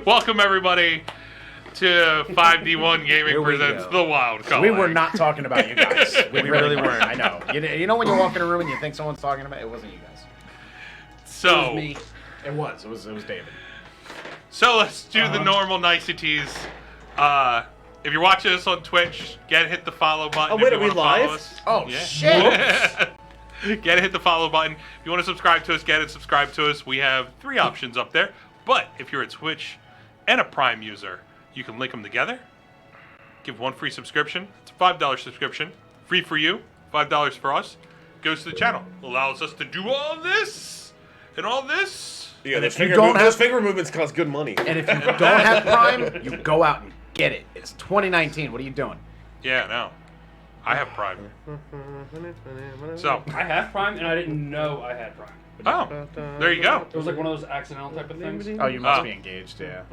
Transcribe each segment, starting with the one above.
Welcome everybody to 5D1 Gaming presents The Wild Card. We were not talking about you guys. We really weren't. I know. You know when you walk in a room and you think someone's talking about it? It wasn't you guys. So It was me. It was David. So let's do the normal niceties. If you're watching us on Twitch, hit the follow button. Oh, wait, if you are we wanna follow live? us. Oh, Yeah. shit! Hit the follow button. If you want to subscribe to us, subscribe to us. We have 3 options up there. But if you're a Twitch and a Prime user, you can link them together. Give 1 free subscription. It's a $5 subscription. Free for you, $5 for us. Goes to the channel. Allows us to do all this and all this. Yeah, those you don't have- finger movements cost good money. And if you don't have Prime, you go out and get it. It's 2019. What are you doing? Yeah, no. I have Prime. So, I have Prime, and I didn't know I had Prime. oh, there you go. It was like one of those accidental type of things. Oh, you must be engaged, yeah.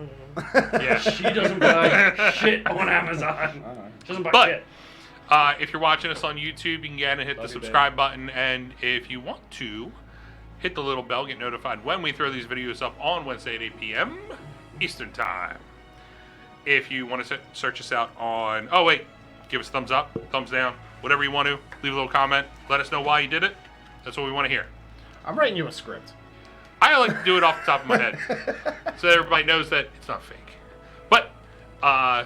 Yeah. She doesn't buy shit on Amazon. She doesn't buy But- shit. If you're watching us on YouTube, you can get and hit the subscribe button. And if you want to, hit the little bell, get notified when we throw these videos up on Wednesday at 8 p.m. Eastern Time. If you want to search us out on... Oh, wait. Give us a thumbs up, thumbs down, whatever you want to. Leave a little comment. Let us know why you did it. That's what we want to hear. I'm writing you a script. I like to do it off the top of my head. So that everybody knows that it's not fake. But,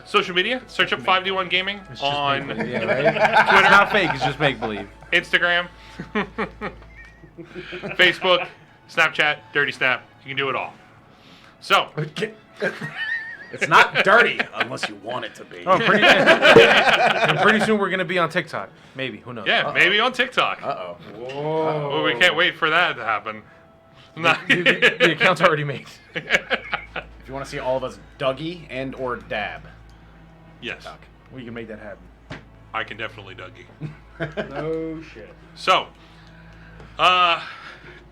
social media, search up 5D1 Gaming on Yeah, right? It's not fake. It's just make believe. Instagram, Facebook, Snapchat, Dirty Snap. You can do it all. So, It's not dirty unless you want it to be. Oh, and pretty soon we're gonna be on TikTok. Maybe. Who knows? yeah, maybe on TikTok. Uh-oh. Whoa. Well, we can't wait for that to happen. The account's already made. If you want to see all of us Dougie and or Dab. Yes, We can make that happen. I can definitely Dougie. No shit. So,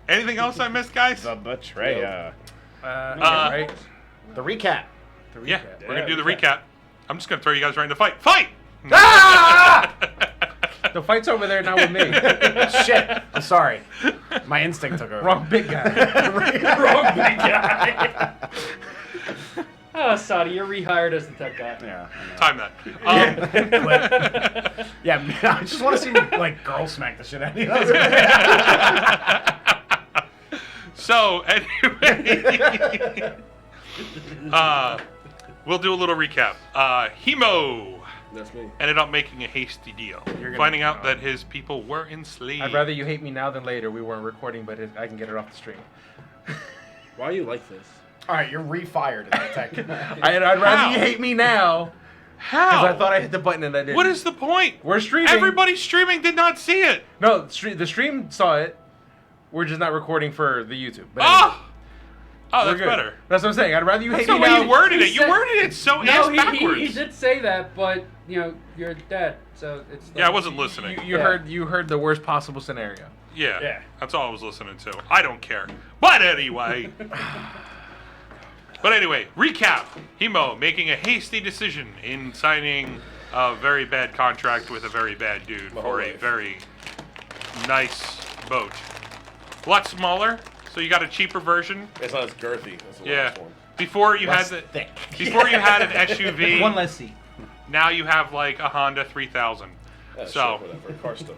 anything else I missed, guys? The Betrayer. Right? The recap. Yeah, we're going to do the recap. I'm just going to throw you guys right into fight. Fight! Ah! The fight's over there, not with me. Shit. I'm sorry. My instinct took over. Wrong big guy. Wrong big guy. Oh, Sadi, you're rehired as the tech guy. Yeah. Time that. Yeah, man, I just want to see like girl smack the shit out of you. So, anyway, we'll do a little recap. Hemo That's me. ended up making a hasty deal, finding out that his people were enslaved. I'd rather you hate me now than later. We weren't recording, but I can get it off the stream. Why are you like this? All right, you're refired as the tech. I'd rather How? you hate me now How? because I thought I hit the button and I didn't. What is the point? We're streaming. Everybody streaming did not see it. No, the stream saw it. We're just not recording for the YouTube. But anyway, Oh, we're that's good. better. That's what I'm saying. I'd rather you That's hate not me the way now. you worded it. He You said- worded it so No, ass he backwards. did say that, but, you know, you're dead, so it's... Yeah, I wasn't listening. You heard the worst possible scenario. Yeah, Yeah. that's all I was listening to. I don't care. But anyway. Recap. Hemo making a hasty decision in signing a very bad contract with a very bad dude for a very nice boat. A lot smaller, so you got a cheaper version. It's not as girthy as the Yeah. last one. Before you Less had the thick. before you had an SUV. One less seat. Now you have like a Honda 3000. So Shit, whatever. Car stuff.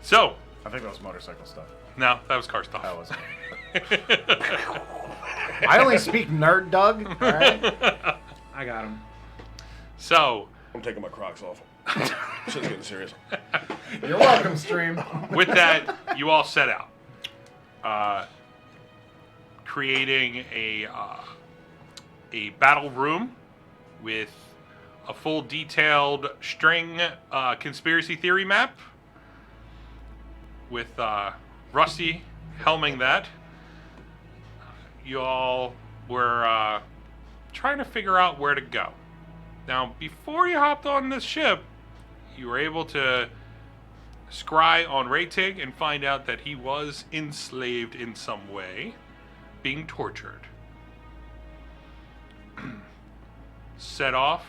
So, I think that was motorcycle stuff. no, that was car stuff. That was. I only speak nerd, Doug. All right. I got him. So, I'm taking my Crocs off. Shit's getting serious. You're welcome, stream. with that, you all set out, creating a battle room with a full detailed string conspiracy theory map, with Rusty helming that. You all were trying to figure out where to go. Now, before you hopped on this ship, you were able to scry on Reitig and find out that he was enslaved in some way, being tortured. Set off.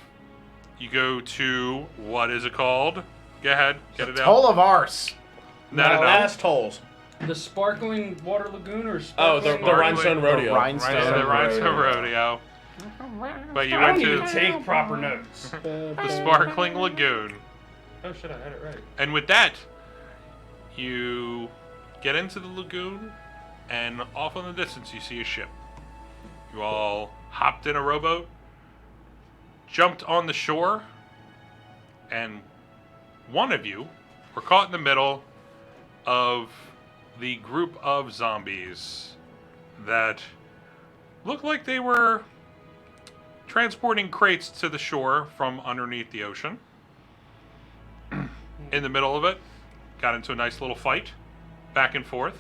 You go to, what is it called? Go ahead, get it out. Toll of Arse. No. Ass tolls. The sparkling water lagoon or Oh, sparkling... the Rhinestone Rodeo. The Rhinestone The Rhinestone Rodeo. But you I went don't to even take proper notes. the Sparkling Lagoon. Oh shit, I had it right. And with that, you get into the lagoon, and off in the distance you see a ship. You all hopped in a rowboat, jumped on the shore, and one of you were caught in the middle of the group of zombies that looked like they were transporting crates to the shore from underneath the ocean. In the middle of it, got into a nice little fight, back and forth.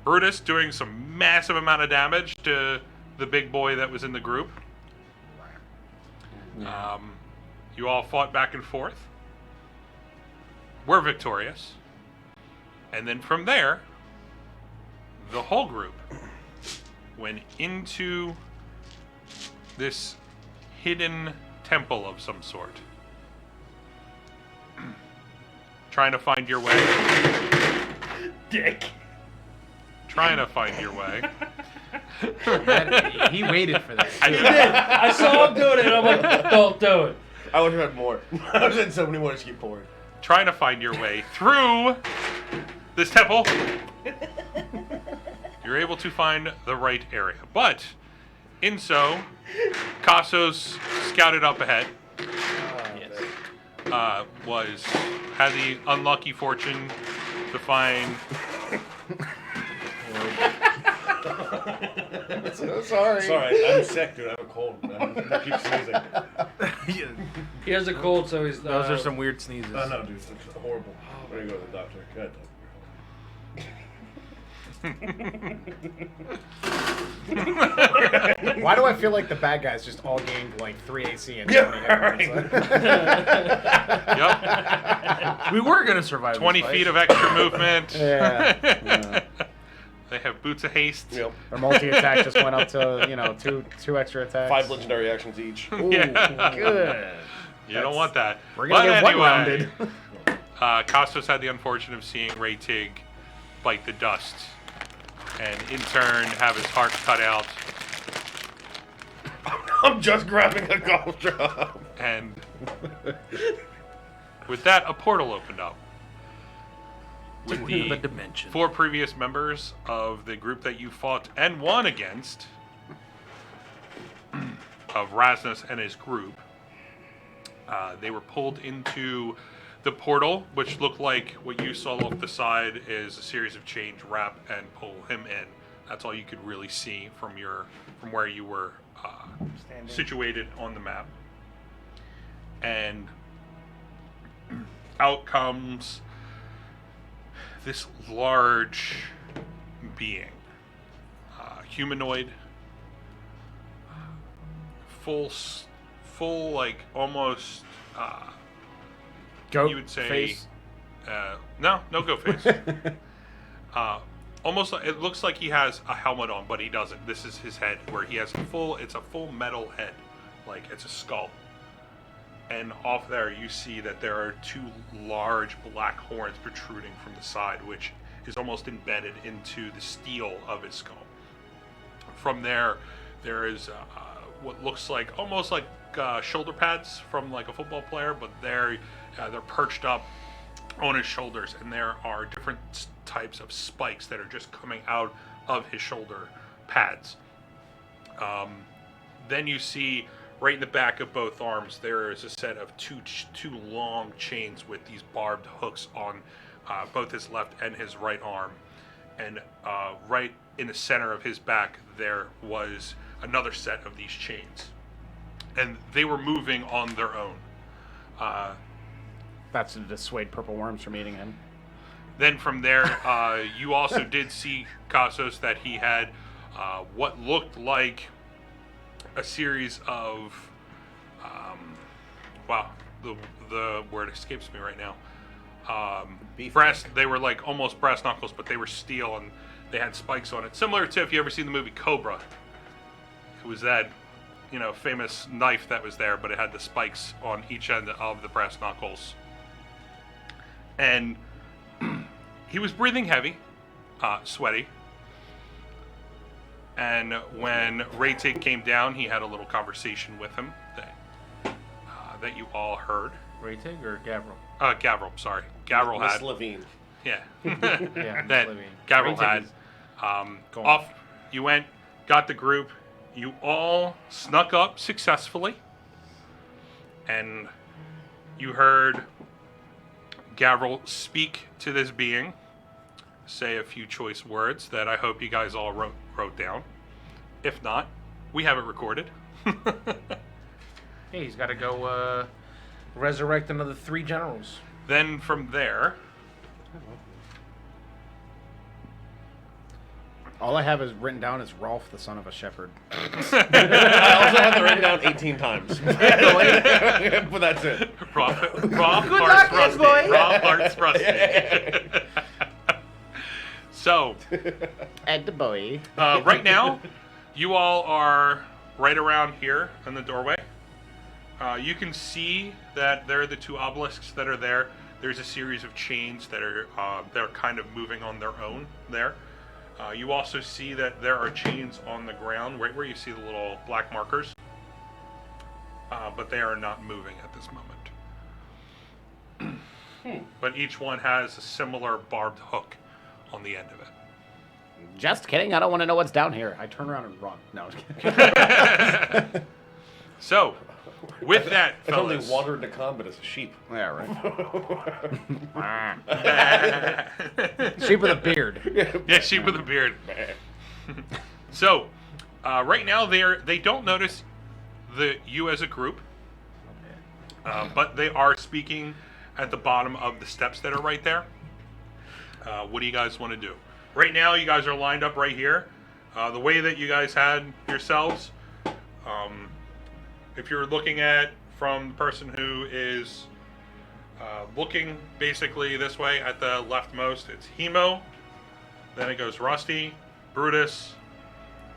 Brutus doing some massive amount of damage to the big boy that was in the group. You all fought back and forth. Were victorious. And then from there, the whole group went into this hidden temple of some sort. Trying to find your way. Dick. Trying to find your way. He waited for this. I He did. I saw him doing it, and I'm like, don't do it. I would have had more. I was in so many more to keep pouring. Trying to find your way through this temple. You're able to find the right area. But, in so, Cassos scouted up ahead. Had the unlucky fortune to find... So sorry. Sorry, I'm sick, dude. I have a cold. I keep sneezing. He has a cold, so he's... Those are some weird sneezes. Oh, no, dude. It's horrible. I'm going to go to the doctor. Go ahead, Why do I feel like the bad guys just all gained like 3 AC and 20 Yeah, hit points? Yep. We were gonna survive. 20 this feet fight. of extra movement. Yeah. They have boots of haste. Yep. Their multi-attack just went up to, two extra attacks. 5 legendary actions each. Ooh, Yeah. good. You don't want that. We're gonna get But one-rounded. Castos had the unfortunate of seeing Reitig bite the dust, and in turn have his heart cut out. I'm just grabbing a golf drop. And with that, a portal opened up. With The the dimension. 4 previous members of the group that you fought and won against, of Rasmus and his group, they were pulled into the portal, which looked like what you saw off the side is a series of chains wrap and pull him in. That's all you could really see from where you were situated on the map. And out comes this large being, humanoid, full like almost. Goat You would say, face. no go face. Almost, it looks like he has a helmet on, but he doesn't. This is his head, where he has it's a full metal head, like it's a skull. And off there, you see that there are 2 large black horns protruding from the side, which is almost embedded into the steel of his skull. From there is what looks like almost like shoulder pads from like a football player, but they're perched up on his shoulders, and there are different types of spikes that are just coming out of his shoulder pads. Then you see right in the back of both arms there is a set of two long chains with these barbed hooks on both his left and his right arm, and right in the center of his back there was another set of these chains, and they were moving on their own. That's to dissuade purple worms from eating him. Then from there, you also did see Cassos that he had what looked like a series of, the word escapes me right now. Brass. They were like almost brass knuckles, but they were steel and they had spikes on it. Similar to if you ever seen the movie Cobra. It was that, famous knife that was there, but it had the spikes on each end of the brass knuckles. And he was breathing heavy, sweaty. And when Reitig came down, he had a little conversation with him that you all heard. Reitig or Gavril? Gavril, sorry. Gavril Miss had. Levine. Yeah. Yeah, that Levine. Gavril Reitig had. is gone. Off you went, got the group. You all snuck up successfully. And you heard Gavril speak to this being, say a few choice words that I hope you guys all wrote down. If not, we have it recorded. Hey, he's got to go resurrect another 3 generals. Then from there, All I have is written down is Rolf, the son of a shepherd. I also have it written down 18 times. But that's it. Rob Good Hart's luck, Rusty. boy. Rob Hart's Rusty. So, Ed the boy. right now, you all are right around here in the doorway. You can see that there are the 2 obelisks that are there. There's a series of chains that are they're kind of moving on their own there. You also see that there are chains on the ground right where you see the little black markers. But they are not moving at this moment. But each one has a similar barbed hook on the end of it. Just kidding. I don't want to know what's down here. I turn around and run. No. I'm just kidding. So, with that, I only fellas, wandered into combat as a sheep. Yeah, right. Sheep with a beard. yeah, sheep with a beard. So, right now they don't notice you as a group, but they are speaking at the bottom of the steps that are right there. What do you guys want to do? Right now, you guys are lined up right here. The way that you guys had yourselves, if you're looking at from the person who is looking basically this way at the leftmost, it's Hemo, then it goes Rusty, Brutus,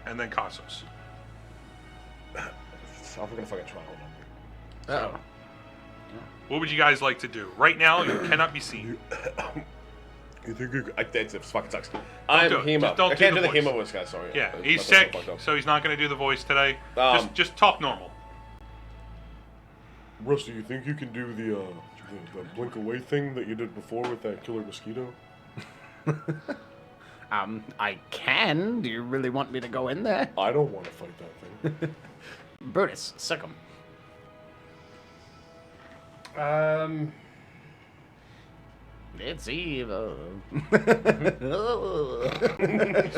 and then Cassos. So we're gonna fucking try. Uh-oh. What would you guys like to do? Right now, you cannot be seen. You think it fucking sucks. I'm do it. Hemo. Just don't I do can't the do the voice. Hemo voice, guys. Sorry. Yeah, That's he's so sick, fucked up. so he's not going to do the voice today. Just talk normal. Rusty, you think you can do the blink away thing that you did before with that killer mosquito? I can. Do you really want me to go in there? I don't want to fight that thing. Brutus, sick him. It's evil. He's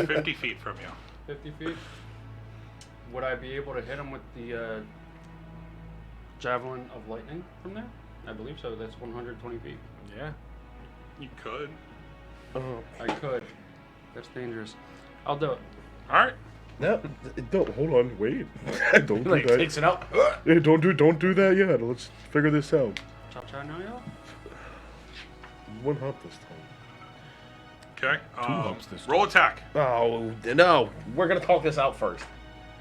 50 feet from you. 50 feet. Would I be able to hit him with the javelin of lightning from there? I believe so. That's 120 feet. Yeah. You could. I could. That's dangerous. I'll do it. All right. No, don't. Hold on. Wait. Don't do Like, that. takes it up. Hey, don't do that yet. Let's figure this out. Chop chop now, y'all? One hop this time. Okay. hops this Roll attack. Oh no! We're gonna talk this out first.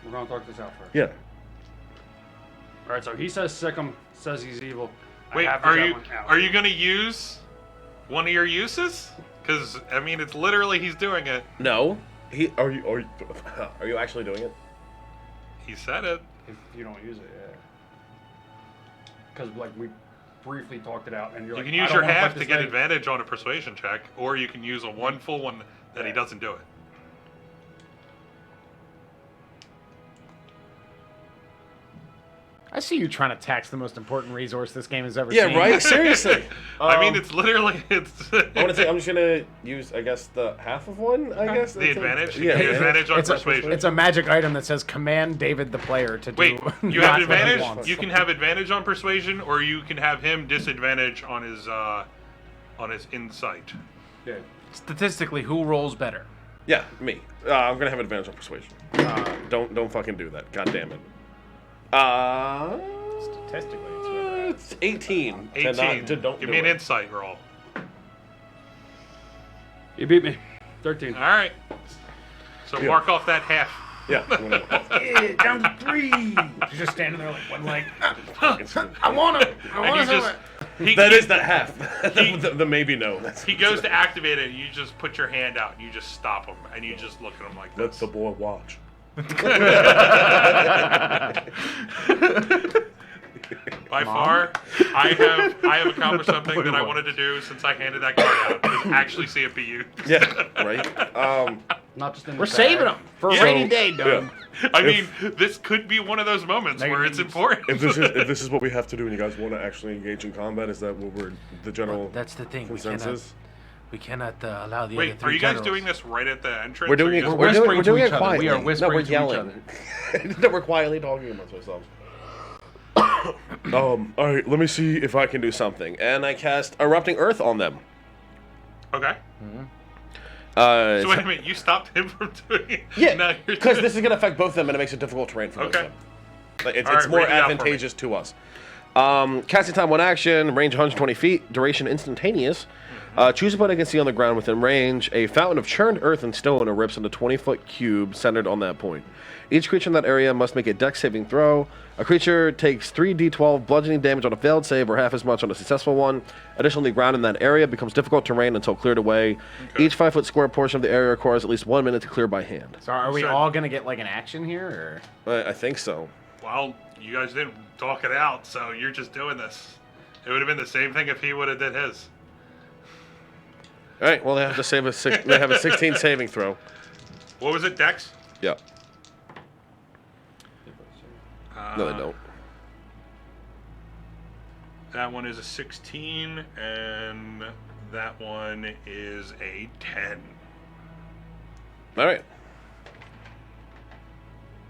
We're gonna talk this out first. Yeah. All right. So he says sick him. Says he's evil. I Wait, have the are you javelin out. going to use one of your uses? Because I mean, it's literally he's doing it. No. Are you actually doing it? He said it. If you don't use it, yeah. Because like we briefly talked it out, and you're You like, can I use don't your wanna fight half to this get thing. advantage on a persuasion check, or you can use a one full one that he doesn't do it. I see you trying to tax the most important resource this game has ever Yeah, seen. right. Seriously. I mean, it's literally it's I want to say I'm just gonna use, I guess, the half of one. I guess the That's advantage. A, You yeah. get advantage on It's persuasion. a magic item that says command David the player to Wait, do. you have not what he advantage. wants. You can have advantage on persuasion, or you can have him disadvantage on his insight. Yeah. Statistically, who rolls better? Yeah, me. I'm gonna have advantage on persuasion. Don't fucking do that. God damn it. Statistically, it's better. It's 18. 18. Don't Give do me an it. insight roll. You beat me. 13. All right. So Yeah. mark off that half. Yeah. I'm gonna- Yeah, down to 3. You're just standing there like one leg. I want him. I And want you him. just That is that half. The maybe no. He goes to activate it, and you just put your hand out, and you just stop him, and you just look at him like Let this. the boy watch. By far, I have accomplished something that I wanted to do since I handed that card out. Is actually see it be used. Yeah, right. Not just in the We're bag. saving them for a Yeah. rainy day, Doug. I mean, this could be one of those moments where it's important. If this is what we have to do, and you guys want to actually engage in combat, is that what we're the general That's the thing. consensus? We cannot allow the Wait, other three are you guys generals. doing this right at the entrance? We're doing or it. you just- We're doing whispering it to each other. quietly. We are whispering No, we're to each yelling. No, we're quietly talking amongst ourselves. All right, let me see if I can do something, and I cast Erupting Earth on them. Okay. So wait a minute, you stopped him from doing it. Yeah, Now you're because doing- this is going to affect both of them, and it makes it difficult terrain for both Okay. of them. Like, it's All right, more read it out for me. advantageous to us. Casting time 1 action, range 120 feet, duration instantaneous. Choose a point I can see on the ground within range. A fountain of churned earth and stone erupts into a 20-foot cube centered on that point. Each creature in that area must make a dex saving throw. A creature takes 3d12 bludgeoning damage on a failed save or half as much on a successful one. Additionally, ground in that area becomes difficult terrain until cleared away. Okay. Each 5-foot square portion of the area requires at least 1 minute to clear by hand. So are we So- all gonna get like an action here, or? I think so. Well, you guys didn't talk it out, so you're just doing this. It would have been the same thing if he would have did his. All right. Well, they have to save a they have a 16 saving throw. What was it, Dex? Yeah. No, they don't. That one is a 16, and that one is a 10. All right.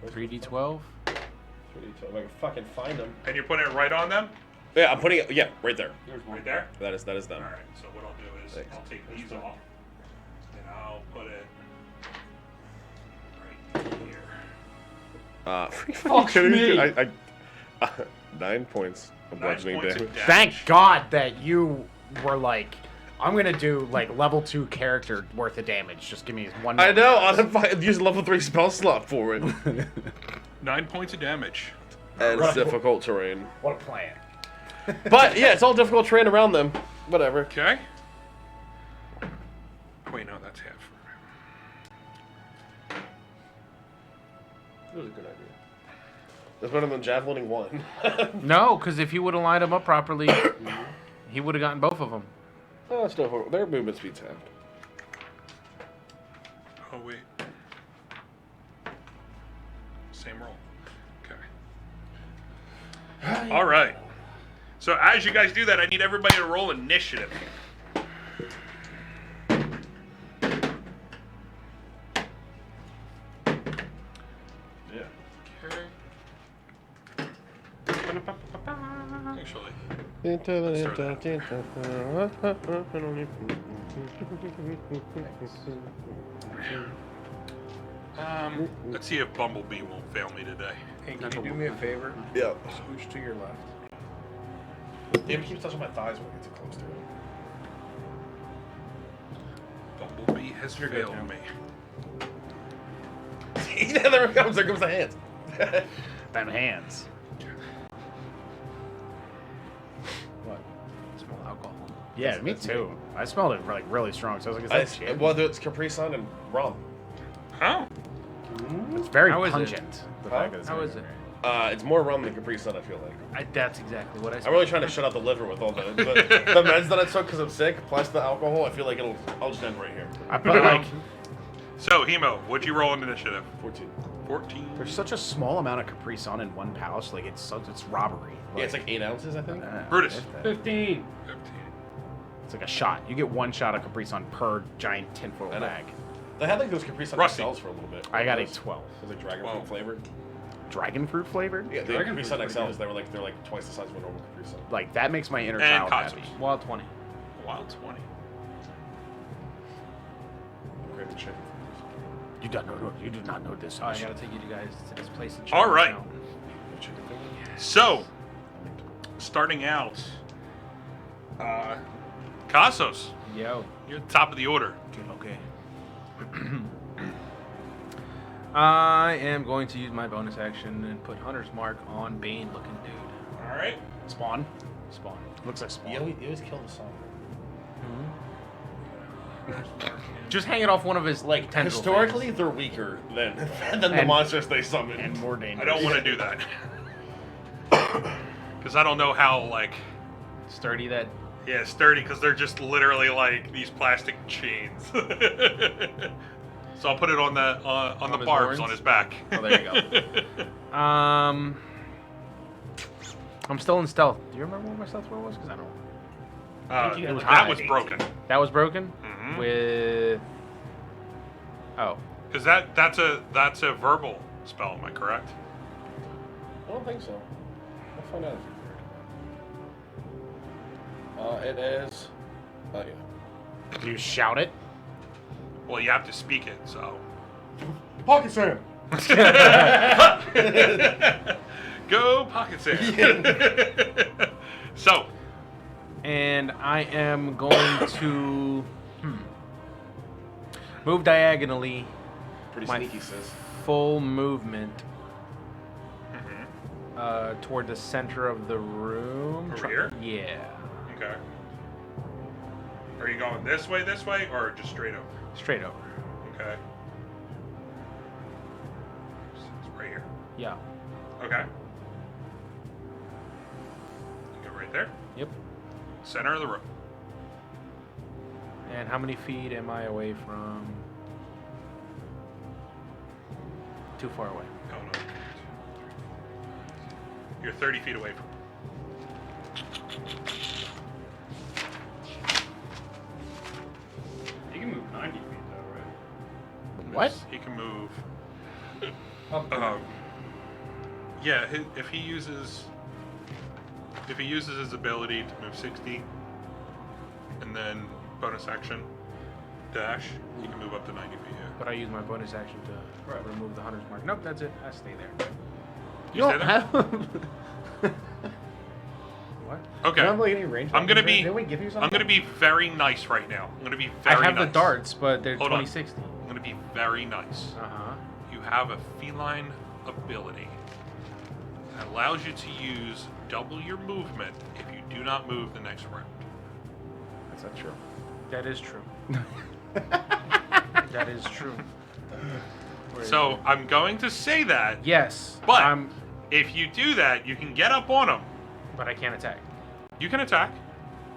3d12. If I can fucking find them. And you're putting it right on them? Yeah, I'm putting it. Yeah, right there. Right there? That is them. Alright, so what I'll do is Thanks. I'll take these off, and I'll put it right here. Fuck me. 9 points of 9 bludgeoning points of damage. damage. Thank God that you were like, I'm gonna do like level 2 character worth of damage. Just give me one. I more. know. I'll use a level 3 spell slot for it. 9 points of damage. And it's difficult terrain. What a plan. But yeah, it's all difficult terrain around them. Whatever. Okay. Wait, no, that's half. That was a good idea. That's better than javelining 1. No, because if he would have lined them up properly, he would have gotten both of them. Oh, still, their movement speed's halved. Oh, wait. Same roll. Okay. All right. So as you guys do that, I need everybody to roll initiative. Yeah. Okay. Actually, let's see if Bumblebee won't fail me today. Hey, can you do me a favor? Yeah. Scooch to your left. It keeps touching my thighs when I get too close to it. Bumblebee has failed me. Yeah, there it comes. There comes the hands. Them hands. What? Small alcohol. Yeah, me too. I smelled it like really strong. So I was like, is that shit? Well, it's Capri Sun and rum. Oh. It's very How is it? pungent. The fact that it's How in is it? It's more rum than Capri Sun, I feel like. That's exactly what I said. I'm really trying to shut out the liver with all the meds that I took because I'm sick, plus the alcohol. I feel like I'll just end right here. I put like So, Hemo, what'd you roll in initiative? 14. 14. there's such a small amount of Capri Sun in one pouch. Like it's robbery. Yeah, it's like 8 ounces, I think. Brutus. 15. 15. It's like a shot. You get one shot of Capri Sun per giant tinfoil I know. bag. They had like those Capri Sun Rusty. XLs for a little bit. I got a Those- 12. those like dragon Whoa. fruit flavored. Dragon fruit flavored? Yeah, the Dragon Capri fruit's Sun pretty XLs. good. They're like twice the size of a normal Capri Sun. Like that makes my inner And child Cosmos. happy. Wild 20. Wild 20. Great chicken. You do not know this. Oh, I gotta take you guys to this place in All right. Chinatown. Chicken So, starting out, Casos, Yo. you're at the top of the order. Okay. I am going to use my bonus action and put Hunter's Mark on Bane looking dude. All right. Spawn. Spawn. Looks like Spawn. You always kill the sun. Just hang it off one of his Like, tendril historically, things. they're weaker than the And- monsters they summon. And more dangerous. I don't want to do that. Because I don't know how, like, Sturdy that. yeah, sturdy, because they're just literally like these plastic chains. So I'll put it on the on the his barbs horns? on his back. Oh, there you go. I'm still in stealth. Do you remember what my stealth roll was? Because I don't. That was high. was broken. That was broken Mhm. with. Oh, Because that's a verbal spell. Am I correct? I don't think so. I'll find out if you're correct. It is. Oh, yeah. Do you shout it? Well, you have to speak it. So Pocket Sam! go pocket sand. So and I am going to move diagonally. Pretty My sneaky, sis. full movement toward the center of the room. Over here? Yeah. okay. Are you going this way, or just straight over? Straight over. Okay. It's right here. Yeah. Okay. You go right there. Yep. Center of the room. And how many feet am I away from? Too far away. Oh no. You're 30 feet away from. You can move 90 feet though, right? What? He can move. Up Yeah, if he uses his ability to move 60, and then bonus action dash, he can move up to 90 feet. Yeah. But I use my bonus action to remove the hunter's mark. Nope, that's it. I stay there. You stay there? What? Okay. You don't have like any range. I'm gonna weapons, be. Didn't we give you something? I'm gonna be very nice right now. I'm gonna be very I have nice. the darts, but they're Hold on. 2060. I'm gonna be very nice. Uh-huh. You have a feline ability that allows you to use double your movement if you do not move the next round. That's not true. That is true. That is true. Where is So it? I'm going to say that, Yes, but if you do that, you can get up on him. but I can't attack. You can attack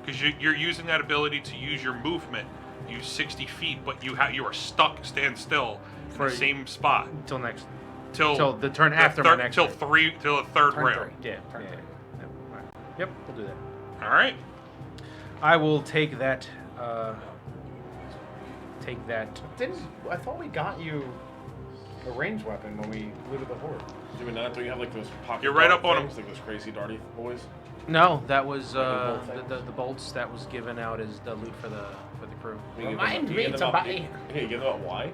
because you're using that ability to use your movement. Use 60 feet, but you are stuck, stand still in For- the same spot Till next. till Till the turn after my next till turn. the third Turn round. three. Yeah. Turn yeah. three. Yep. All right. Yep. We'll do that. All right. I will take that. Take that. I thought we got you a ranged weapon when we looted the horde. Do we not? Do you have like those pocket You're right dart up on things, like those crazy darty boys? No, that was bolt things? the bolts that was given out as the loot for the crew You give Remind them- me you give to them buy- out- you give them out why?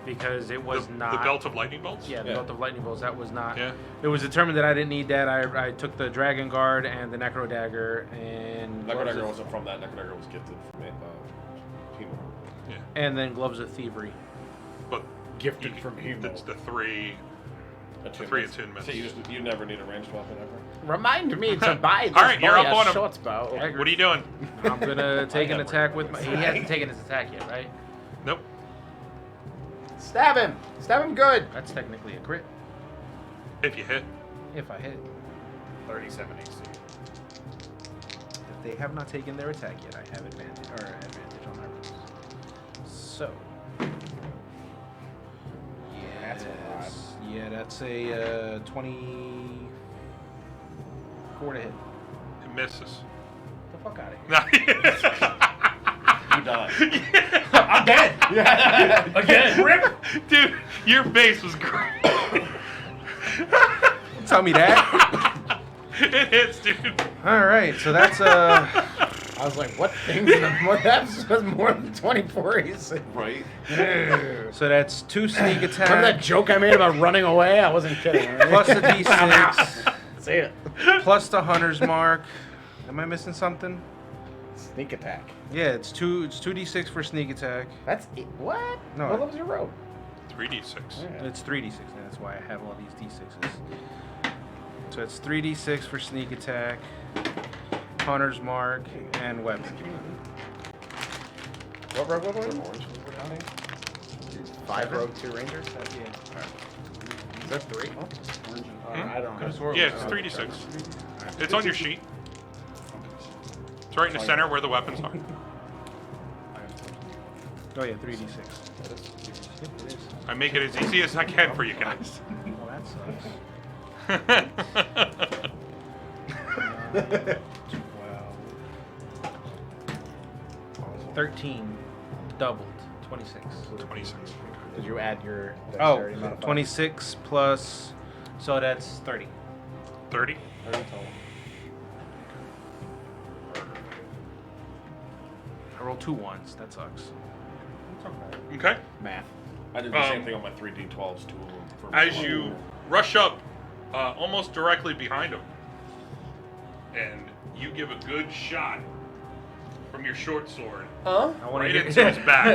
because it was the not belt of lightning bolts. Yeah, the Yeah. belt of lightning bolts. That was not. Yeah. It was determined that I didn't need that. I took the dragon guard and the necro dagger and Necro gloves Dagger of- wasn't from that. Necro Dagger was gifted from Hemo. Yeah. and then gloves of thievery. But Gifted from Hemo. It's the three. three attunements. So you never need a ranged weapon ever. Remind me to buy this All right, you're boy up a on him. short bow. What are you doing? I'm gonna take an never attack know with what my. to He say. hasn't taken his attack yet, right? Nope. Stab him! Stab him good! That's technically a crit If you hit. if I hit. 37 AC. If they have not taken their attack yet, I have advantage on my rolls. So. That's a lot. Yeah, that's a 24 to hit. It misses. The fuck out of here. You die. I'm dead! Again, rip. Dude, your face was great. Tell me that. It hits, dude. All right, so that's I was like, what things? What happens with more than 24 AC? Right? so that's 2 sneak attack Remember that joke I made about running away? I wasn't kidding. Right? plus a d6 Say it. plus the hunter's mark. Am I missing something? Sneak attack. Yeah, it's 2d6 for sneak attack. That's it. What? No. What was your rope? 3d6. It's 3d6. And that's why I have all these d6s. So it's 3d6 for sneak attack. Hunter's Mark, and weapon. What? 5 rogue, 2 rangers. Yeah. Is that 3? I don't know. Yeah, it's 3d6. It's on your sheet. It's right in the center where the weapons are. Oh yeah, 3d6. I make it as easy as I can for you guys. Well, that sucks. 13 doubled, 26. 26. Did you add your Oh, dexterity modifier? 26 plus, so that's 30. 30. 30 total. I rolled 2 ones. That sucks. Okay. Math. I did the same thing on my 3d12s, 2 of them. As you rush up, almost directly behind him, and you give a good shot from your short sword I want right to into his back.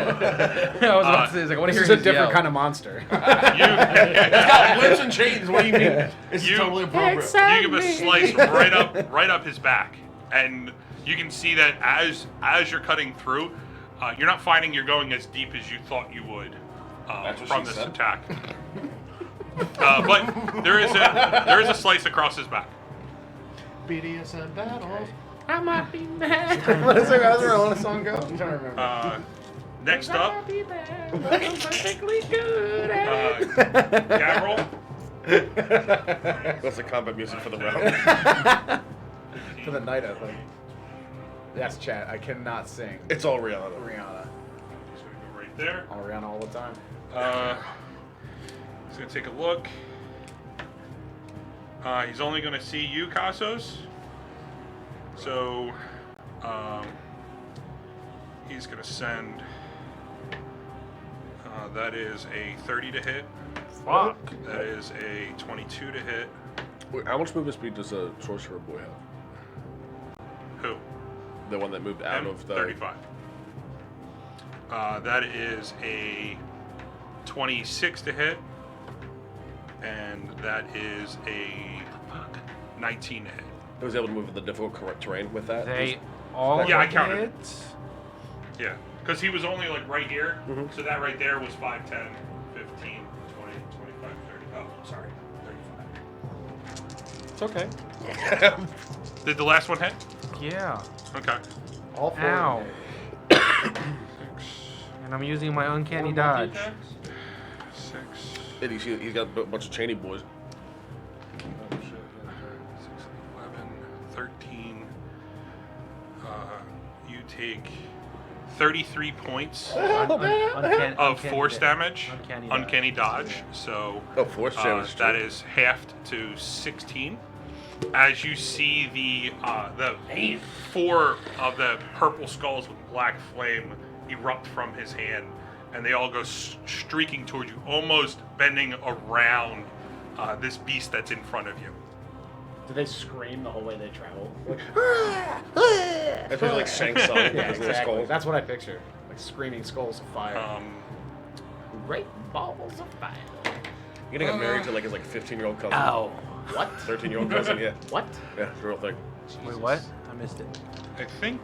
I was about to say, I want to This hear is a different kind of monster. You, got whips and chains. What do you mean? It's You- totally appropriate. you give a slice right up his back, and you can see that as you're cutting through, you're not finding you're going as deep as you thought you would That's what from she this said. attack. But there is a slice across his back. BDSM battle. I might be mad. What is it? How's the Rolling song go? I'm trying to remember. Next up, Perfectly good. Gavril. That's the combat music for the round. For the night, I think. Yes, chat. I cannot sing. It's all Rihanna. Rihanna. So we go right there. All Rihanna all the time. He's gonna take a look. He's only gonna see you, Casos. So, he's gonna send. That is a 30 to hit. Fuck. That is a 22 to hit. Wait, how much movement speed does a sorcerer boy have? Who? The one that moved out Him? of the 35. That is a 26 to hit, and that is a 19 to hit. He was able to move in the difficult terrain with that. They all Yeah, I counted. hit. Yeah, because he was only like right here, Mhm. so that right there was 5, 10, 15, 20, 25, 30. Oh, sorry, 35. It's okay. Did the last one hit? Yeah. Okay. All 4. Ow. And I'm using my uncanny dodge. 6, And he's got a bunch of chainy boys. 6, 11, 13. You take 33 points of force damage, uncanny dodge. So Oh, force damage. that is halved to 16. As you see the 4 of the purple skulls with black flame erupt from his hand, and they all go streaking towards you, almost bending around this beast that's in front of you. Do they scream the whole way they travel? That's like Shank song. Yeah, His little exactly. skulls. That's what I picture. Like screaming skulls of fire. Great balls of fire. You're gonna get married to like his 15-year-old cousin. Ow. What? 13-year-old cousin. Yeah. What? Yeah, it's a real thing. Wait, what? I missed it. I think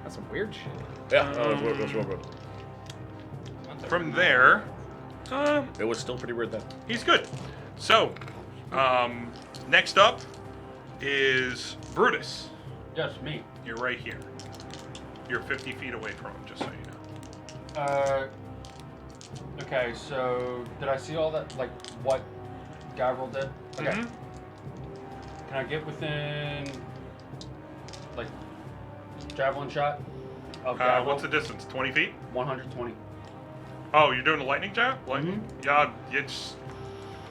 That's some weird shit. Yeah. Oh, that's real good. from there, It was still pretty weird then. he's good. So, next up is Brutus. Yes, me. You're right here. You're 50 feet away from him, just so you know. Okay, so did I see all that? Like what Gavril did? Okay. Mhm. Can I get within like javelin shot of Gavril? What's the distance? 20 feet? 120. Oh, you're doing a lightning jab? Yeah, it's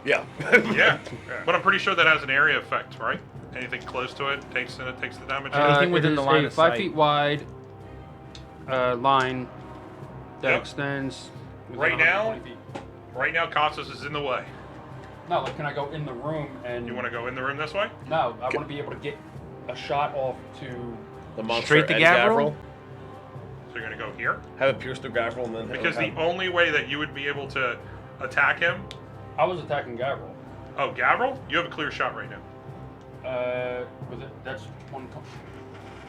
Yeah. yeah. But I'm pretty sure that has an area effect, right? Anything close to it takes the damage. Anything within it the is line a of 5 sight. feet wide line that Yep. extends within Right now? 120 feet. Right now, Costas is in the way. No, like can I go in the room and You want to go in the room this way? No, I want to be able to get a shot off to The monster Straight to and Gavril? So you're gonna go here Have it pierce through Gavril and then hit because the him. only way that you would be able to attack him. I was attacking Gavril. Oh, Gavril, you have a clear shot right now. Was it? That's one.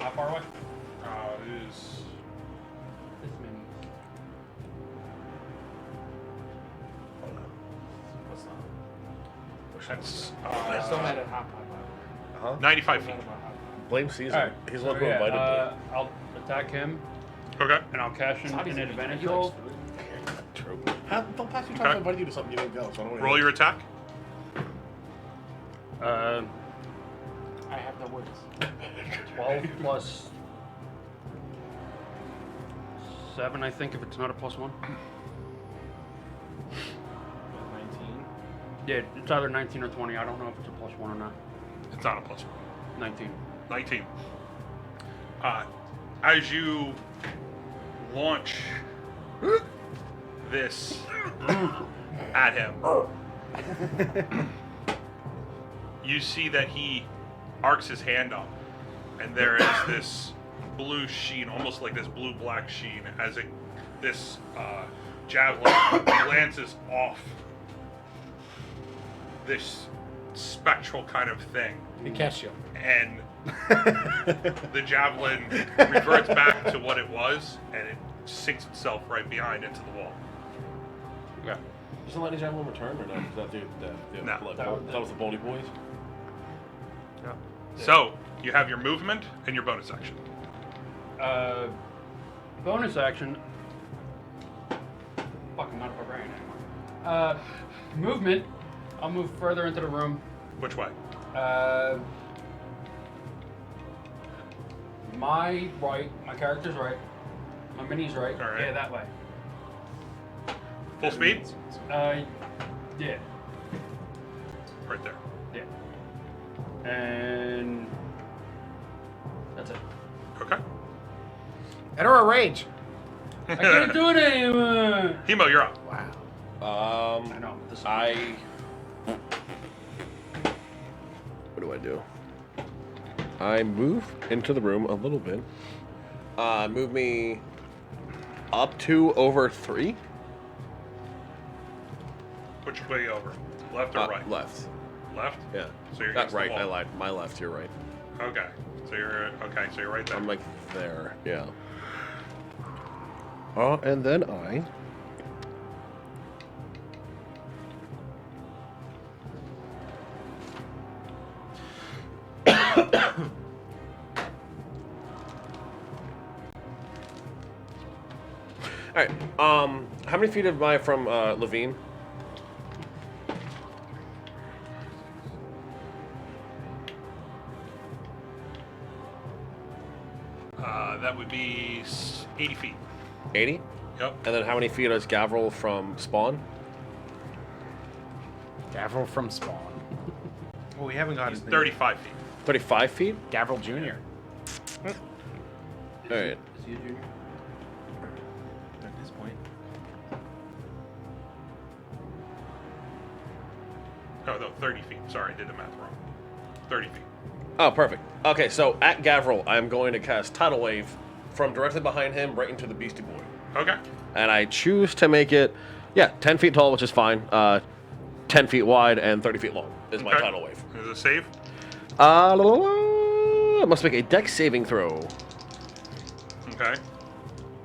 How far away? It is. This many. What's that? That's I still made it half Huh? 95 feet. Blame Caesar. Alright, He's the one who invited me. I'll attack him, Okay. and I'll cash in an advantage roll. True. The past few times Okay. I invited you to something, you didn't go, so I don't Roll your attack. Uh, I have the words. 12 plus 7, I think, if it's not a plus 1. 19. Yeah, it's either 19 or 20. I don't know if it's a plus 1 or not. It's not a plus 19. 19. As you launch this at him, you see that he arcs his hand up, and there is this blue sheen, almost like this blue-black sheen, as this javelin glances off this spectral kind of thing, He catch you. and the javelin reverts back to what it was, and it sinks itself right behind into the wall. Okay. Does the lightning javelin return or no? Is that No. that was the Boldy Boys? Yeah. So, you have your movement and your bonus action. Bonus action. Fuck, I'm not a barbarian anymore. Movement. I'll move further into the room. Which way? My right, my character's right. My mini's right. All right. Yeah, that way. Full speed? Yeah. Right there. Yeah. And that's it. Okay. Enter a rage. I can't do it anymore. Hemo, you're up. Wow. I know. This What do I do? I move into the room a little bit. Move me up to over 3. Which way over? Left or right? Left. Left? Yeah. So you're Not against the right. I wall. lied. My left. You're right. Okay. So you're right there. I'm like there. Yeah. And then I. All right. How many feet am I from Levine? That would be 80 feet. 80. Yep. And then how many feet is Gavril from Spawn? Gavril from Spawn. Well, we haven't got He's his name. 35 feet. 35 feet. Gavril Jr. All right. Is he a junior? At this point. Oh, no, 30 feet. Sorry, I did the math wrong. 30 feet. Oh, perfect. Okay, so at Gavril, I'm going to cast Tidal Wave from directly behind him right into the Beastie Boy. Okay. And I choose to make it, 10 feet tall, which is fine. 10 feet wide and 30 feet long is my Okay. Tidal Wave. Is it a save? I must make a dex saving throw. Okay.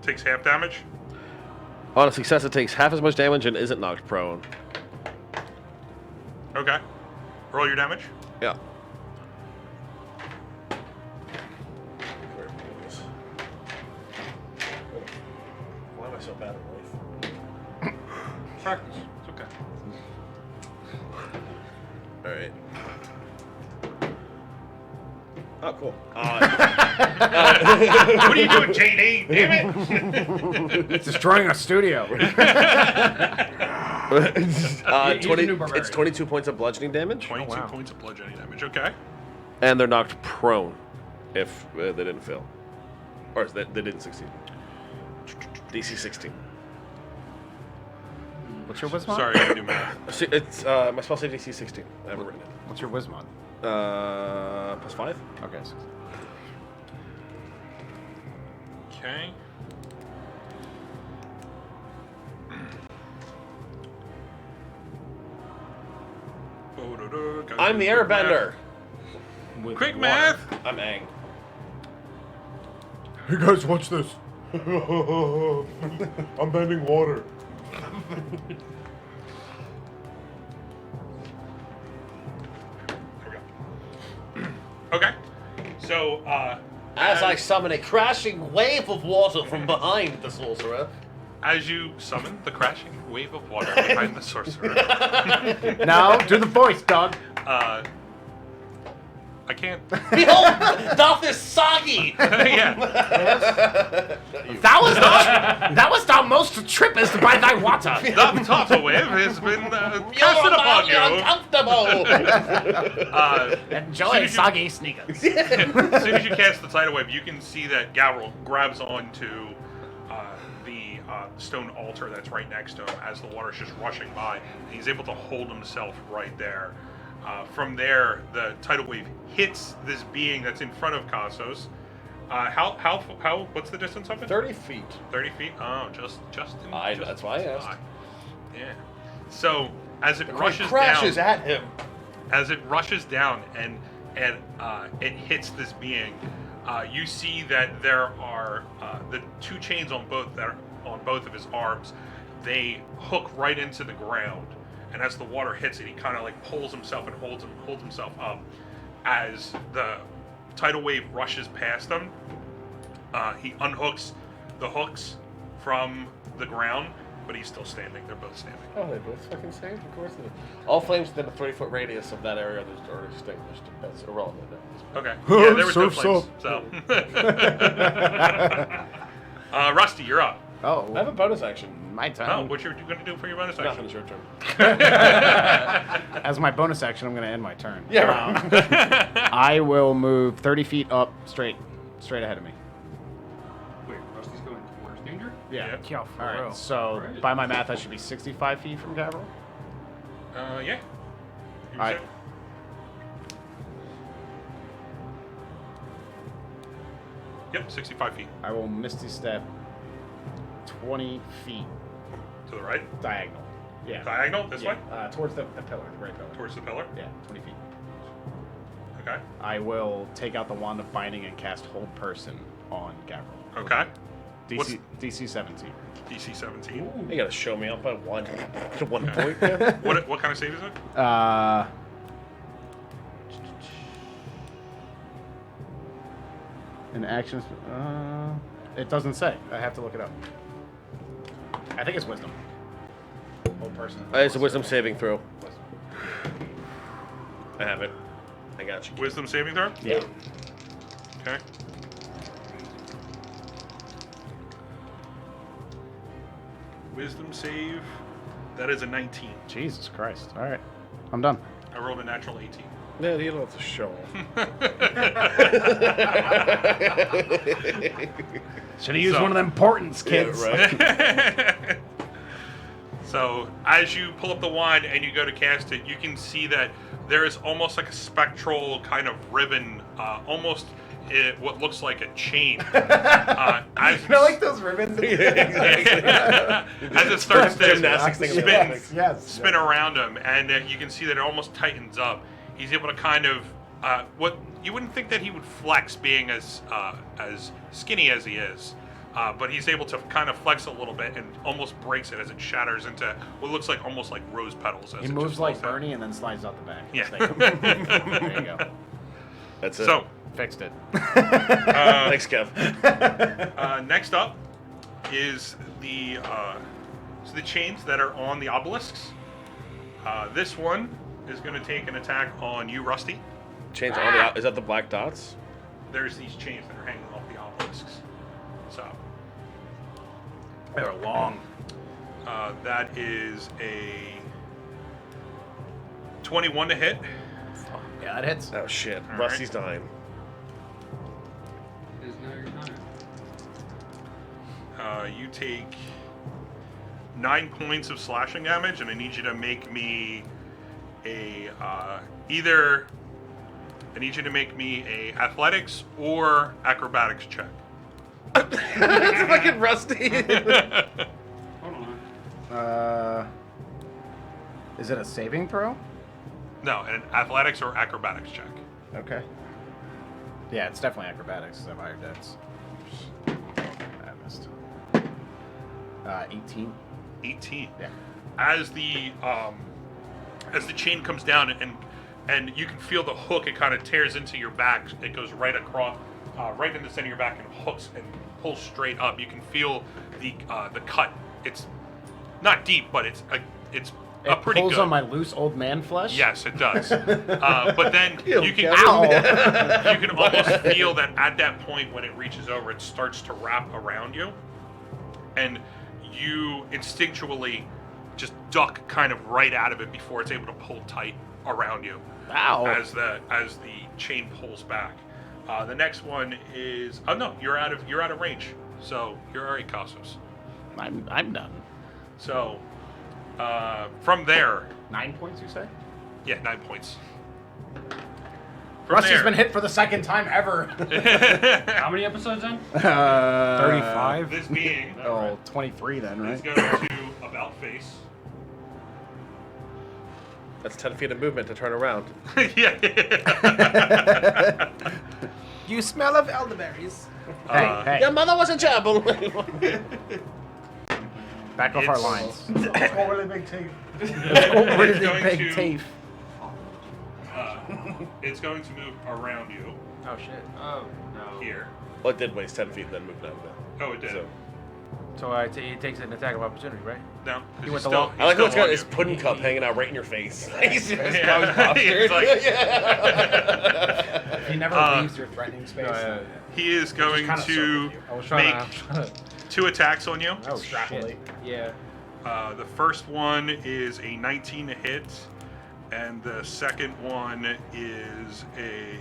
Takes half damage. On a success, it takes half as much damage and isn't knocked prone. Okay. Roll your damage. Yeah. Why am I so bad at life? Practice. It's okay. All right. Oh, cool. What are you doing, JD? Damn it! It's destroying our studio. 20 It's 22 points of bludgeoning damage, 22 wow. points of bludgeoning damage. Okay. and they're knocked prone if they didn't fail. Or they didn't succeed. DC 16. What's your Wismod? Sorry, I do math. See, it's my spell save DC 16. I haven't written it. What's your Wismod? Plus 5. Okay. Okay. I'm the airbender. Quick math. I'm Aang. Hey guys, watch this. I'm bending water. Okay. So, As I summon a crashing wave of water from behind the sorcerer. as you summon the crashing wave of water behind the sorcerer, No, do the voice, Doug. I can't. Behold, doth this soggy! Yeah. That was thou most trippest by thy water. The torture wave has been You're casted upon you. uncomfortable! Enjoy soggy sneakers. As soon as you cast the tidal wave, you can see that Gavril grabs onto the stone altar that's right next to him as the water's just rushing by. And he's able to hold himself right there. From there, the tidal wave hits this being that's in front of Kasos. What's the distance of it? 30 feet. 30 feet? Oh, just in. That's why I asked. Yeah. So as it Crashes rushes down, at him. as it rushes down and it hits this being, you see that there are the two chains on both of his arms. They hook right into the ground, and as the water hits it, he kind of like pulls himself and holds himself up. As the tidal wave rushes past him, he unhooks the hooks from the ground, but he's still standing. They're both standing. Oh, they both fucking saved? Of course they did. All flames within a 30-foot radius of that area are extinguished. That's irrelevant. Okay. Yeah, there was no Surf's flames. So, Rusty, you're up. Oh, I have a bonus action. my turn. Oh, what you're going to do for your bonus Nothing, action? it's your turn. As my bonus action, I'm going to end my turn. Yeah, right. I will move 30 feet up straight ahead of me. Wait, Rusty's going towards danger? Yeah. Yeah. All right. So Alright. by my math, I should be 65 feet from Gavril. Yeah. You Alright. said- Yep, 65 feet. I will Misty Step 20 feet To the right. diagonal. Yeah. Diagonal, this way? Towards the pillar, the great pillar. Towards the pillar? Yeah, 20 feet. Okay. I will take out the Wand of Binding and cast Hold Person on Gavril. Okay. What's- DC 17. DC 17. You gotta show me up by one point, man. What kind of save is it? An action. It doesn't say. I have to look it up. I think it's Wisdom. Hold Person. It's a wisdom saving throw. I have it. I got you. Wisdom saving throw? Yeah. Okay. Wisdom save. That is a 19. Jesus Christ. All right. I'm done. I rolled a natural 18. Yeah, you don't have to show off. Should have used So- one of them portents, kids. right. So as you pull up the wand and you go to cast it, you can see that there is almost like a spectral kind of ribbon, almost what looks like a chain. As You know, like those ribbons. as it starts to Gymnastics thing in the spin, Olympics. spin around him, and you can see that it almost tightens up. He's able to kind of what you wouldn't think that he would flex, being as skinny as he is. But he's able to kind of flex a little bit and almost breaks it as it shatters into what looks like almost like rose petals. As He it moves just like falls down. Bernie and then slides out the back. Yeah. There you go. That's it. So Fixed it. Thanks, Kev. next up is the chains that are on the obelisks. This one is going to take an attack on you, Rusty. Change all the. Is that the black dots? There's these chains that are hanging off the obelisks. So They're long. that is a 21 to hit. Yeah, that hits. Oh shit! All Rusty's dying. It is now your time. You take 9 points of slashing damage, and I need you to make me a athletics or acrobatics check. It's fucking Rusty. Hold on. Is it a saving throw? No, an athletics or acrobatics check. Okay. Yeah, it's definitely acrobatics. I have higher dex. 18. 18. Yeah. As the chain comes down and you can feel the hook, it kind of tears into your back. It goes right across, right in the center of your back and hooks and pulls straight up. You can feel the cut. It's not deep, but it's pretty pulls good. on my loose old man flesh? Yes, it does. But then you can Ow! you can almost feel that at that point when it reaches over, it starts to wrap around you, and you instinctually just duck kind of right out of it before it's able to pull tight around you. Ow. As the chain pulls back. The next one is no, you're out of range, so you're alright, Kasos. I'm done. So from there, 9 points, you say? yeah, 9 points. From Rusty's there- been hit for the second time ever. How many episodes in? 35. This being Oh, 23 then, is right? going to about face. That's 10 feet of movement to turn around. Yeah. You smell of elderberries. Hey, Your mother was a chapel. back off our It's- lines. Overly big teeth. Where did It's going big to- teeth? It's going to move around you Oh shit. Oh no. here. Well, it did waste 10 feet, then moved out of it. Oh, it did. So, So it takes an attack of opportunity, right? No, He because went the long- I like how it's got on his you. pudding cup hanging out right in your face. He's just Yeah. He's like- He never leaves your threatening space. He is going kinda to circled you. I was trying make to. 2 attacks on you. Oh Extrapolate. shit. Yeah. The first one is a 19 to hit, and the second one is a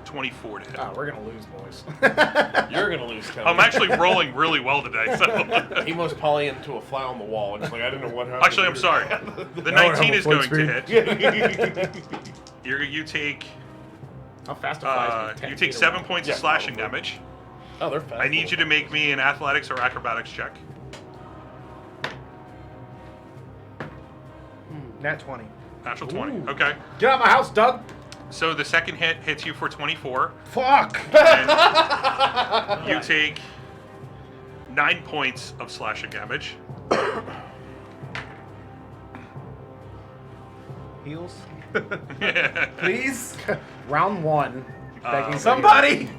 24 to hit. Oh, we're gonna lose, boys. You're going to lose 10. I'm actually rolling really well today, so. He most Polly into a fly on the wall. And it's like, I didn't know what happened. Actually, I'm sorry. The 19 is going to hit. hit. You take How fast do flies move? 10 you take feet 7 away. points of slashing damage. Oh, they're fast. I need you to make me an athletics or acrobatics check. Nat 20. Natural 20. Okay. Get out of my house, Doug! So the second hit hits you for 24. Fuck! And you take 9 points of slashing damage. Heals. Yeah. Please. Round 1. Begging Somebody.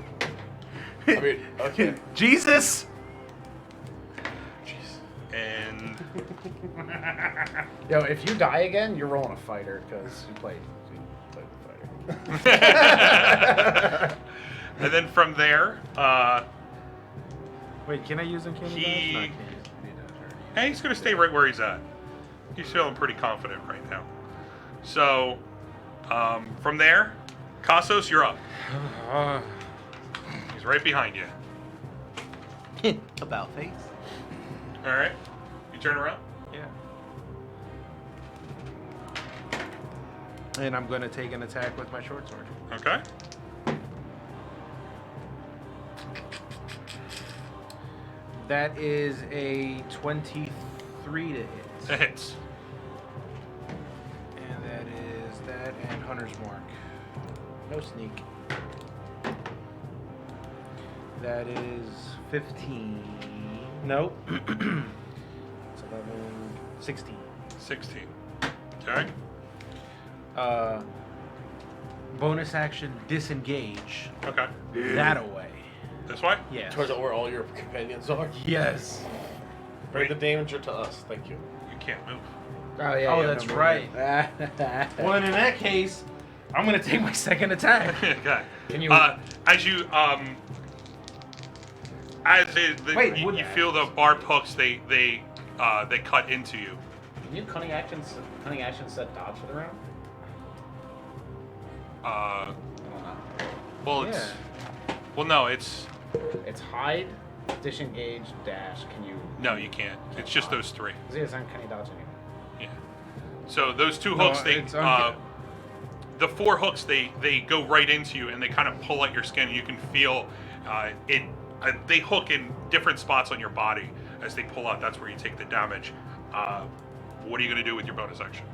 I mean, okay. Jesus. And Yo, if you die again, you're rolling a fighter, because you played the fighter. and then from there, Wait, can I use uncanny He- dodge? No, I can't use uncanny dodge. I already used hey, he's going to stay right where he's at. He's feeling pretty confident right now. So, from there, Kasos, you're up. He's right behind you. About face. All right. You turn around. Yeah. And I'm gonna take an attack with my short sword. Okay. That is a 23 to hit. That hits. And that is that and Hunter's Mark. No sneak. That is 15. Nope. It's 11, 16. 16. Okay. Bonus action disengage. Okay. That away. This way? Yes. Towards where all your companions are. Yes. Bring the danger to us. Thank you. You can't move. Oh, yeah. Oh, yeah, that's no right. movement. Well, then in that case, I'm gonna take my second attack. Okay. Can you- As you Wait, you, would- you feel the barbed hooks, they cut into you. Can you cunning action set dodge for the round? Uh, I don't know. well, it's well, no, it's It's hide, disengage, dash. Can you? no, you can't. It's just those 3. Because it's uncanny dodge anyway. Yeah. So those 2 No, hooks, it's uncanny. the 4 hooks, they go right into you and they kind of pull at your skin. You can feel it. They hook in different spots on your body as they pull out. That's where you take the damage. What are you going to do with your bonus action?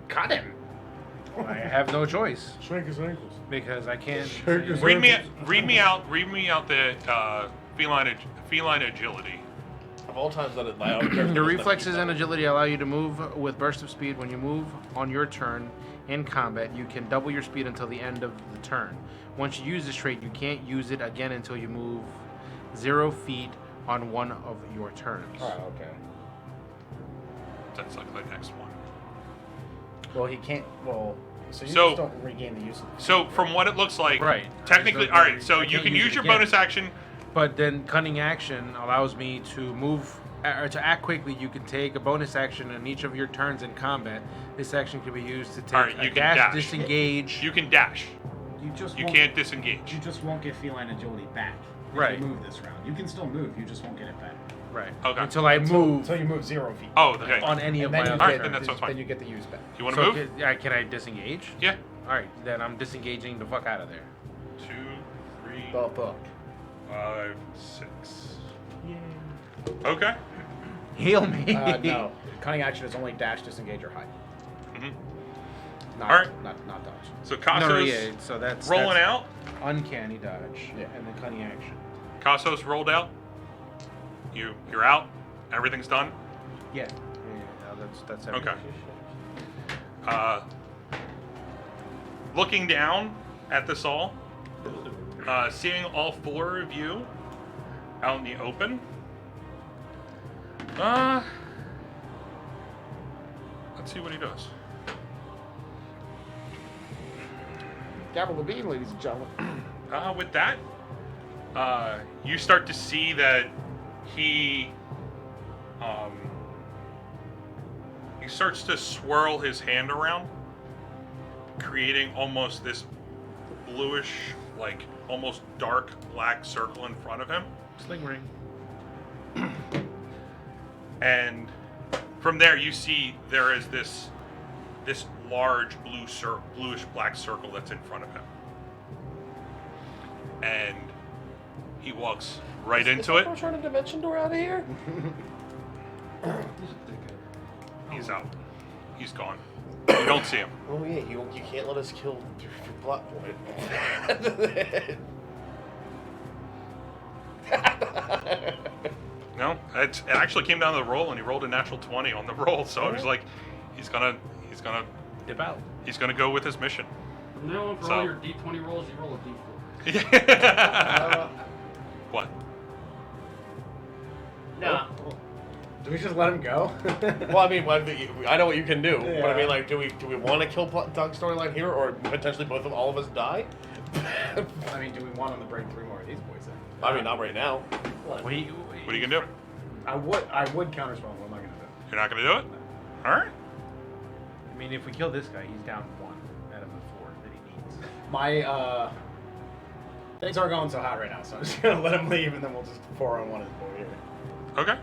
Cut him. I have no choice Shrink his ankles. because I can't. Shake his Read me ankles. out the feline agility. Of all times that Your reflexes and agility allow you to move with burst of speed. When you move on your turn in combat, you can double your speed until the end of the turn. Once you use this trait, you can't use it again until you move 0 feet on one of your turns. Oh, okay. That's like the next one. Well, he can't. Well, so you So- just don't regain the use of the So from what it looks like, Right. technically, I just don't- all right. So I you can't can use use it your again. bonus action. But then cunning action allows me to move or to act quickly. You can take a bonus action in each of your turns in combat. This action can be used to take All right, a you can dash. disengage. You can dash. You just You won't, can't disengage. You just won't get feline agility back. If Right. You move this round. You can still move. You just won't get it back. Right. Okay. Until I move Until you move 0 feet. Oh, okay. on any of and then my you other Alright, get, then turns. that's fine. Then you get the use back. You want to So move? can I disengage? Yeah. All right, then I'm disengaging the fuck out of there. 2, 3, The fuck. 5, 6. Okay. Heal me. No. Cunning action is only dash, disengage, or hide. Mhm. Not, Alright. not dodge. So No, Casso's no, yeah. So that's rolling that's out. uncanny dodge, Yeah. and then cunning action. Casso's rolled out. You're out. Everything's done. Yeah. No, that's Okay. everything. Looking down at this all, seeing all 4 of you out in the open. Let's see what he does. Gavril the Bean, ladies and gentlemen. With that, you start to see that he starts to swirl his hand around, creating almost this bluish, like almost dark black circle in front of him. Sling ring. And from there, you see there is this large bluish black circle that's in front of him, and he walks right into it. Trying to dimension door out of here. He's out. He's gone. You don't see him. Oh yeah, you can't let us kill your plot point. No, it actually came down to the roll, and he rolled a natural 20 on the roll. So I was like, he's gonna Dip out. go with his mission. From now on, for So- all your D20 rolls, you roll a D4. What? Nah. Do we just let him go? Well, I mean, I know what you can do, but I Yeah. mean, like, do we want to kill Doug's storyline here, or potentially all of us die? I mean, do we want him to bring 3 more of these boys in? I mean, not right now. What are you gonna do? I would counterspell, but I'm not gonna do it. You're not gonna do it? All right. I mean, if we kill this guy, he's down 1 out of the 4 that he needs. My things aren't going so hot right now, so I'm just gonna let him leave, and then we'll just 4-on-1 his boy here. Okay.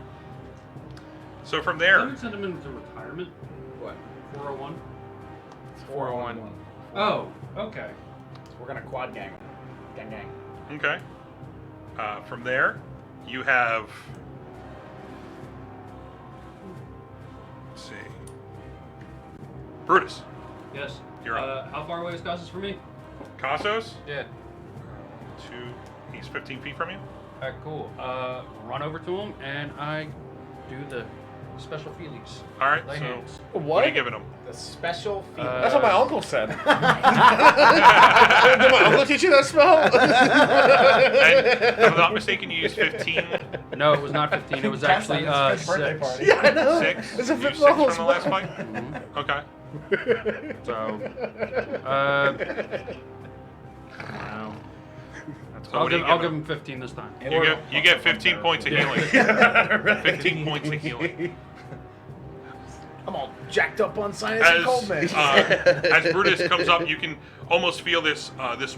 So from I there, haven't sent him into retirement. What? 401. It's 4-on-1. Oh, okay. So we're gonna quad gang him. Gang. okay. From there, you have. Let's see. Brutus. Yes. You're up. How far away is Casas from me? Cassos. Yeah. 2. He's 15 feet from you. Alright, cool. Run over to him and I do the special feelings. All right. Lay So hands. what are you giving him? The special feeling. That's what my uncle said. Did my uncle teach you that spell? And if I'm not mistaken, you used 15. No, it was not 15. It was Cast actually on his 5th birthday 6. party. Yeah, I know. 6. It's a You fifth used 6 level from the last spell. fight. Okay. So, no. So I'll what do you give give him 15 this time. You get 15 points of healing. 15 points of healing. I'm all jacked up on sinus and cold meds. As Brutus comes up, you can almost feel this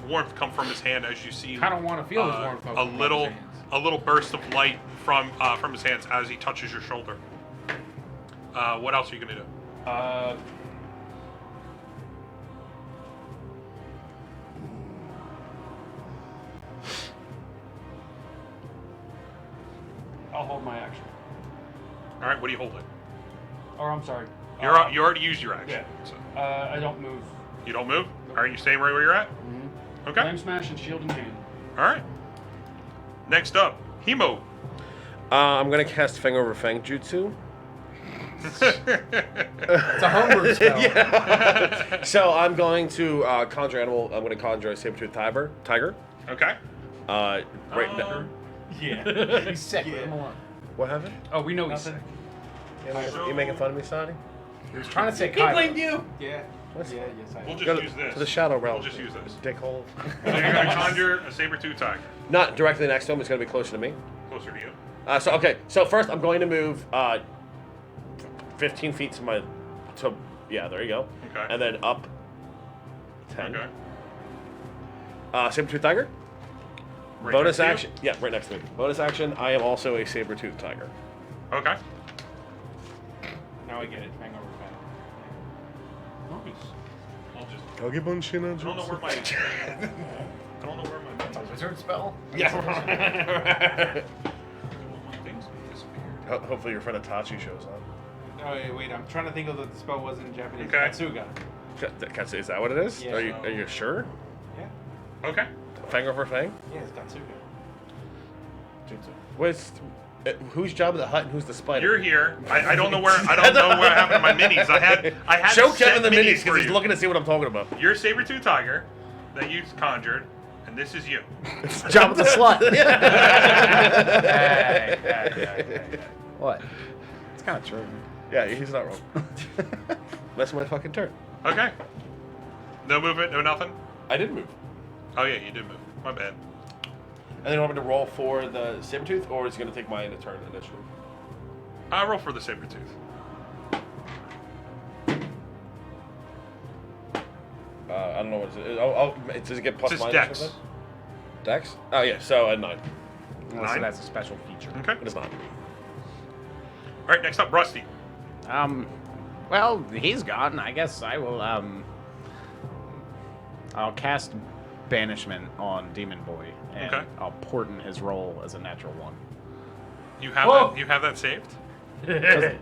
warmth come from his hand as you see. I don't want to feel this warmth. a little burst of light from his hands as he touches your shoulder. What else are you gonna do? I'll hold my action. All right, what do you hold it? Or I'm sorry. You already used your action. Yeah. So I don't move. You don't move? Alright, you staying right where you're at? Okay. Flame smash and shield in hand. Alright. Next up, Hemo. I'm gonna cast Fang over Fang Jutsu. It's a homebrew spell. Yeah. So I'm going to conjure animal. I'm going to conjure a saber-toothed tiger. Okay. Right now. Yeah. He's sick. Leave him alone. What happened? Oh, we know he's sick. You making fun of me, Sonny? He was trying to say He Kaiba. blamed you. Yeah. What's Yeah, yes, I We'll am. just Go use this. to the shadow realm. We'll just use this. Dickhole. So you're going to conjure a saber-tooth tiger. Not directly next to him. It's going to be closer to me. Closer to you. So first I'm going to move 15 feet to yeah, there you go. Okay. And then up 10. Okay. Saber-tooth tiger. Right Bonus next to action. Yeah, right next to me. Bonus action. I am also a saber-tooth tiger. you? Okay. Now I get it. Hang over back. I'll just... Kagebun Shina I don't know where my... I don't know where my... It's a wizard spell. Yeah. Things disappeared. Hopefully your friend Itachi shows up. Oh, wait, I'm trying to think of the spell was in Japanese. Okay. Katsuga. Is that what it is? Yeah. Are you sure? Yeah. Okay. Fang over Fang? Yeah, it's Katsuga. Whose job of the hut and who's the spider? You're here. I don't know where what happened to my minis. I had Show set Kevin the minis for because he's you. looking to see what I'm talking about. You're saber-tooth tiger that you conjured, and this is you. Job of the slut. Hey. What? It's kind of true. Yeah, he's not wrong. That's my fucking turn. Okay. No movement, no nothing? I did move. Oh yeah, you did move. My bad. And then you want me to roll for the saber-tooth, or is he going to take my turn initially? I roll for the saber-tooth. I don't know what it is. Does it get plus It's just minus? dex. or something? Dex? Oh yeah, so a 9. Unless Nine? it has a special feature. Okay. It is not. All right, next up, Rusty. Well, he's gone. I guess I will, I'll cast Banishment on Demon Boy, and Okay. I'll portent his roll as a natural 1. You have Whoa. that. You have that saved.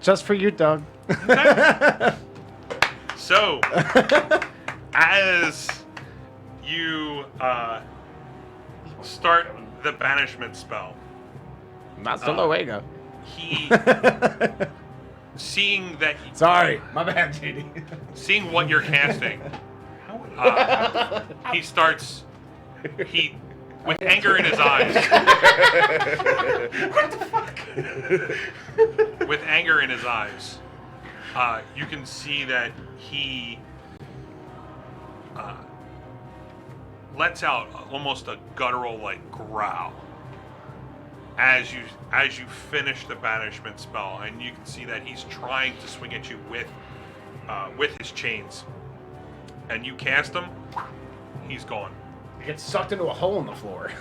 Just for you, Doug. So, as you start the banishment spell, Not still luego. he seeing that Sorry, my bad, JD. seeing what you're casting, he starts with anger in his eyes. What the fuck? With anger in his eyes, you can see that he lets out almost a guttural like growl as you finish the banishment spell, and you can see that he's trying to swing at you with his chains, and you cast him, he's gone. It gets sucked into a hole in the floor.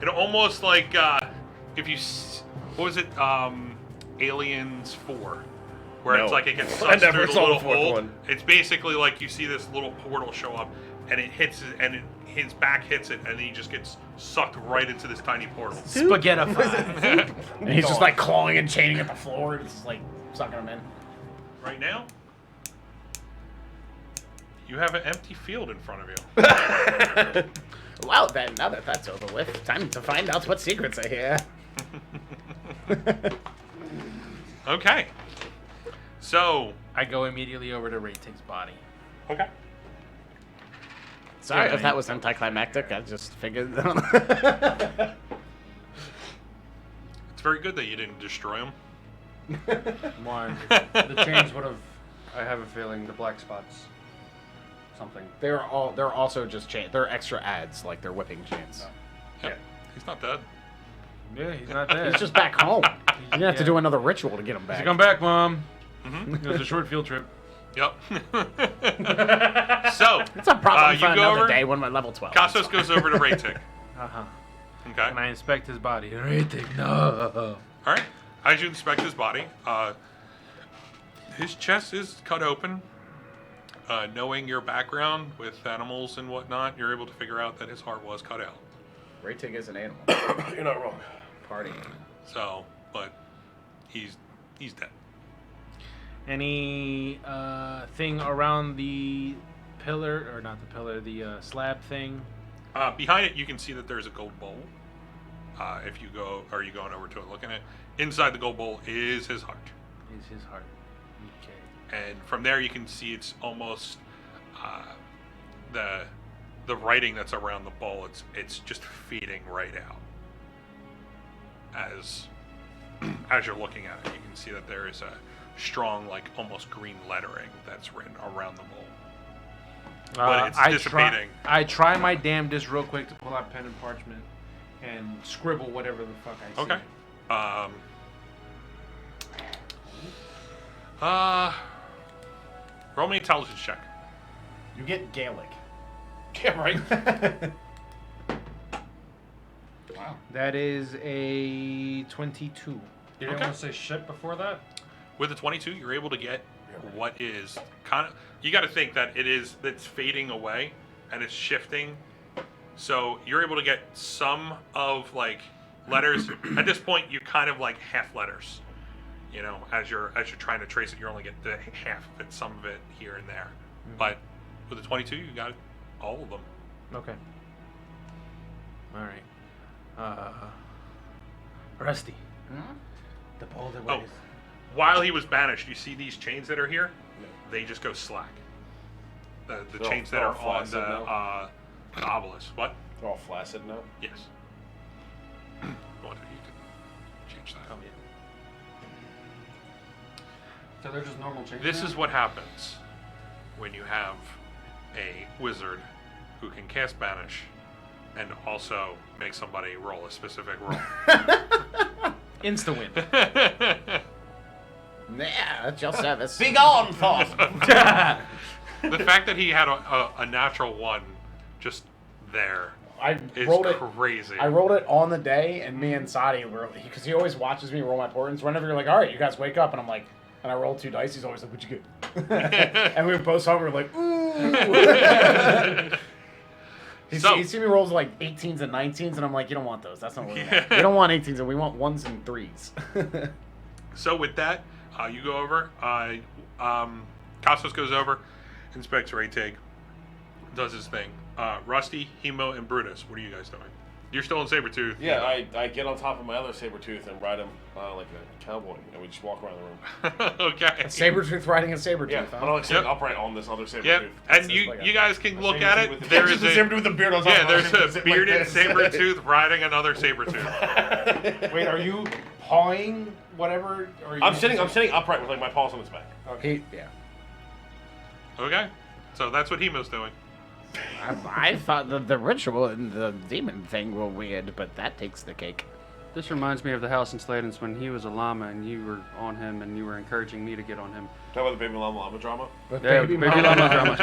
It almost like if you what was it, Aliens 4, where it's No. like it gets I sucked never through the saw the little fourth hole. one. It's basically like you see this little portal show up, and it hits it, and his back hits it, and then he just gets sucked right into this tiny portal. Spaghettified. And he's just like clawing and chaining at the floor, and just like sucking him in. Right now, you have an empty field in front of you. Well, then, now that that's over with, time to find out what secrets are here. Okay. So, I go immediately over to Reitig's body. okay. Sorry Yeah, if that was anticlimactic. I just figured. It's very good that you didn't destroy him. One. The chains would have. I have a feeling the black spots. Something. they're also just chain. They're extra ads, like they're whipping chains. Yeah. He's not dead. Yeah, he's not dead. He's just back home. You're gonna have to Yeah. do another ritual to get him back. Come back, Mom. Mm-hmm. It was a short field trip. Yep. So, It's a problem you for go another over. day when we're level 12. Kasos goes over to Reitig. Uh-huh. Okay. And I inspect his body. Reitig, no. All right. As you inspect his body, his chest is cut open. Knowing your background with animals and whatnot, you're able to figure out that his heart was cut out. Reitig is an animal. You're not wrong. Party. So, but he's dead. Any thing around the pillar, or not the pillar, the slab thing? Behind it, you can see that there's a gold bowl. If you go, are you going over to it looking at it? Inside the gold bowl is his heart. Is his heart. Okay. And from there, you can see it's almost the writing that's around the bowl. It's just fading right out. As you're looking at it, you can see that there is a strong, like almost green lettering that's written around the bowl. But it's dissipating. I try my damnedest real quick to pull out pen and parchment and scribble whatever the fuck I see. Okay. Roll me an intelligence check. You get Gaelic. Yeah, right. Wow. That is a 22. You didn't Okay. want to say shit before that? With a 22, you're able to get what is kind of. You got to think that it's fading away and it's shifting. So you're able to get some of like letters. At this point, you kind of like half letters. You know, as you're trying to trace it, you only get the half of it, some of it here and there. But with a 22, you got all of them. Okay. All right. Rusty. The bowl that Oh, while he was banished, you see these chains that are here? They just go slack. The They're chains all- that are they're all on flaccid the obelisk. What? They're all flaccid now. Yes. What? You can change that. Oh, yeah. So they're just normal chains. This now? is what happens when you have a wizard who can cast banish and also make somebody roll a specific roll. Insta win. Nah, that's your service. Be gone, Thoth. The fact that he had a natural one just there I is rolled it. crazy. I rolled it on the day, and me and Sadi were, because he always watches me roll my portents. Whenever you're like, all right, you guys wake up, and I'm like, and I roll 2 dice, he's always like, what'd you get? And we both saw, we were like, ooh. He's seen me rolls like 18s and 19s, and I'm like, you don't want those. That's not what we want. We don't want 18s, and we want 1s and 3s. So with that, you go over. Costos goes over, inspects Reitig, does his thing. Rusty, Hemo, and Brutus, what are you guys doing? You're still in Sabretooth. Yeah, I get on top of my other Sabretooth and ride him like a cowboy, and we just walk around the room. Okay. Sabretooth riding a Sabretooth, Yeah, huh? but I'm like sitting Yep. upright on this other Sabretooth. Yep. And just you like a- you guys can look Sabretooth at it. with- There It's is just a Sabretooth with a beard on top. yeah, of there's it. a Sit like bearded this. Sabretooth riding another Sabretooth. Wait, are you pawing whatever? Or are you I'm sitting upright with like my paws on his back. Yeah. Okay. So that's what Hemo's doing. I thought the ritual and the demon thing were weird, but that takes the cake. This reminds me of the house in Sladens when he was a llama and you were on him and you were encouraging me to get on him. Talk about the baby llama drama. But Yeah, baby llama drama.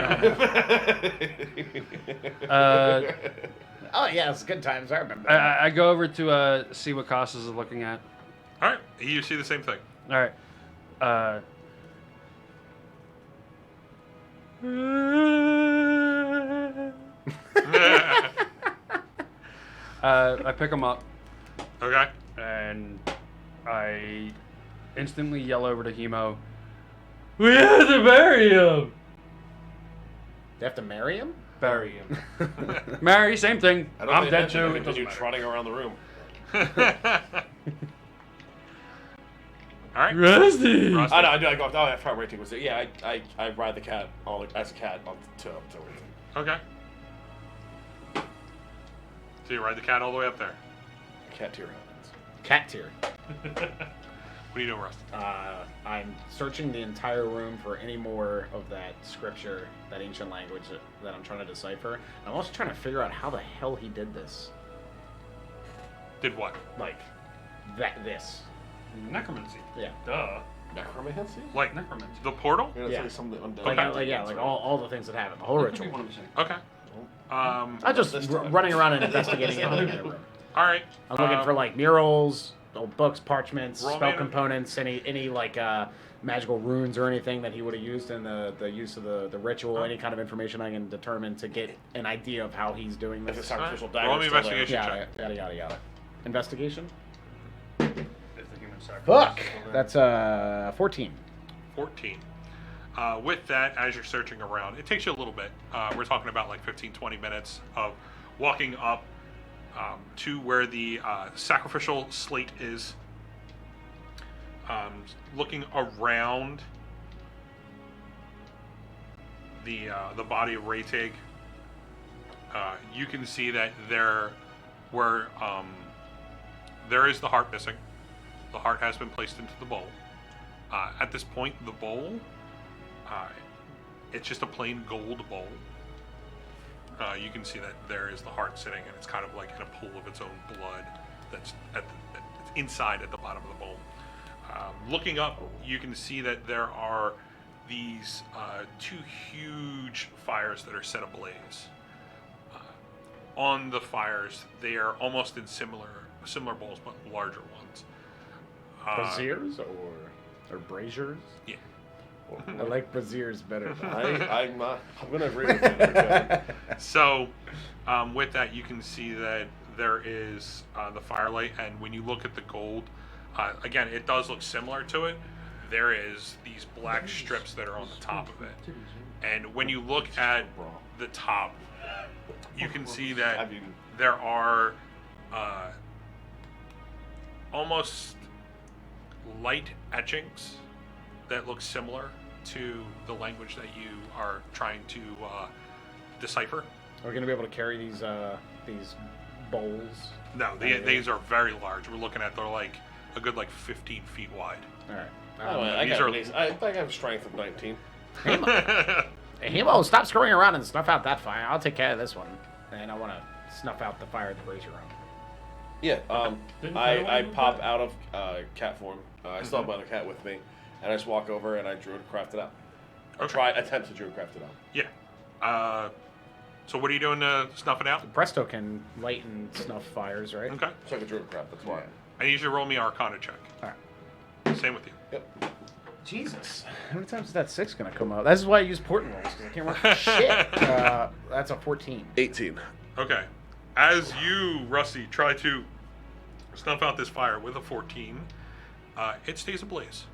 Oh yeah, it's good times. I remember. I go over to see what Costas is looking at. All right. You see the same thing. All right. I pick him up Okay. and I instantly yell over to Hemo, "We have to bury him!" They have to marry him? Bury him. Marry, same thing. I don't I'm pay dead attention. too. I It continue doesn't matter. trotting around the room. All right. Rusty. Rusty. I know. I do. I go. Oh, I forgot Reitig was there. Yeah, I ride the cat as a cat up to Reitig. Okay. So you ride the cat all the way up there. Cat tier happens. Cat tier. What are you doing, Rusty? I'm searching the entire room for any more of that scripture, that ancient language that I'm trying to decipher. I'm also trying to figure out how the hell he did this. Did what? Like, this. Necromancy. Yeah. Duh. Necromancy? Like Necromancy. the portal? Yeah, that's Yeah. like something undead. Like all the things that happen, the whole That could be ritual. one of them. Okay. I'm just This time. running around and investigating it in the room. All right. I'm looking for like murals, old books, parchments, Roll spell me- components, any like magical runes or anything that he would have used in the use of the ritual, any kind of information I can determine to get an idea of how he's doing If the this. sacrificial Roll dagger me is still there. investigation. Yada. Investigation? If the human sacrifice Fuck! is still there. That's 14. 14. With that, as you're searching around, it takes you a little bit. We're talking about like 15, 20 minutes of walking up to where the sacrificial slate is. Looking around the body of Reitig, you can see that there is the heart missing. The heart has been placed into the bowl. At this point, the bowl, it's just a plain gold bowl. You can see that there is the heart sitting, and it's kind of like in a pool of its own blood that's inside at the bottom of the bowl. Looking up, you can see that there are these two huge fires that are set ablaze. On the fires, they are almost in similar bowls, but larger ones. Braziers or braziers? Yeah. I like braziers better. I'm gonna agree with you. So, with that, you can see that there is the firelight, and when you look at the gold, again, it does look similar to it. There is these black strips that are on the top of it, and when you look at the top, you can see that there are almost light etchings that look similar to the language that you are trying to decipher. Are we gonna be able to carry these bowls? No, these are very large. We're looking at they're like a good 15 feet wide. All right. I think I have strength of 19. Hey, Hemo, stop screwing around and snuff out that fire. I'll take care of this one. And I want to snuff out the fire at the brazier room. Yeah, I pop out of cat form. I still have my other cat with me, and I just walk over and I druid craft it out. Attempt to druid craft it out. Yeah. So what are you doing to snuff it out? Presto can light and snuff fires, right? Okay. So I can druid craft. That's why. I need you to roll me Arcana check. All right. Same with you. Yep. Jesus. How many times is that 6 going to come out? This is why I use portent rolls, because I can't roll shit. That's a 14. 18. Okay. As you, Rusty, try to snuff out this fire with a 14, it stays ablaze.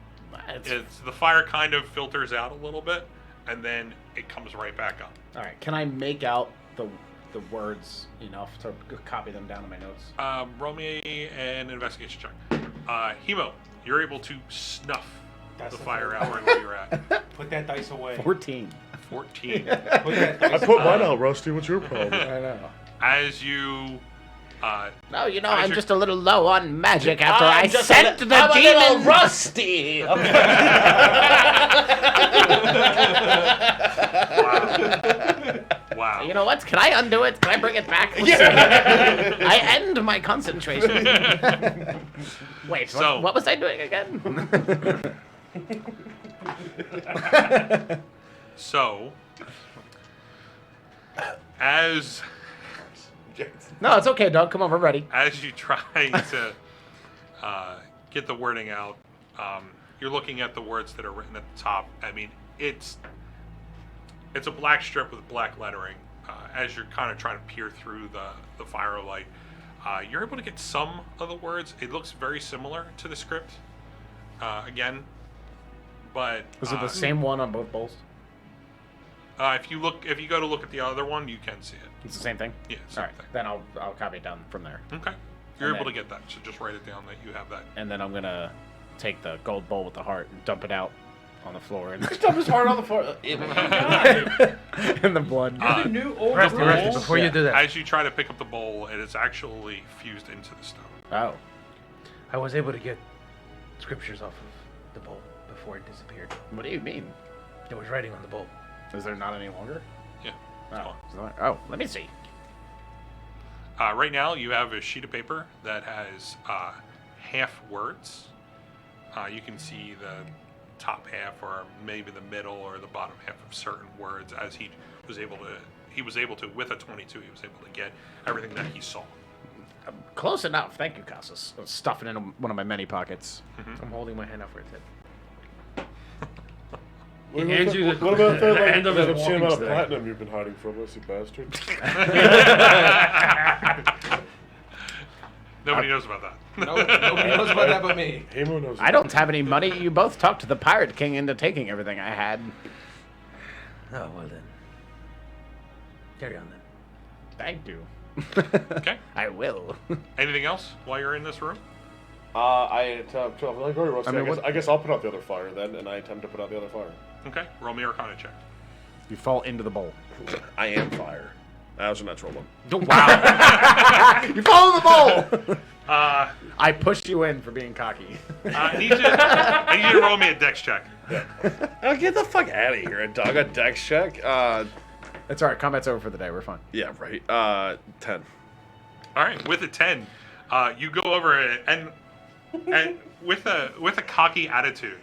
The fire kind of filters out a little bit, and then it comes right back up. All right. Can I make out the words enough to copy them down in my notes? Roll me an investigation check. Hemo, you're able to snuff the fire out right where you're at. Put that dice away. 14. 14. Put that dice I put mine out, Rusty. What's your problem? I know. As you... No, I'm just a little low on magic after I just sent the I'm demon. a little rusty. Wow. You know what? Can I undo it? Can I bring it back? I end my concentration. Wait, So- what was I doing again? So, as No, it's okay, Doug. Come on, we're ready. as you try to get the wording out, you're looking at the words that are written at the top. I mean, it's a black strip with black lettering. As you're kind of trying to peer through the firelight, you're able to get some of the words. It looks very similar to the script, again, but Was it the same one on both bowls? if you go to look at the other one, you can see it. It's the same thing? Yeah, All same right, thing. then I'll copy it down from there. Okay, you're And able then- to get that. So just write it down that you have that. And then I'm going to take the gold bowl with the heart and dump it out on the floor and Dump his heart on the floor. in the blood. Uh, new old Rusty, rules. before you do that, As you try to pick up the bowl, it is actually fused into the stone. Oh. I was able to get scriptures off of the bowl before it disappeared. What do you mean? There was writing on the bowl. Is there not any longer? Yeah. Let me see. Right now, you have a sheet of paper that has half words. You can see the top half, or maybe the middle, or the bottom half of certain words. As he was able to, with a 22, he was able to get everything that he saw. Close enough. Thank you, Casas. I'll stuff it in one of my many pockets. I'm holding my hand out for its head. What hands you the- about that, the like, end of his that obscene walking amount of stick. platinum you've been hiding from us, you bastard? Nobody knows about that. Nobody knows about that but me. Hamo knows. I don't have any money. You both talked the Pirate King into taking everything I had. Oh, well then. Carry on then. Thank you. Okay. I will. Anything else while you're in this room? I attempt. Like, all right, Rusty, I mean, I guess I'll put out the other fire then, and I attempt to put out the other fire. Okay. Roll me Arcana check. You fall into the bowl. I am fire. That was a natural one. Wow. You fall in the bowl. Uh, I pushed you in for being cocky. I need you to roll me a dex check. Oh, get the fuck out of here, dog. A dex check. It's all right. Combat's over for the day. We're fine. Yeah, right. 10. All right. With a 10, you go over it and with a cocky attitude,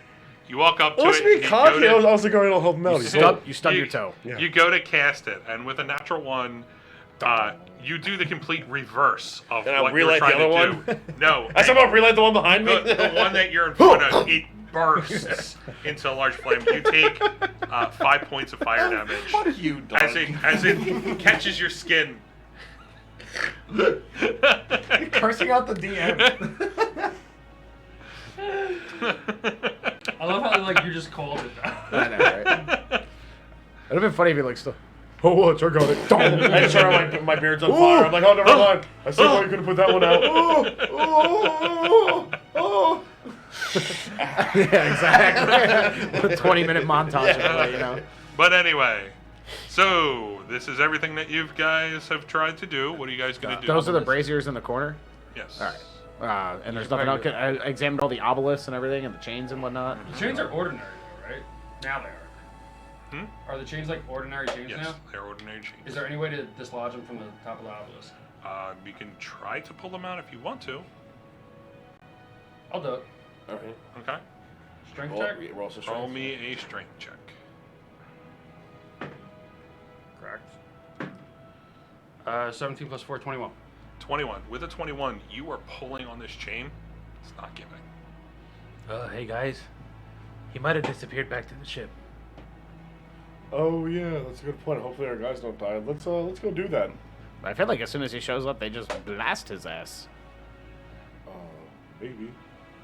you walk up to Let's it. be and you cocky. go I to- was like, all right, I'll help him out. You stub your toe. Yeah. You go to cast it, and with a natural 1, you do the complete reverse of And I what you're relight the trying other to do. No, I somehow relight the one behind me. the one that you're in front of, it bursts into a large flame. You take 5 points of fire damage Fuck you, dog. as it catches your skin. Cursing out the DM. I love how like you just called it. I know, right? It'd have been funny if you like still. Oh, watch, I got it. I just turn my beard's on fire. I'm like, oh, never mind. I see why you could have put that one out. Oh. Yeah, exactly. A 20-minute montage of it, you know. But anyway, so this is everything that you guys have tried to do. What are you guys gonna do? Those are the braziers in the corner. Yes. All right. And there's nothing else. I examined all the obelisks and everything, and the chains and whatnot. The chains are ordinary, though, right? Now they are. Hmm? Are the chains like ordinary chains Yes, now? they're ordinary chains. Is there any way to dislodge them from the top of the obelisk? You can try to pull them out if you want to. I'll do it. Okay. Okay. Strength Roll, check? roll some Roll strength. me a strength check. Correct. 17 plus 4, 21. 21. With a 21, you are pulling on this chain. It's not giving. Hey guys. He might have disappeared back to the ship. Oh yeah, that's a good point. Hopefully our guys don't die. Let's go do that. I feel like as soon as he shows up, they just blast his ass. Maybe.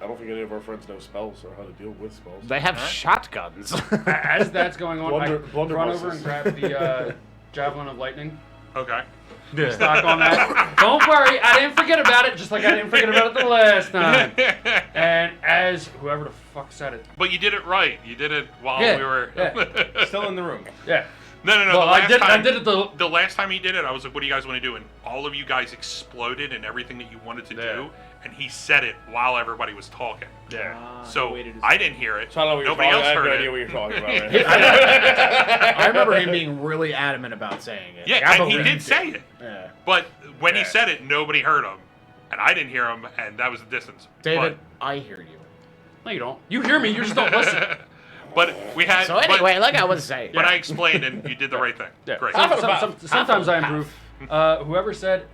I don't think any of our friends know spells or how to deal with spells. They have shotguns. As that's going on, I run blunderbusses. over and grab the Javelin of Lightning. Okay. Stock on that. Don't worry, I didn't forget about it, just like I didn't forget about it the last time. And as whoever the fuck said it. But you did it right. You did it while Yeah, we were. yeah. Still in the room. Yeah. No. Well, the last I time, did it the last time he did it, I was like, "What do you guys want to do?" And all of you guys exploded in everything that you wanted to do. And he said it while everybody was talking. Yeah. So I didn't hear it. So I don't know what Nobody you're else talking, I have heard no it. idea what you're talking about. Right? I remember him being really adamant about saying it. Yeah, Like, I and he believed did say it. Yeah. But when he said it, nobody heard him. And I didn't hear him, and that was the distance. David, I hear you. No, you don't. You hear me, you just don't listen. But we had. So anyway, like I was saying. But I explained, and you did the right thing. Yeah. Great. Sometimes I improve. Whoever said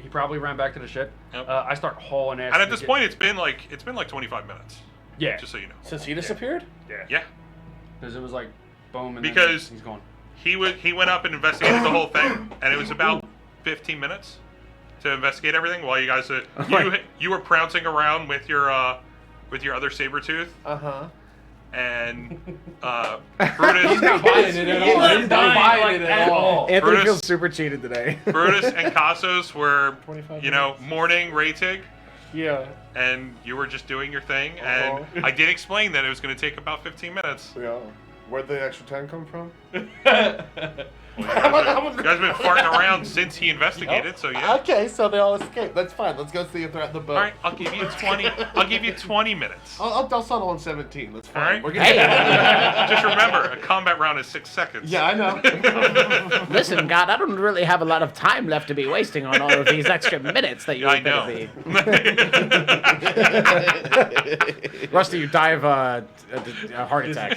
he probably ran back to the ship. Yep. I start hauling ass. And at to this get- point, it's been like 25 minutes. yeah, Just so you know. Since he disappeared? Yeah. because it was like boom, and Because- then he's gone. He went up and investigated the whole thing, and it was about 15 minutes to investigate everything while you guys you were pouncing around with your other saber tooth, and Brutus. He's not buying it at all. He's not buying it at all. Anthony Brutus- feels super cheated today. Brutus and Cassos were 25 mourning Reitig, Yeah. and you were just doing your thing. And I did explain that it was going to take about 15 minutes. Yeah. Where'd the extra 10 come from? You guys have been farting around since he investigated, so yeah. Okay, so they all escaped. That's fine. Let's go see if they're at the boat. All right, I'll give you 20. I'll give you 20 minutes. I'll settle on 17. That's fine. All right. We're gonna Just remember, a combat round is 6 seconds. Yeah, I know. Listen, God, I don't really have a lot of time left to be wasting on all of these extra minutes that you're I going know. to be. Rusty, you die of a heart attack.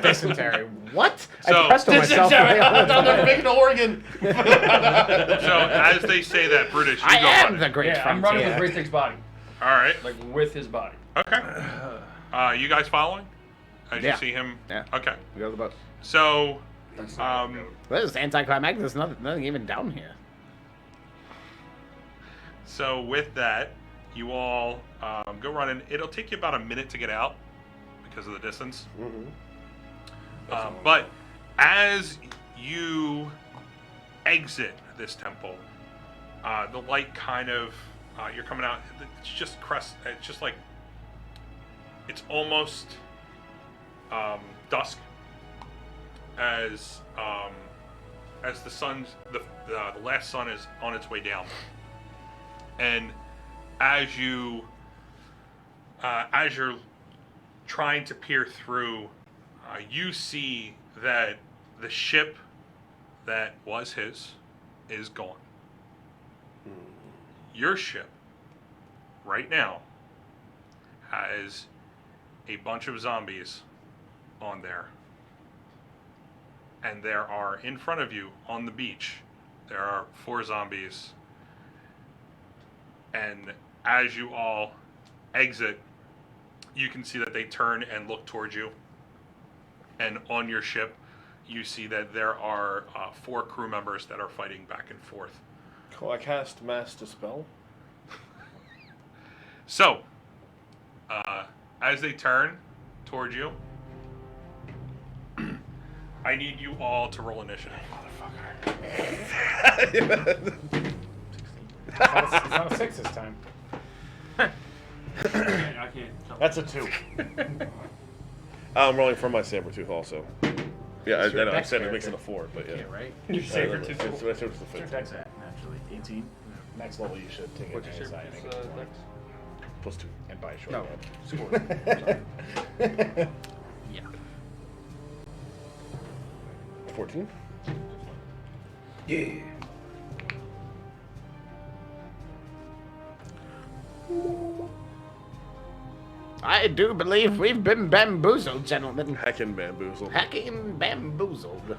Dysentery. What? So- I pressed on myself. I'll never make it to Oregon. So as they say that, Brutus, you I go am running. the great Yeah, I'm running with frontier. Reitig's body, All right. like with his body. Okay. You guys following? As Yeah. you see him. Yeah. Okay. We go to the boat. So, That's This is anticlimactic. There's nothing even down here. so with that, you all go running. It'll take you about a minute to get out because of the distance. But as you exit this temple, the light kind of you're coming out. It's just It's just like it's almost dusk as the sun's the last sun is on its way down, and as you're trying to peer through, you see that the ship that was his is gone. Your ship right now has a bunch of zombies on there. And there are, in front of you on the beach, there are 4 zombies. And as you all exit, you can see that they turn and look towards you. And on your ship, you see that there are 4 crew members that are fighting back and forth. Cool. I cast Mass Dispel. So, as they turn towards you, I need you all to roll initiative. It's not a 6 this time. I can't. That's a 2. I'm rolling from my Sabertooth also. Yeah, I know. I said it makes it a 4, but yeah. Right? Your Sabertooth. It's the What's your 5th. dex at, naturally? 18? Next level you should take What's your advantage of that. Sabertooth dex? Plus 2. And buy a short No. gun. Yeah. 14. Yeah. I do believe we've been bamboozled, gentlemen. Heckin' bamboozled. Hacking bamboozled.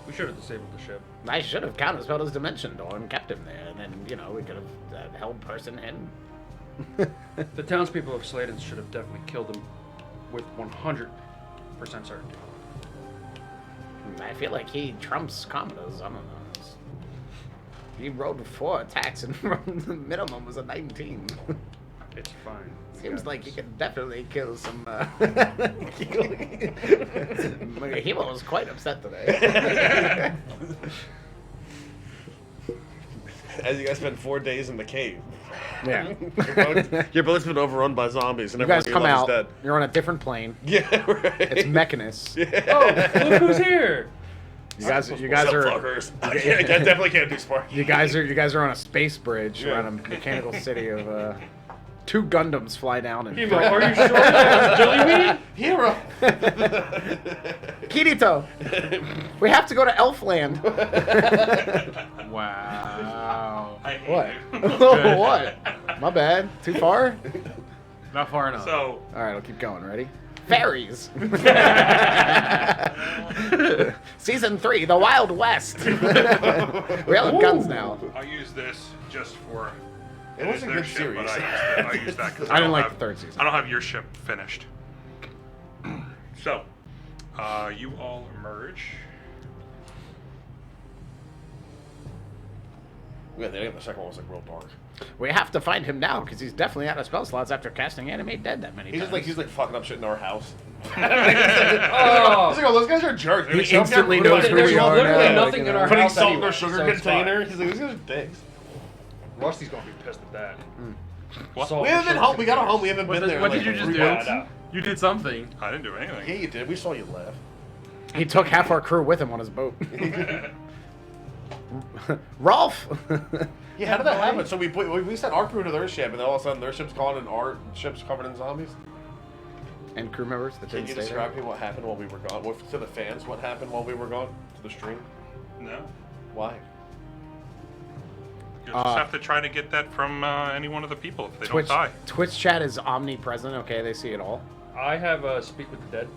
We should have disabled the ship. I should have counterspelled his dimension door and kept him there, and then, you know, we could have held person in. The townspeople of Sladen should have definitely killed him with 100% certainty. I feel like he trumps commoners. I don't know. He rolled 4 attacks and the minimum was a 19. It's fine. Seems like he could definitely kill some. He was quite upset today. As you guys spend 4 days in the cave. Yeah. Your boat's been overrun by zombies, and You guys everyone come you love out. is dead. You're on a different plane. Yeah, right. It's Mechanus. Oh, look who's here! You guys are. Fuckers. I definitely can't do Spark. You guys are on a space bridge around a mechanical city of. 2 Gundams fly down and. Emo, are you sure that was Jellyweed? Hero. Kirito, we have to go to Elfland. Wow. I hate What? you. What? My bad. Too far? Not far enough. So, All right, I'll keep going. Ready? Fairies. Season 3, The Wild West. We all have guns now. I'll use this just for. It was is a their good ship, series. but I use that because I didn't like the 3rd season. I don't have your ship finished. So, you all emerge. Yeah, the second one was like real dark. We have to find him now because he's definitely out of spell slots after casting Animate Dead that many times. He's like fucking up shit in our house. Oh, He's like, oh, those guys are jerks. He instantly knows who there's we are literally now. nothing in our Putting house salt in anyway, their sugar so it's container. fine. He's like, these guys are dicks. Rusty's gonna be pissed at that. What? Salt We and haven't been sugar home. We got home. We haven't been there. What like did you just 3 do? months. You did something. I didn't do anything. Yeah, you did. We saw you laugh. He took half our crew with him on his boat. Rolf! Yeah, how did that happen? So we sent our crew to their ship, and then all of a sudden their ship's gone, and our ship's covered in zombies. And crew members that Can didn't you stay describe there. people what happened while we were gone? What, to the fans, what happened while we were gone? To the stream? No. Why? You'll just have to try to get that from any one of the people if they Twitch, don't die. Twitch chat is omnipresent, okay? They see it all. I have Speak with the Dead.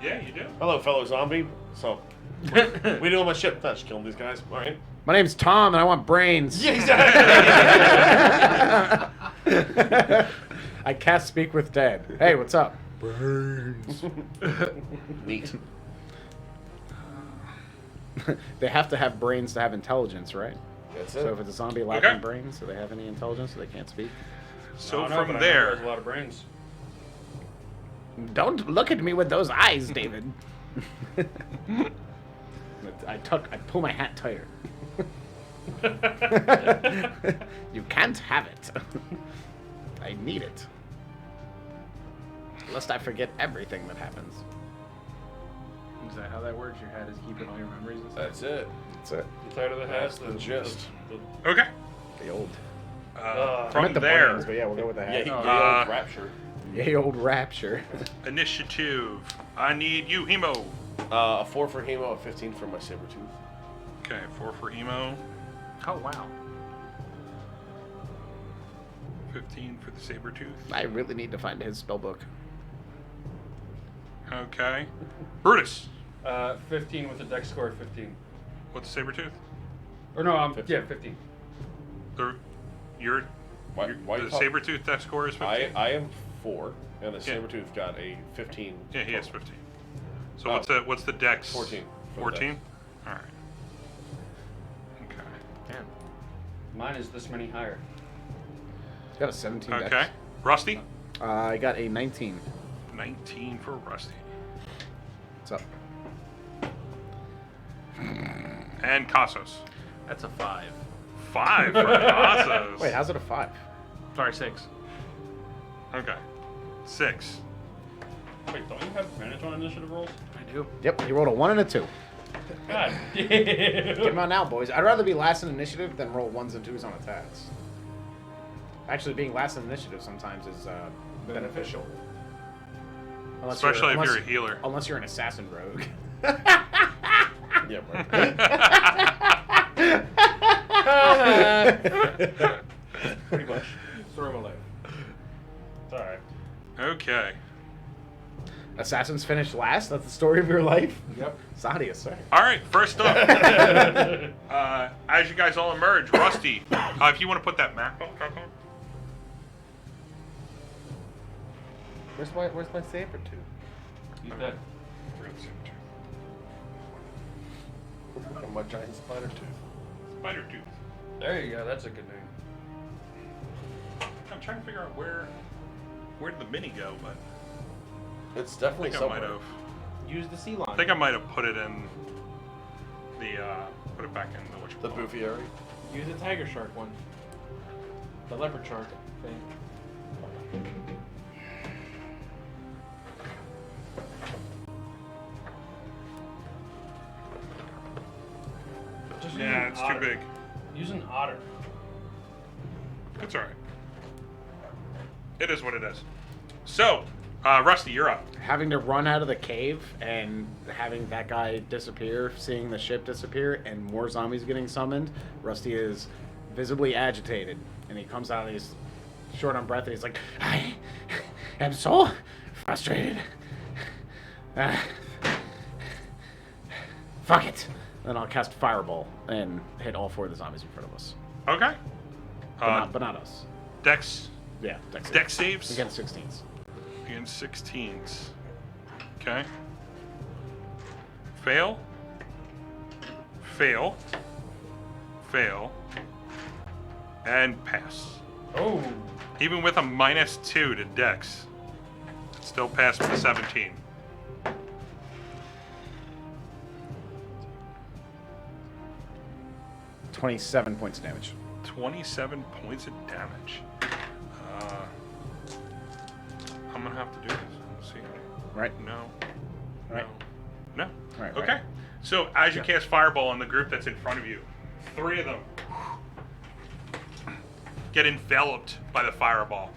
Yeah, you do. Hello, fellow zombie. So, we doing my ship. That's killing these guys. All right. My name's Tom and I want brains. Yeah, exactly. I cast Speak with Dead. Hey, what's up? Brains. Neat. They have to have brains to have intelligence, right? That's So it. if it's a zombie lacking Okay. brains, do they have any intelligence so they can't speak? So I don't know, from but I know there, there's a lot of brains. Don't look at me with those eyes, David. I pull my hat tighter. You can't have it. I need it. Lest I forget everything that happens. Is that how that works? Your hat is keeping all your memories and stuff? That's it. That's it. You tired of the hat? That's the gist. okay. The old. From the there, brains, but yeah, we'll go with the hat. Uh, rapture. Yay, old rapture. initiative. I need you, Hemo. A 4 for Hemo, a 15 for my saber tooth. Okay, 4 for Hemo, Oh, wow. 15 for the saber tooth. I really need to find his spellbook. Okay. Brutus. 15 with a dex score of 15. What's saber tooth? Or no, 15. Your Why the you talk- saber tooth dex score is 15. I am 4, and the saber tooth got a 15. Yeah, he has 15. So Oh. what's the dex? 14 for the 14? dex. All right. Okay. Damn. Mine is this many higher. Got a 17 dex. Okay. Rusty? I got a 19. 19 for Rusty. What's up? And Cassos. That's a 5. 5 for Cassos. Wait, how's it a 5? Sorry, 6. Okay. 6. Wait, don't you have advantage on initiative rolls? I do. Yep, he rolled a 1 and a 2. God Get damn. him out now, boys. I'd rather be last in initiative than roll 1s and 2s on attacks. Actually, being last in initiative sometimes is beneficial. Especially if you're a healer. Unless you're an assassin rogue. Yeah, right. Pretty much. Story of my life. It's alright. Okay. Assassins finished last? That's the story of your life? Yep. Sadia, sorry. All right, first up, as you guys all emerge, Rusty, if you want to put that map up, Where's my saber tooth? Use that. My giant spider tooth. Spider tooth. There you go. That's a good name. I'm trying to figure out where did the mini go, but It's I definitely think I might somewhere. have. Use the sea lion. I think I might have put it in the put it back in the The Boofy area. Use the tiger shark one. The leopard shark thing. Just Yeah, it's too big. Use an otter. It's all right. It is what it is. So, Rusty, you're up. Having to run out of the cave and having that guy disappear, seeing the ship disappear, and more zombies getting summoned, Rusty is visibly agitated. And he comes out and he's short on breath and he's like, I am so frustrated. Fuck it. Then I'll cast Fireball and hit all 4 of the zombies in front of us. Okay. But not us. Dex Yeah, Dex Dex saves against 16s. against 16s. Okay. Fail. Fail. Fail. And pass. Oh. Even with a -2 to Dex, it still passed with a 17. $27 points of damage. 27 points of damage. I'm gonna have to do this. Let's see. Right? No. Right. No. Right, Okay. right. So as you cast Fireball on the group that's in front of you, 3 of them get enveloped by the Fireball.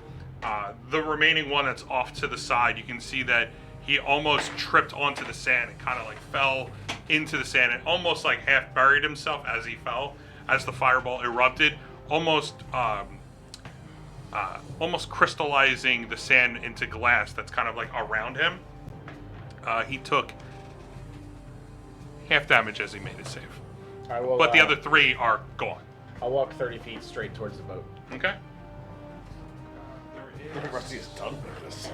The remaining one that's off to the side, you can see that he almost tripped onto the sand and kind of like fell into the sand and almost like half buried himself as he fell, as the Fireball erupted, almost crystallizing the sand into glass that's kind of like around him. He took half damage as he made his save. I will, But the other 3 are gone. I'll walk 30 feet straight towards the boat. Okay? Rusty is done with this.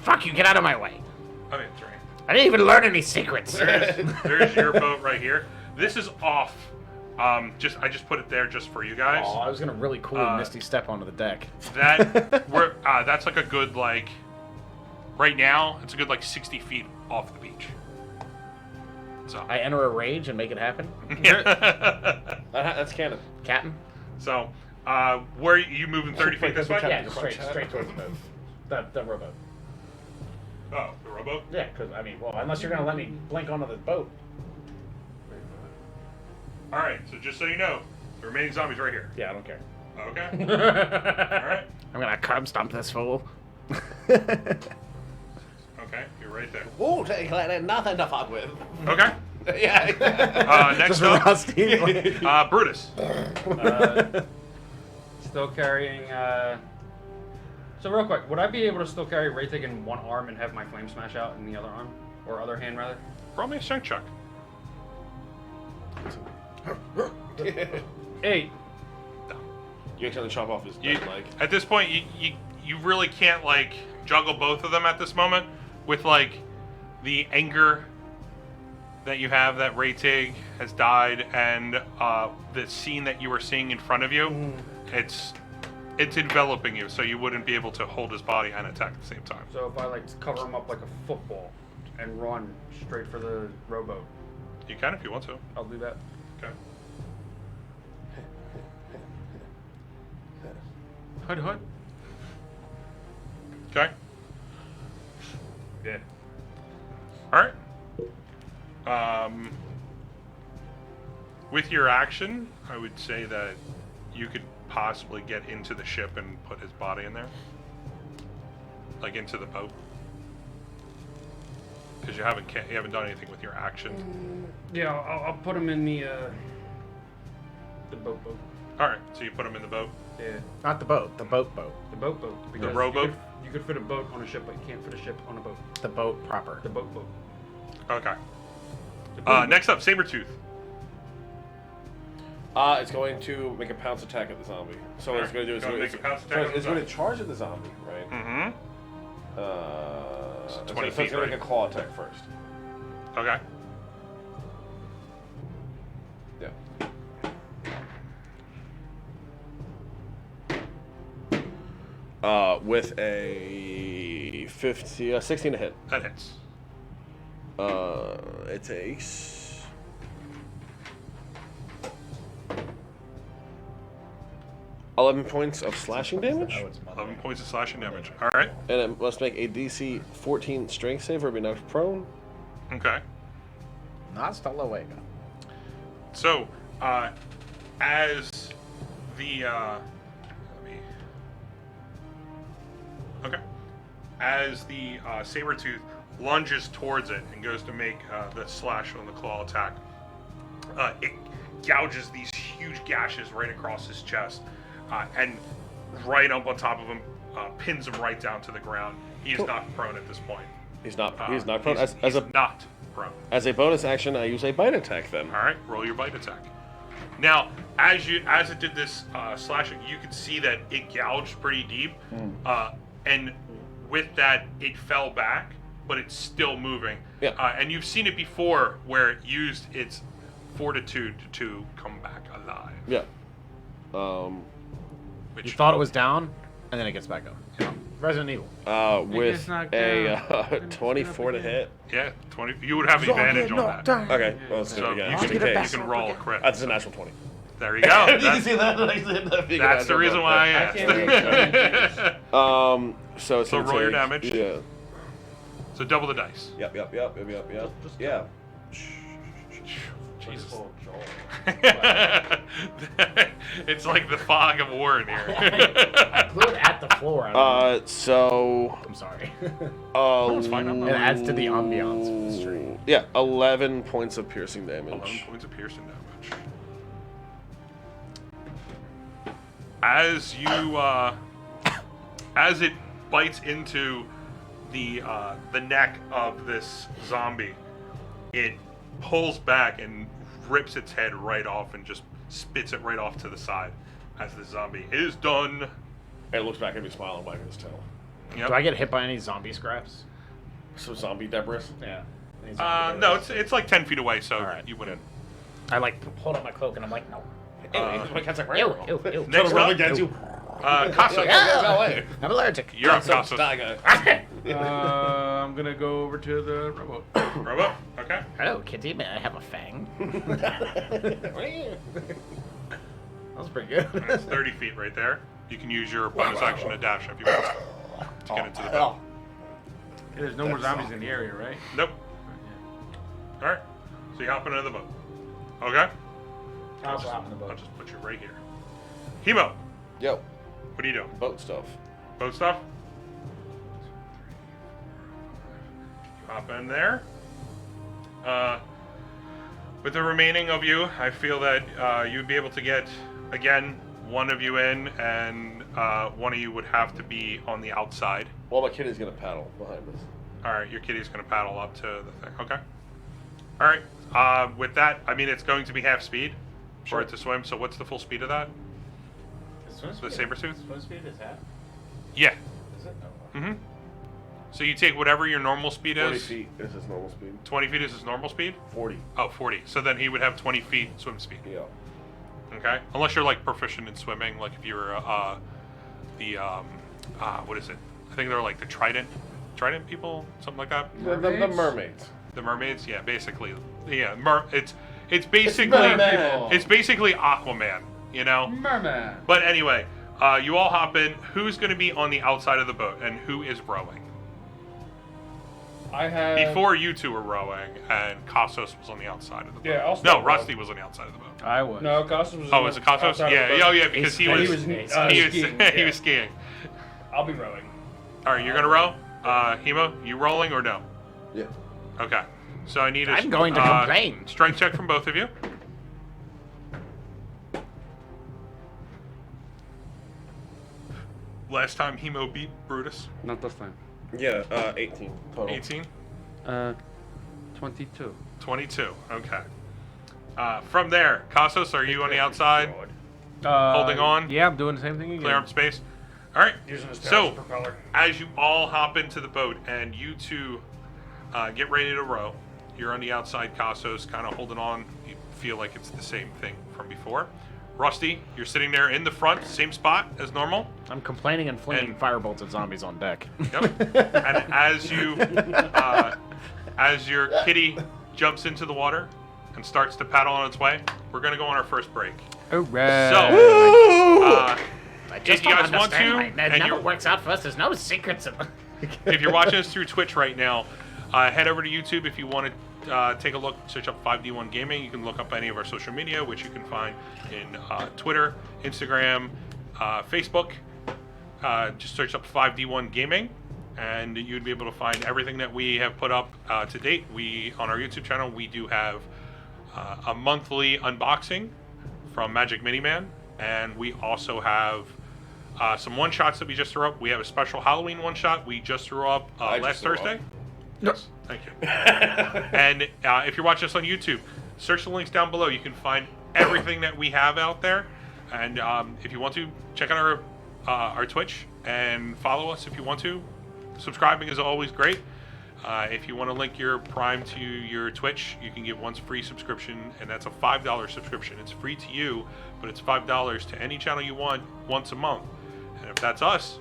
Fuck you, get out of my way. I mean, 3. I didn't even learn any secrets. There's your boat right here. This is off. I just put it there just for you guys. Oh, I was gonna really cool Misty step onto the deck. That's like a good like. Right now, it's a good like 60 feet off the beach. So I enter a rage and make it happen. That's canon. Captain. So, where are you moving 30 feet this way? Yeah, just straight towards the boat. The rowboat. Oh, the rowboat? Yeah, because I mean, well, unless you're gonna let me blink onto the boat. All right. So just so you know, the remaining zombies right here. Yeah, I don't care. Okay. All right. I'm gonna curb stomp this fool. Okay, you're right there. Ooh, nothing to fuck with. Okay. Yeah. Next Just up, rusty. Brutus. Still carrying. So real quick, would I be able to still carry Reitig in one arm and have my flame smash out in the other arm, or other hand rather? Roll me a strength check. 8. You accidentally chop off his leg. At this point, you really can't like juggle both of them at this moment with like the anger that you have that Reitig has died and the scene that you were seeing in front of you. It's enveloping you, so you wouldn't be able to hold his body and attack at the same time. So if I like cover him up like a football and run straight for the rowboat, You can if you want to. I'll do that. Okay. Hood. Okay. Yeah. All right. With your action, I would say that you could possibly get into the ship and put his body in there, like into the boat, because you haven't done anything with your action. Yeah, I'll put him in the boat. All right. So you put him in the boat. Yeah. Not the boat. The boat. The boat. Because rowboat? You could fit a boat on a ship, but you can't fit a ship on a boat. The boat proper. The boat. Okay. The boat. Next up, Sabretooth. It's going to make a pounce attack at the zombie. So what it's going to do is Make a pounce attack. it's going to charge at the zombie, right? Mm-hmm. So 20 it's feet, going to right? make a claw attack first. Okay. With a 16 to hit. That hits. It takes 11 points of slashing damage, 11 points of slashing damage. All right. and it must make a DC 14 strength save or be knocked prone. Okay. Hasta luego. So, as the as the Sabretooth lunges towards it and goes to make the slash on the claw attack, it gouges these huge gashes right across his chest, and right up on top of him, pins him right down to the ground. He is not prone at this point. He's not prone. He's not prone. As a bonus action, I use a bite attack then. All right, roll your bite attack. Now, as it did this slashing, you could see that it gouged pretty deep, and with that, it fell back, but it's still moving. Yeah. And you've seen it before, where it used its fortitude to come back alive. Yeah. Which You thought it was down, and then it gets back up. Yeah. Resident Evil. it's With not a 24 to hit. Yeah, 20. You would have advantage on that. Okay, well, let's do So it again. you Just in can, case. you can roll a crit. That's a natural 20. There you go. You That's, see that? that's the reason why I asked. So it's So gonna roll your take- damage. Yeah. So double the dice. Yep. Yeah. Jesus. It's like the fog of war in here. I blew it at the floor. I don't know. So. I'm sorry. It's fine, I'm It not- adds to the ambiance of the stream. Yeah, 11 points of piercing damage. 11 points of piercing damage. As you, as it bites into the neck of this zombie, it pulls back and rips its head right off and just spits it right off to the side as the zombie is done. And it looks back at me smiling, wagging his tail. Yep. Do I get hit by any zombie scraps? So zombie debris. Yeah. Any zombie No, debris? it's like 10 feet away, so All right, you wouldn't. I like hold up my cloak and I'm like, no. My cat's like, Ew, ew, ew. Next up, against you. Cassos. Yeah. I'm allergic. You're up, Cassos. I'm gonna go over to the rowboat. Robo? Okay. Hello, kitty. May I have a fang? That was pretty good. That's 30 feet right there. You can use your bonus action to dash if you want to get into the boat. Hey, there's no more zombies in the area, right? Nope. Alright. So you hop into the boat. Okay? I'll hop in the I'll boat. just put you right here. Hemo, Yo, what are you doing? boat stuff. Boat stuff? You hop in there. With the remaining of you, I feel that you'd be able to get, again, one of you in, and one of you would have to be on the outside. Well, my kitty's gonna paddle behind us. Alright, your kitty's going to paddle up to the thing. Okay. Alright, with that, I mean, it's going to be half speed for it to swim, so what's the full speed of that? The saber tooth? Swim speed is half. Yeah. Is it? No. Mm-hmm. So you take whatever your normal speed 40 is. feet is his normal speed. 20 feet is his normal speed? 40. Oh, 40. So then he would have 20 feet swim speed. Yeah. Okay? Unless you're like proficient in swimming, like if you're what is it? I think they're like the trident people, something like that. The mermaids. The mermaids, yeah, basically, yeah. It's basically merman. it's basically Aquaman, you know. Merman. But anyway, you all hop in. Who's going to be on the outside of the boat, and who is rowing? I have. Before you two were rowing, and Cassos was on the outside of the boat. Yeah, I'll No, start Rusty was on the outside of the boat. I was. No, Cassos was. Oh, was it Cassos? Yeah, oh yeah, because he was skiing. he was skiing. I'll be rowing. All right, you're gonna row. Hemo, you rolling or no? Yeah. Okay. So I need a I'm going to complain. strength check from both of you. Last time Hemo beat Brutus. Not this time. Yeah, 18 total. 18. 22. 22. Okay. From there, Cassos, are you on the outside? Holding on? Yeah, I'm doing the same thing again. Clear up space. All right. Using his So, propeller. as you all hop into the boat and you two get ready to row, you're on the outside, Cassos, kind of holding on. You feel like it's the same thing from before. Rusty, you're sitting there in the front, same spot as normal. I'm complaining and flinging And- firebolts at zombies on deck. Yep. And as your kitty jumps into the water and starts to paddle on its way, we're gonna go on our first break. Hooray. So, I if you guys want to, It and never you're, works out for us. There's no secrets. if you're watching us through Twitch right now, head over to YouTube if you want to take a look. Search up 5D1 Gaming. You can look up any of our social media, which you can find in Twitter, Instagram, Facebook. Just search up 5D1 Gaming, and you'd be able to find everything that we have put up to date. On our YouTube channel, we do have a monthly unboxing from Magic Miniman, and we also have some one-shots that we just threw up. We have a special Halloween one-shot we just threw up last Thursday. Yes, thank you. And if you're watching us on YouTube, search the links down below. You can find everything that we have out there. And if you want to, check out our Twitch and follow us if you want to. Subscribing is always great. If you want to link your Prime to your Twitch, you can get one free subscription, and that's a $5 subscription. It's free to you, but it's $5 to any channel you want once a month. And if that's us,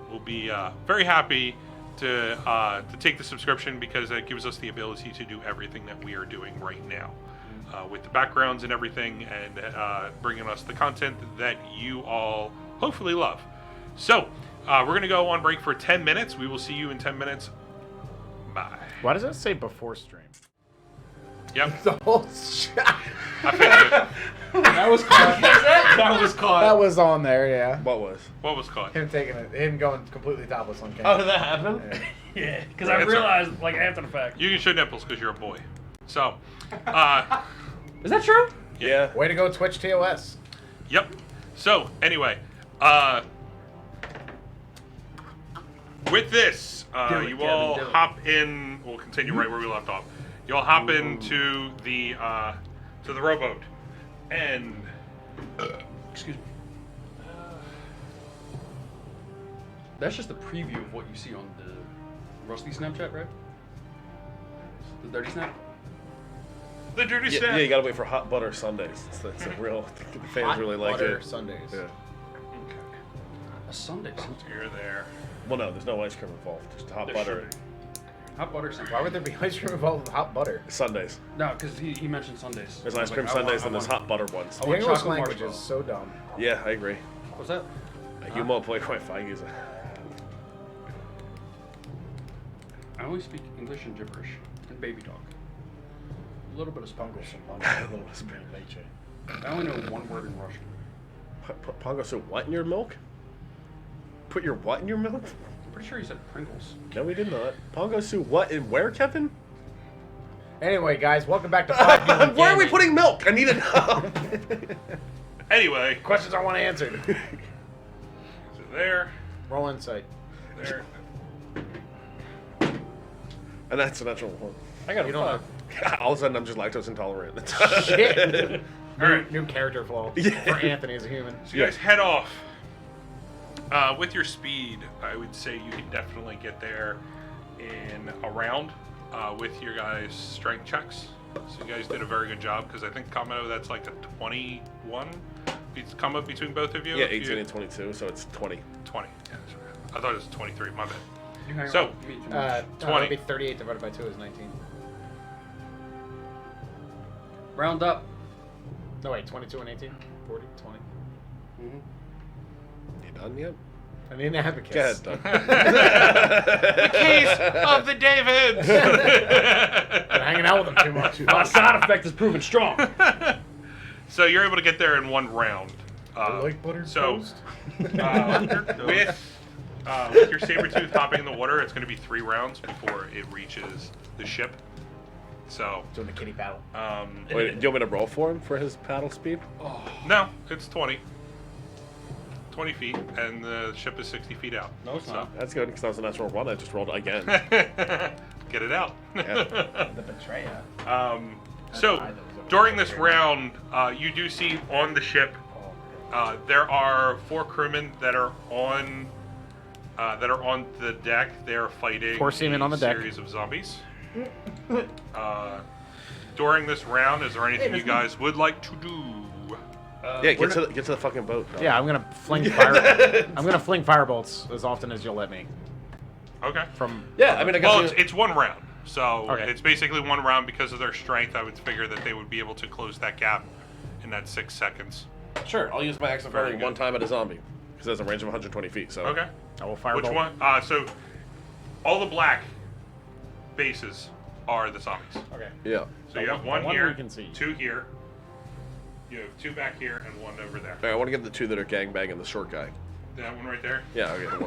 we'll be very happy to take the subscription, because that gives us the ability to do everything that we are doing right now with the backgrounds and everything, and bringing us the content that you all hopefully love. So we're going to go on break for 10 minutes. We will see you in 10 minutes. Bye. Why does that say before stream? Yep. The whole shot. I fixed it. That was caught. That was caught. That was on there, yeah. What was? What was caught? Him going completely topless on camera. How did that happen? Yeah, because I I It's realized, like, after the fact. You can show nipples because you're a boy. So, Is that true? Yeah. Way to go, Twitch TOS. yep. So, anyway, with this, Do it, you Kevin, all do it. hop in. We'll continue right where we left off. You all hop into the rowboat, and Excuse me. That's just a preview of what you see on the Rusty Snapchat, right? The dirty snap? The dirty Yeah, snack. yeah, you gotta wait for hot butter Sundays. That's a real. The fans Hot really like butter it. Sundays. Yeah. A Sunday. So you're there. Well, no, there's no ice cream involved. Just hot There butter. should be. Hot butter Sunday. Why would there be ice cream involved with hot butter? Sundays. No, because he mentioned Sundays. There's I ice was cream like, I Sundays want- and there's I want- hot butter ones. I The want English chocolate language is marshmallow. so dumb. Yeah, I agree. What's that? You multiply quite fine user. I only speak English and gibberish and baby talk. A little bit of Spanish. I only know one word in Russian. Pongo, so what in your milk? Put your what in your milk? I'm pretty sure he said Pringles. No, we did not. Pongo Sue, what in where, Kevin? Anyway, guys, welcome back to Five Human Where are we Gaming. putting milk? I need to know. Anyway, Questions I want answered. so there, Roll insight. there. And that's a natural one. I got You a don't 5. All of a sudden, I'm just lactose intolerant. Shit. All right. New character flaw Yeah. for Anthony as a human. So you guys head off. With your speed, I would say you can definitely get there in a round with your guys' strength checks. So you guys did a very good job because I think Kamado, that's like a 21 combo between both of you. Yeah, If 18 you- and 22, so it's 20. 20. Yeah, that's right. I thought it was 23. My bad. You hang So, around with me too much. 20. 20. That'd be 38 divided by 2 is 19. Round up. No, wait, 22 and 18? 40, 20. Mm-hmm. You done yet? I need an abacus. Go ahead, Doug. The case of the Davids. Been hanging out with him too much. My side effect is proven strong. So you're able to get there in one round. buttered so, toast. with your saber tooth hopping in the water, it's going to be 3 rounds before it reaches the ship. So, Doing the kitty battle. Wait, do you want me to roll for him for his paddle speed? no, it's 20. 20 feet, and the ship is 60 feet out. No, it's not. That's good because that was a natural one. I just rolled again. Get it out. Yeah. The betrayer. So, during this round, you do see on the ship, there are 4 crewmen that are on the deck. They are fighting 4 seamen on the deck. series of zombies. During this round, is there anything you guys would like to do? Yeah, get to the fucking boat. Doug. Yeah, I'm gonna fling fire. I'm gonna fling firebolts as often as you'll let me. Okay. From Yeah, I mean, I guess. Well, it's 1 round, so Okay. it's basically 1 round because of their strength. I would figure that they would be able to close that gap in that 6 seconds. Sure, I'll use my axe of Very fire good. one time at a zombie because it has a range of 120 feet. So Okay. I will firebolt. Which one? So all the black bases are the zombies. Okay. Yeah. So you have The 1 one here, we can see. 2 here. You have 2 back here and 1 over there. All right, I want to get the 2 that are gangbanging the short guy. That one right there. Yeah, I'll get the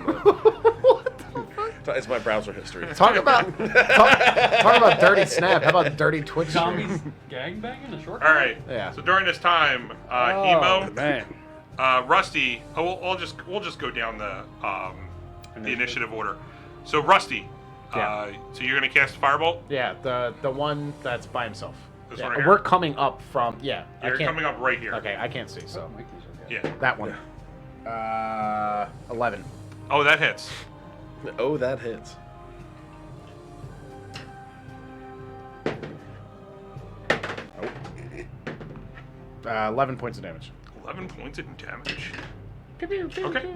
one. It's my browser history. Talk about dirty snap. How about dirty Twitch streams? Zombies gangbanging a short. All right. Yeah. So during this time, Oh, Emo, man. Rusty. We'll just go down the initiative order. So Rusty. Yeah. So you're gonna cast Firebolt. Yeah, the one that's by himself. This Yeah, one right here? we're coming up from. Yeah. I You're can't- coming up right here. Okay, I can't see. So Yeah. that one. 11. Oh, that hits. Oh, that hits. Oh. 11 points of damage. 11 points of damage. Okay.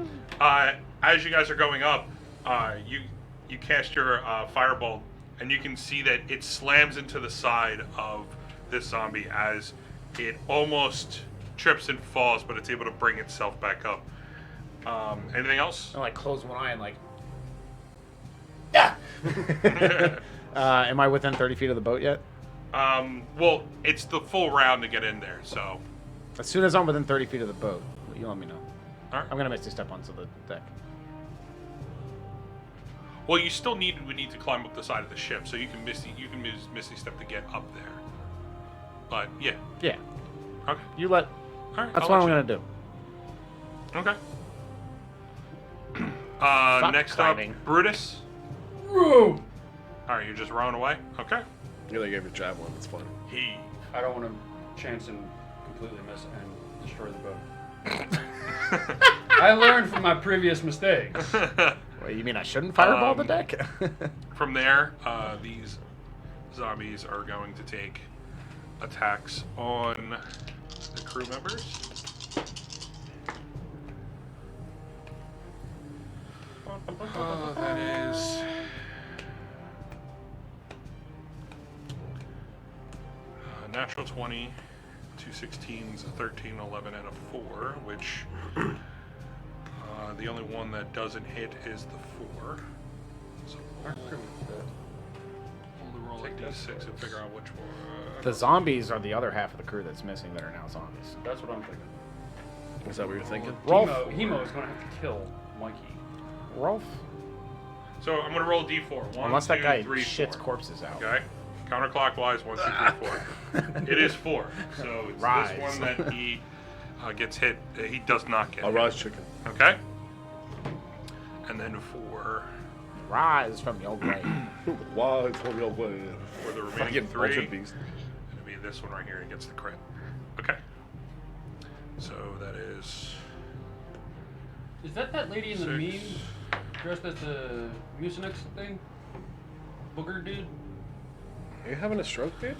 As you guys are going up, you cast your firebolt, and you can see that it slams into the side of this zombie as it almost trips and falls, but it's able to bring itself back up. Anything else? I like close one eye and like. Yeah. Am I within 30 feet of the boat yet? Well, it's the full round to get in there, so. As soon as I'm within 30 feet of the boat, you let me know. All right. I'm gonna misty step onto the deck. Well, you still would need to climb up the side of the ship, so you can misty step to get up there. But yeah. Yeah. Okay. You let. All right. That's I'll what I'm let gonna do. you- Okay. Next climbing. up, Brutus. Whoa! All right, you're just rowing away. Okay. Yeah, they gave you a javelin. It's fun. He. I don't want to chance and completely miss and destroy the boat. I learned from my previous mistakes. Wait, you mean I shouldn't fireball the Um, deck? From there, these zombies are going to take attacks on the crew members. That is a natural 20, 2 16s, a 13, 11, and a 4, which the only one that doesn't hit is the 4. So we'll roll a d6 and figure out which one. The zombies are the other half of the crew that's missing that are now zombies. That's what I'm thinking. Is that what you're thinking? Rolf. Hemo is going to have to kill Mikey. Rolf? So I'm going to roll a d4. 1, Unless that 2, guy 3, shits 4. corpses out. Okay. Counterclockwise, 1, 2, 3, 4. It is 4. So it's Rise. this one that he gets hit. He does not get A hit. rise chicken. Okay. And then for Rise from your grave. Why for your way? the remaining Fucking 3, Ultra Beast. it'll be this one right here. He gets the crit. Okay. So that is Is that lady in the 6. meme dressed as the Mucinex thing? Booger dude? Are you having a stroke, dude?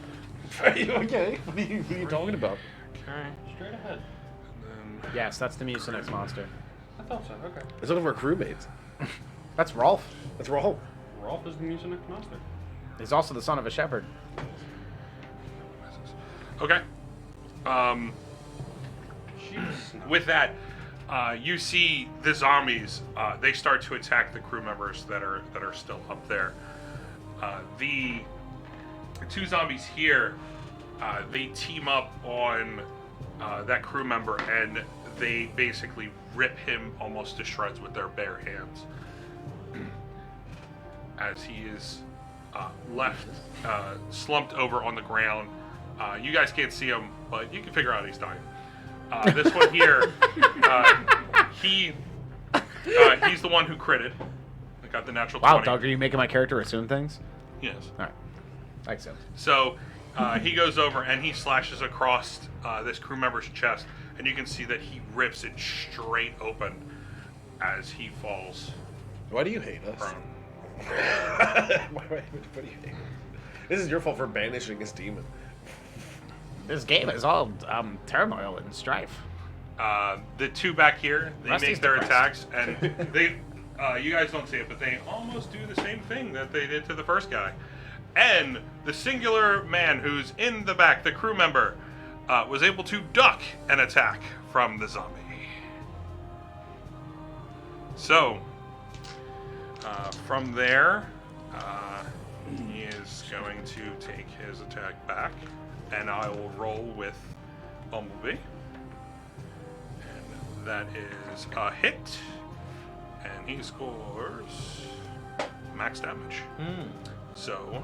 Are you okay? What are you talking about? Okay. Straight ahead. And then Yes, that's the Mucinex monster. I thought so. Okay. It's one of our crewmates. That's Rolf. That's Rolf. Rolf is the Mucinex monster. He's also the son of a shepherd. okay. Jeez. With that, you see the zombies. They start to attack the crew members that are still up there. The 2 zombies here, they team up on that crew member, and they basically rip him almost to shreds with their bare hands as he is left slumped over on the ground. You guys can't see him, but you can figure out he's dying. This one here, he's the one who critted. I got the natural 20. Wow, Doug, are you making my character assume things? Yes. Alright. I assume. So he goes over and he slashes across this crew member's chest, and you can see that he rips it straight open as he falls Why do you hate us? prone. What do you hate? This is your fault for banishing this demon. This game is all turmoil and strife. The 2 back here, they Rusty's make their depressed. attacks, and they, you guys don't see it, but they almost do the same thing that they did to the first guy. And the singular man who's in the back, the crew member, was able to duck an attack from the zombie. So, from there, he is going to take his attack back, and I will roll with Bumblebee. And that is a hit, and he scores max damage. So,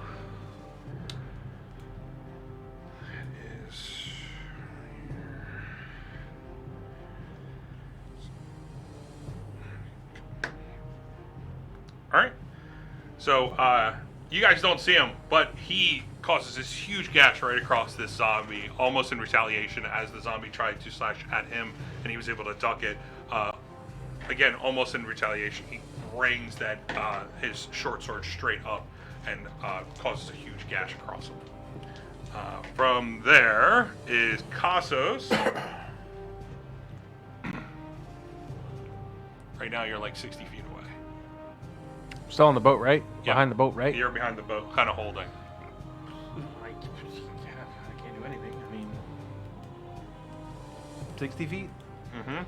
that is... Alright. So, you guys don't see him, but he causes this huge gash right across this zombie, almost in retaliation as the zombie tried to slash at him, and he was able to duck it. Again, almost in retaliation, he brings that his short sword straight up and causes a huge gash across him. From there is Casos. Right now, you're like 60 feet away. Still on the boat, right? Yeah. Behind the boat, right? You're behind the boat, kind of holding. I can't do anything. I mean, 60 feet? Mm-hmm.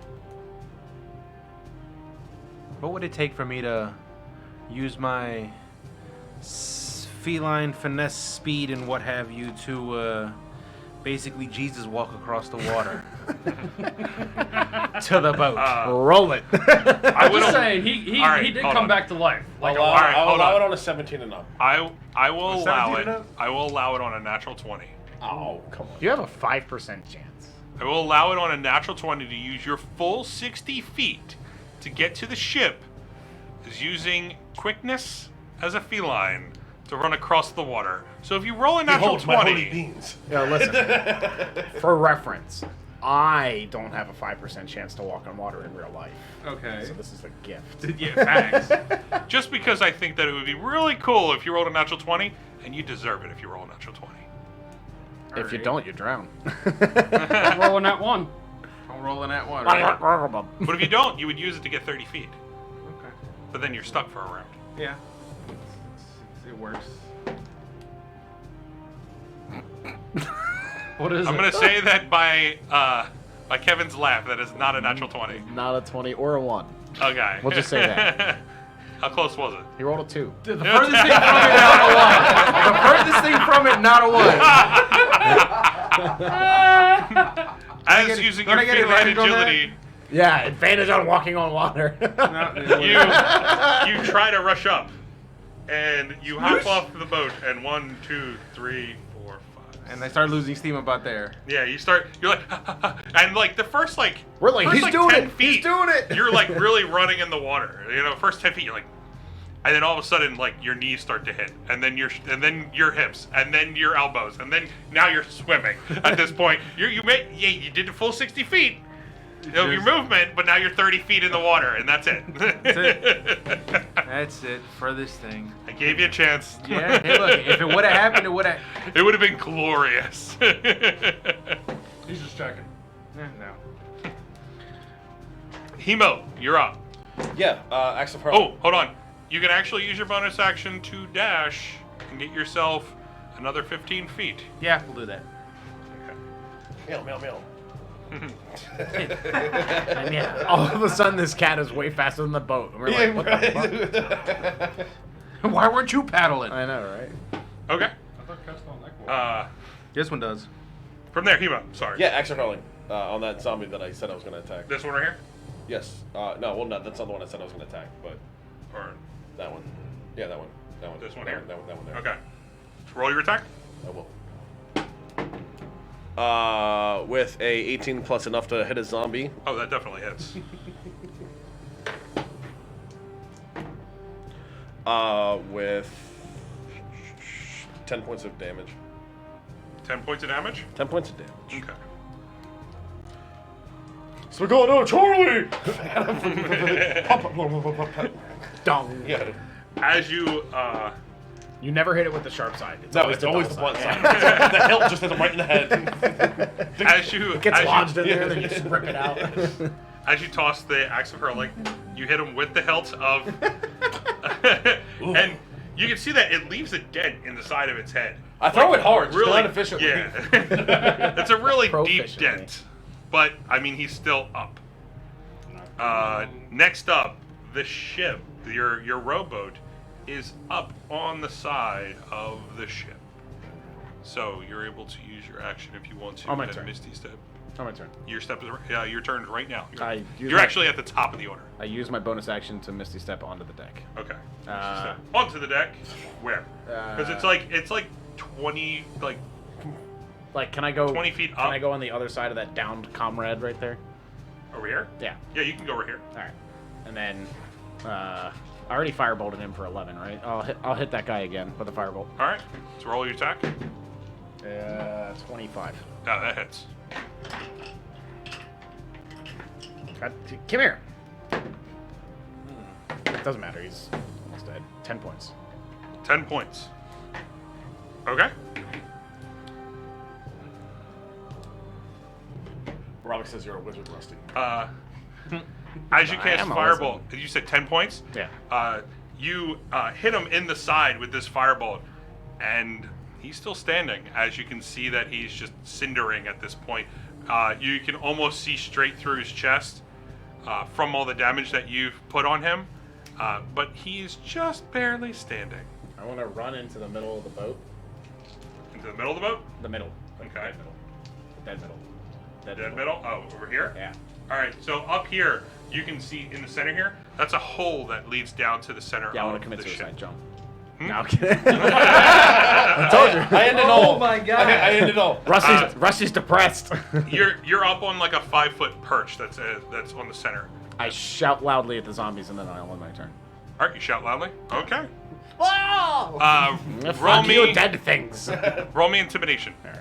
What would it take for me to use my feline finesse, speed, and what have you to basically Jesus walk across the water To the boat. Roll it. I I'm will. just saying, he All right, did hold come on. back to life. Like I'll a allow, Alright, I'll hold allow on. it on a 17 and up. I will allow 17 it. and up? I will allow it on a natural 20. Oh, come on. You have a 5% chance. I will allow it on a natural 20 to use your full 60 feet to get to the ship, is using quickness as a feline to run across the water. So if you roll a natural Behold my holy 20, beans. Yeah, listen. For reference, I don't have a 5% chance to walk on water in real life. Okay. So this is a gift. Yeah, facts. just because I think that it would be really cool if you rolled a natural 20, and you deserve it if you roll a natural 20. If you don't, you drown. I'm rolling that one. I'm rolling that one. Right? But if you don't, you would use it to get 30 feet. Okay. But then you're stuck for a round. Yeah. It works. What is I'm it? gonna say that by Kevin's laugh, that is not a natural 20. Not a 20 or a 1. Okay. We'll just say that. How close was it? He rolled a 2. The furthest thing from it, not a one. The furthest thing from it, not a one. As using your don't I get feline advantage on that? agility, Yeah, advantage on walking on water. you try to rush up, and you hop off the boat, and 1, 2, 3, 4, 5. And I start losing steam about there. Yeah, you're like, and like the first like We're like, first, he's like, doing 10 it. feet, He's doing it. You're like really running in the water. You know, first 10 feet, you're like, and then all of a sudden, like your knees start to hit, and then your hips, and then your elbows, and then now you're swimming. At this point, you did the full 60 feet of your movement, but now you're 30 feet in the water, and that's it. That's it. Furthest thing. I gave you a chance. Yeah. Hey, look. If it would have happened, it would have. It would have been glorious. He's just checking. No. Hemo, you're up. Yeah, Axe of Hurl. Oh, hold on. You can actually use your bonus action to dash and get yourself another 15 feet. Yeah, we'll do that. Meow, meow, meow. And yeah, all of a sudden, this cat is way faster than the boat. And we're like, what the fuck? Why weren't you paddling? I know, right? Okay. I thought cats don't like water. This one does. From there, Hemo. Sorry. Yeah, Axe of Hurling. On that zombie that I said I was going to attack. This one right here? Yes. No, well, no, that's not the one I said I was going to attack, but Or that one. Yeah, that one. That one. this one that here? That one there. Okay. Roll your attack. I will. With a 18 plus enough to hit a zombie. Oh, that definitely hits. With 10 points of damage. 10 points of damage? 10 points of damage. Okay. So we go, no, Charlie! Dong. Yeah. As you, You never hit it with the sharp side. No, it's always the blunt side. The hilt just hits him right in the head. as you, It gets as lodged you, in there, then you just rip it out. as you toss the axe of hurling, you hit him with the hilt of, and you can see that it leaves a dent in the side of its head. I throw it hard, just Really, inefficiently. yeah. It's a really deep Proficiently. dent, but I mean he's still up. Next up, the ship, your rowboat, is up on the side of the ship. So you're able to use your action if you want to. On my and turn. Misty step. Oh, my turn. Your step is your turn's right now. I use You're my- actually at the top of the order. I use my bonus action to Misty Step onto the deck. Okay. Uh, Step onto the deck. Where? Because it's like 20 Like, can I go 20 feet Can up. I go on the other side of that downed comrade right there? over here. Yeah. Yeah, you can go over here. All right. And then, I already firebolted him for 11, right? I'll hit that guy again with a firebolt. All right. So roll your attack. 25. Yeah, that hits. Come here. It doesn't matter. He's almost dead. 10 points. 10 points. Okay. Robert says you're a wizard, Rusty. As you I cast am a Firebolt, you said 10 points? Yeah. You hit him in the side with this Firebolt, and he's still standing. As you can see that he's just cindering at this point. You can almost see straight through his chest from all the damage that you've put on him, but he's just barely standing. I want to run into the middle of the boat. Into the middle of the boat? The middle. Like Okay. Dead middle. Dead middle. Dead middle? Oh, over here? Yeah. Alright, so up here, you can see in the center here, that's a hole that leads down to the center Yeah, I of want to commit the suicide. ship. Jump. Hmm? No, I'm kidding. I told you. I ended all. Oh my God. I ended all. Rusty's depressed. You're up on like a 5-foot perch that's on the center. I shout loudly at the zombies and then I'll end my turn. Alright, you shout loudly. Okay. Yeah, Roll fuck you, me dead things. roll me intimidation. All right.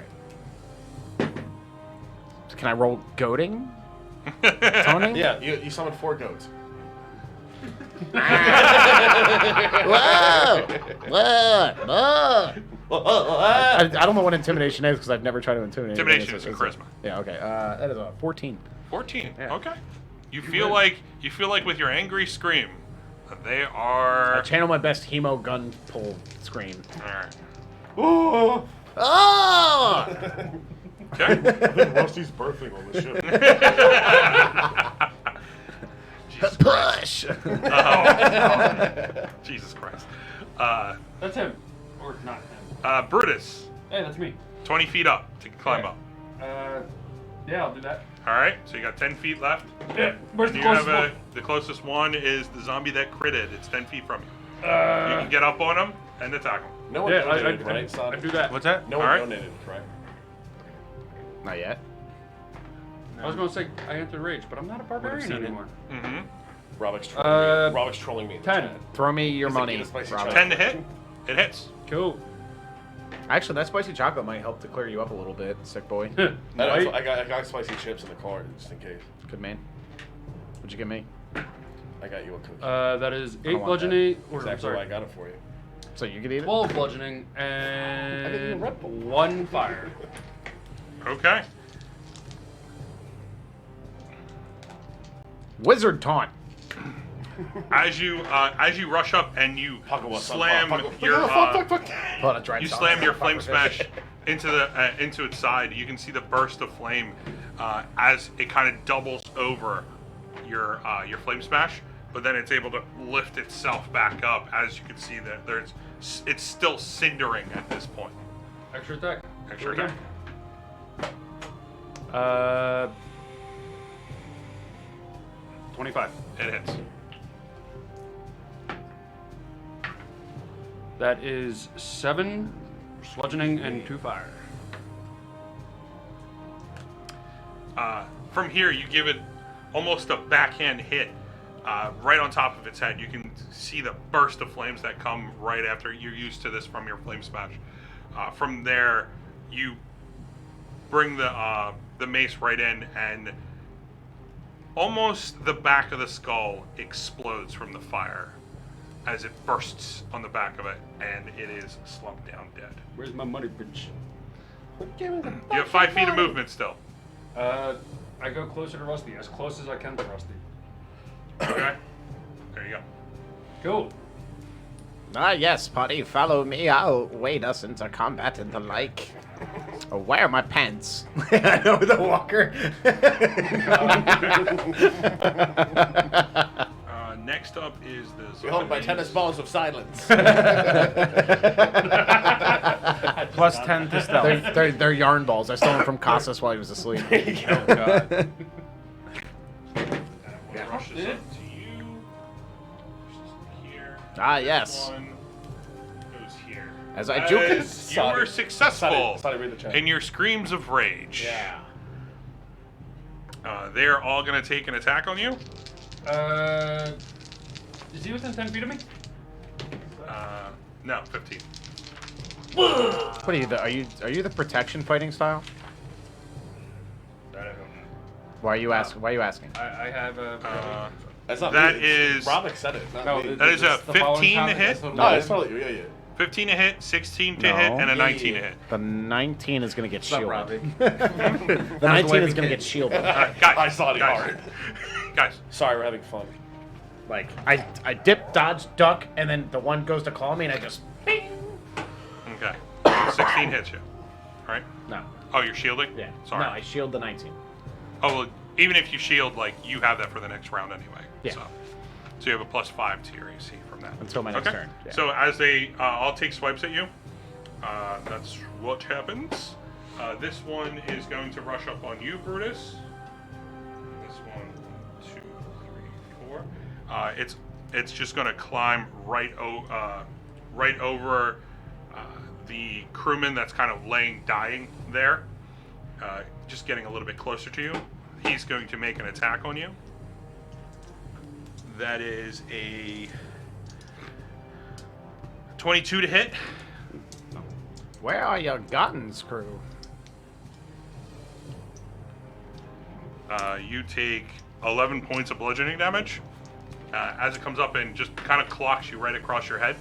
Can I roll goading? Toning? Yeah, you summoned 4 goats. Whoa! Whoa! Whoa! I don't know what intimidation is because I've never tried to intimidate. Intimidation is a charisma. Yeah. Okay. That is a 14. 14. Yeah. Okay. You feel like with your angry scream that they are. I channel my best hemo gun pull scream. All right. Oh! Oh! Okay. I think Rusty's birthing on this ship. Jesus Push. Jesus Christ. That's him. Or not him. Brutus, Hey, that's me. 20 feet up to climb up. Yeah, I'll do that. All right. So you got 10 feet left. Yeah, where's And the you have closest one? the closest one is the zombie that critted. It's 10 feet from you. You can get up on him and attack him. No one Yeah, donated, I right, son? do that. What's that? No one Alright. donated, correct? Not yet. I was gonna say I entered rage, but I'm not a barbarian seen it. anymore. Mm-hmm. Rob's trolling me. Rob's trolling me. in the 10. chat. Throw me your He's like, money, "Eat a spicy Robert. chocolate." 10 to hit. It hits. Cool. Actually, that spicy chocolate might help to clear you up a little bit, sick boy. I got spicy chips in the car just in case. Good man. What'd you give me? I got you a cookie. That is don't 8 want bludgeoning. Or, Exactly sorry, why I got it for you. So you could eat it? 12 bludgeoning you a and Red Bull. 1 fire. Okay. Wizard taunt. As you rush up and you Paco was slam fuck. your Hold on, try you slam your flame smash into its side. You can see the burst of flame as it kind of doubles over your flame smash, but then it's able to lift itself back up. As you can see that it's still cindering at this point. Extra attack. Extra Do it attack. 25. It hits. That is 7 bludgeoning and 2 fire. From here, you give it almost a backhand hit right on top of its head. You can see the burst of flames that come right after you're used to this from your flame smash. From there, you bring the mace right in, and almost the back of the skull explodes from the fire as it bursts on the back of it, and it is slumped down dead. Where's my money, bitch? You have 5 feet of movement still. I go closer to Rusty, as close as I can to Rusty. Okay. There you go. Cool. Ah, yes, buddy, follow me. I'll wade us into combat and the like. Oh, where are my pants? I know the walker. Next up is the Behold my zombies. tennis balls of silence. Plus 10 to stealth. They're yarn balls. I stole them from Casas while he was asleep. We'll rush this up to you. Here. Ah, This yes. one goes here. As I juke it. You were successful Sorry, read the chat. in your screams of rage. Yeah. They're all going to take an attack on you. Is he within 10 feet of me? No, 15. What are you? Are you the protection fighting style? I don't know. Why are you asking? Why are you asking? I have a. That's not That me. is- Robic said it. Not No, me. That is a the following 15 to comment, hit. that's what it No, was. it's probably you. Yeah. 15 to hit, 16 to No. hit, and a Yeah, 19 yeah. to hit. The 19 is gonna get What's up, shielded. Robbie? The 19 is gonna get shielded. Guys, I saw it guys, hard. guys, Sorry, we're having fun. Like I dip, dodge, duck, and then the one goes to call me, and I just. Bing! okay. 16 hits you. All right. No. Oh, you're shielding? Yeah. Sorry. No, I shield the 19. Oh, well, even if you shield, like, you have that for the next round anyway. Yeah. So you have a +5 to your AC from that. Until my next turn. Yeah. So as they all take swipes at you, that's what happens. This one is going to rush up on you, Brutus. This one, 2, 3, 4. It's just going to climb right over the crewman that's kind of dying there. Just getting a little bit closer to you. He's going to make an attack on you. That is a 22 to hit. Where are your guns, crew? You take 11 points of bludgeoning damage as it comes up and just kind of clocks you right across your head.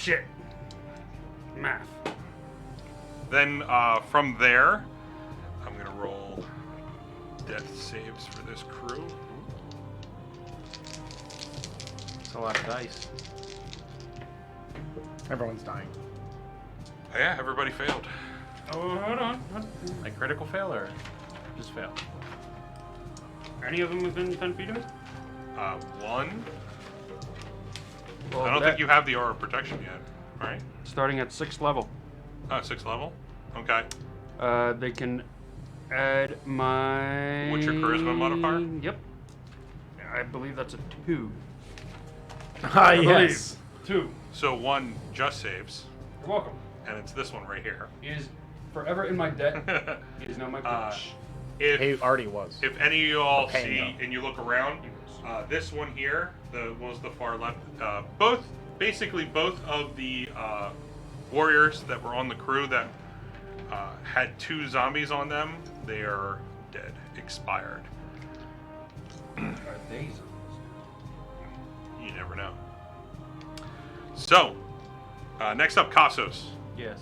Shit. Math. Then from there, I'm going to roll death saves for this crew. It's a lot of dice. Everyone's dying. Yeah, everybody failed. Oh, hold on. Like critical fail or just fail? Any of them within 10 feet of me? One. Well, I don't think you have the aura of protection yet, right? Starting at 6th level. Oh, 6th level? Okay. They can add my... What's your charisma modifier? Yep. I believe that's a 2. Ah, I yes. believe. 2. So one just saves, You're welcome. and it's this one right here. He is forever in my debt. He is now my bitch. If He already was. if any of you all Okay, see no. and you look around, this one here, the was the far left, basically both of the warriors that were on the crew that had 2 zombies on them, they are dead, expired. Are they zombies? You never know. So, next up, Kassos. Yes.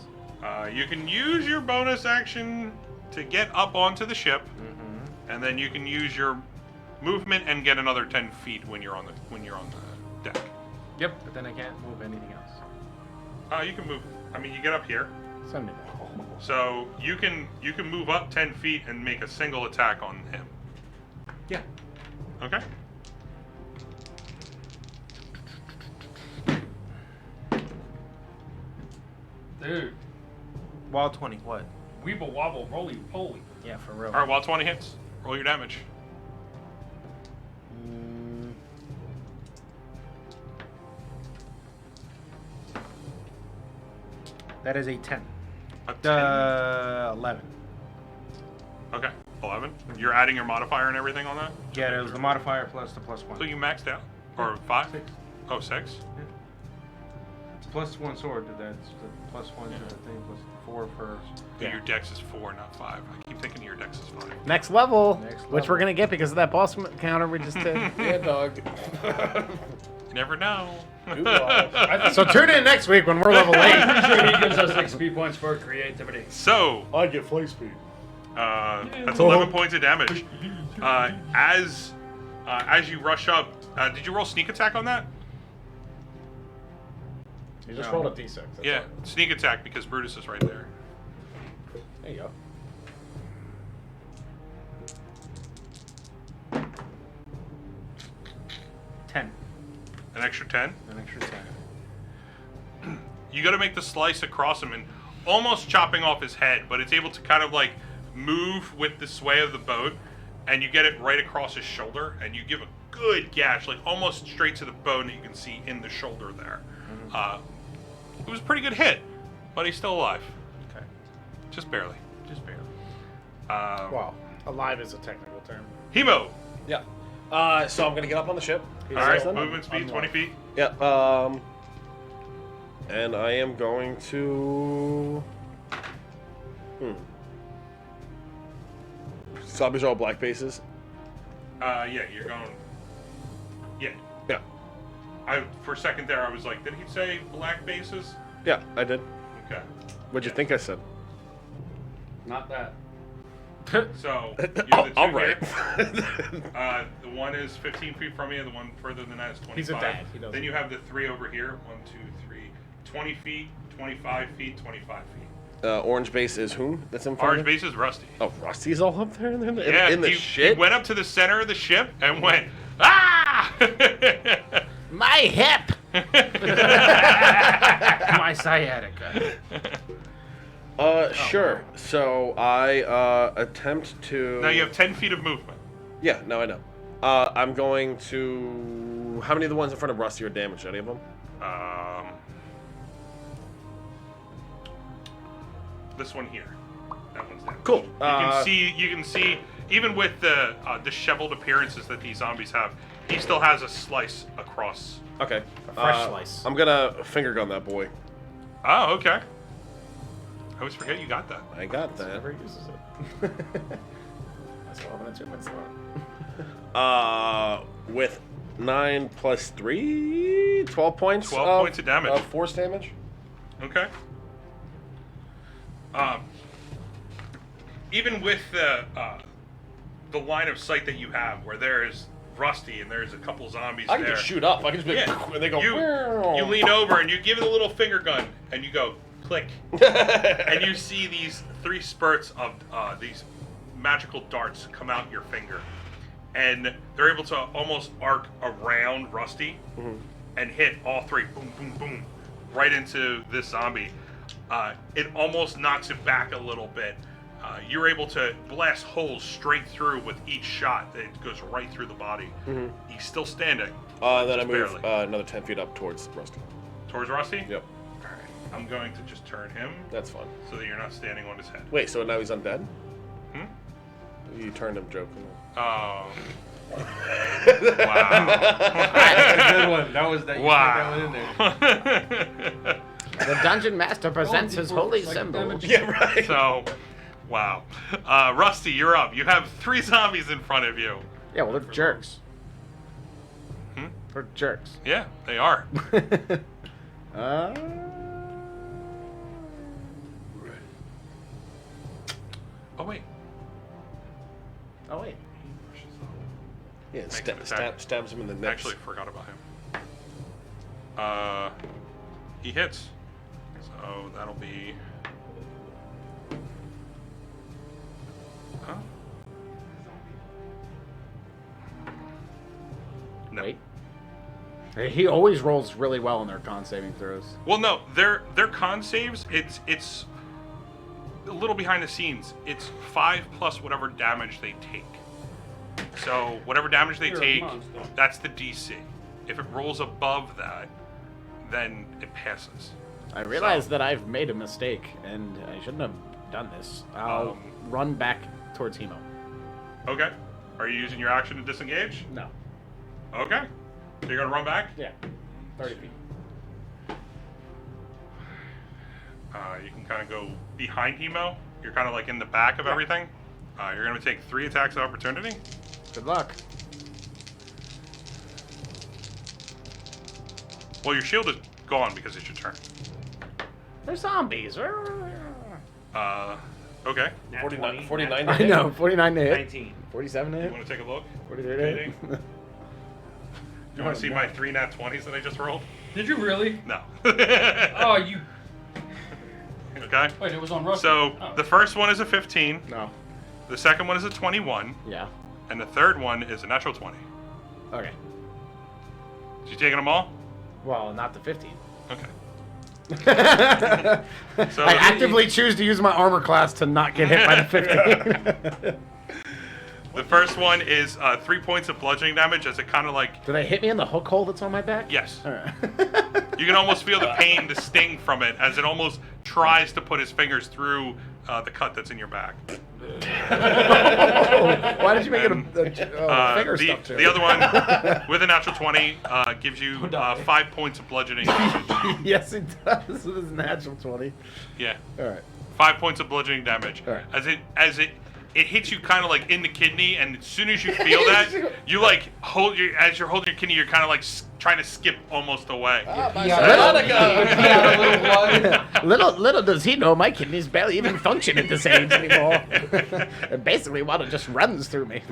You can use your bonus action to get up onto the ship, and then you can use your movement and get another 10 feet when you're on the deck. Yep, but then I can't move anything else. You can move. I mean, you get up here, Send me that. so you can move up 10 feet and make a single attack on him. Yeah. Okay. Dude, Wild 20, what? weeble wobble, roly poly. Yeah, for real. All right. Well, 20 hits. Roll your damage. That is a 10. A 10. 11. Okay. 11. You're adding your modifier and everything on that. Yeah, it was the modifier plus the +1. So you maxed out, or 5? 6. Oh, 6. It's +1 sword. That's the +1 to the thing, plus 4 for. Yeah. Your dex is 4, not 5. I keep thinking your dex is 5. Next level, Next which we're level. gonna get because of that boss counter we just did. Yeah, dog. You never know. So tune in next week when we're level 8. I'm sure he gives us XP points for creativity. So, I get flight speed. that's 11 points of damage. As you rush up, did you roll sneak attack on that? You just rolled a d6. that's Yeah, all. sneak attack because Brutus is right there. There you go. Ten. An extra 10. An extra 10. You got to make the slice across him and almost chopping off his head, but it's able to kind of like move with the sway of the boat, and you get it right across his shoulder, and you give a good gash, like almost straight to the bone that you can see in the shoulder there. It was a pretty good hit, but he's still alive. Okay. Just barely. Just barely. Well, alive is a technical term. Hemo. Yeah. So I'm gonna get up on the ship. All right, Something? movement speed 20 feet. Yeah. And I am going to. Zombies are all black bases. Yeah, you're going. Yeah. Yeah. For a second there, I was like, did he say black bases? Yeah, I did. Okay. What'd you think I said? Not that. So, you're the two All right. here. The one is 15 feet from you, the one further than that is 25. He's a dad. He doesn't- Then you have the 3 over here. 1, 2, 3. 20 feet, 25 feet, 25 feet. Orange base is whom? That's in front Orange of me? base is Rusty. Oh, Rusty's all up there in the, Yeah, in the he shit? went up to the center of the ship and went, ah! My hip! My sciatica. Sure. So I attempt to. Now you have 10 feet of movement. Yeah, no, I know. I'm going to. How many of the ones in front of Rusty are damaged? Any of them? This one here. That one's damaged. Cool. You can see, even with the disheveled appearances that these zombies have, he still has a slice across. Okay. A fresh slice. I'm gonna finger gun that boy. Oh, okay. I always forget you got that. I got that. Never uses it. I still have an achievement slot. With 9 plus 3, Rusty. 12 points. 12 points of damage. Force damage. Okay. Even with the line of sight that you have, where there's Rusty and there's a couple zombies I can there. just shoot up. I can just be like, and they go. You lean over and you give it a little finger gun and you go click, and you see these 3 spurts of these magical darts come out your finger, and they're able to almost arc around Rusty and hit all 3, boom, boom, boom, right into this zombie. It almost knocks it back a little bit. You're able to blast holes straight through with each shot. It goes right through the body. He's still standing. Then I move barely. another 10 feet up towards Rusty. Towards Rusty? Yep. All right. I'm going to just turn him That's fine. so that you're not standing on his head. Wait, so now he's undead? Hmm? You turned him joking. Oh. Wow. That's a good one. That was that. You Wow. That one in there. The dungeon master presents his holy symbol. Yeah, right. So, wow. Rusty, you're up. You have 3 zombies in front of you. Yeah, well, they're jerks. Hmm? They're jerks. Yeah, they are. Oh, wait. Oh, wait. Yeah, Makes an attack. stabs him in the neck. Actually, forgot about him. He hits. So that'll be. Huh? No. Wait. He always rolls really well in their con saving throws. Well, no, their con saves. It's a little behind the scenes. It's 5 plus whatever damage they take. So whatever damage they take, that's the DC. If it rolls above that, then it passes. I realize that I've made a mistake, and I shouldn't have done this. I'll run back towards Hemo. Okay. Are you using your action to disengage? No. Okay. So you're gonna run back? Yeah. 30 feet. You can kind of go behind Hemo. You're kind of like in the back of everything. You're gonna take 3 attacks of opportunity. Good luck. Well, your shield is gone because it's your turn. They're zombies. Okay. 49 to I hit. know. 49 to hit. 19. 47 to You hit. want to take a look? 43 to hit. You want to see my 3 nat 20s that I just rolled? Did you really? No. Oh, you. Okay. Wait, it was on Rusty. So Oh. the first one is a 15. No. The second one is a 21. Yeah. And the third one is a natural 20. Okay. Did you taking them all? Well, not the 15. Okay. So I actively choose to use my armor class to not get hit by the 15. The first one is 3 points of bludgeoning damage as it kind of like. Do they hit me in the hook hole that's on my back? Yes. All right. You can almost feel the pain, the sting from it as it almost tries to put his fingers through the cut that's in your back. Why did you make it a finger stuff too? The other one, with a natural 20, gives you 5 points of bludgeoning damage. Yes, it does. It is natural 20. Yeah. All right. 5 points of bludgeoning damage. All right. As it hits you kind of like in the kidney, and as soon as you feel that, you like as you're holding your kidney, you're kind of like trying to skip almost away. Little does he know my kidneys barely even function at this age anymore. Basically, water just runs through me.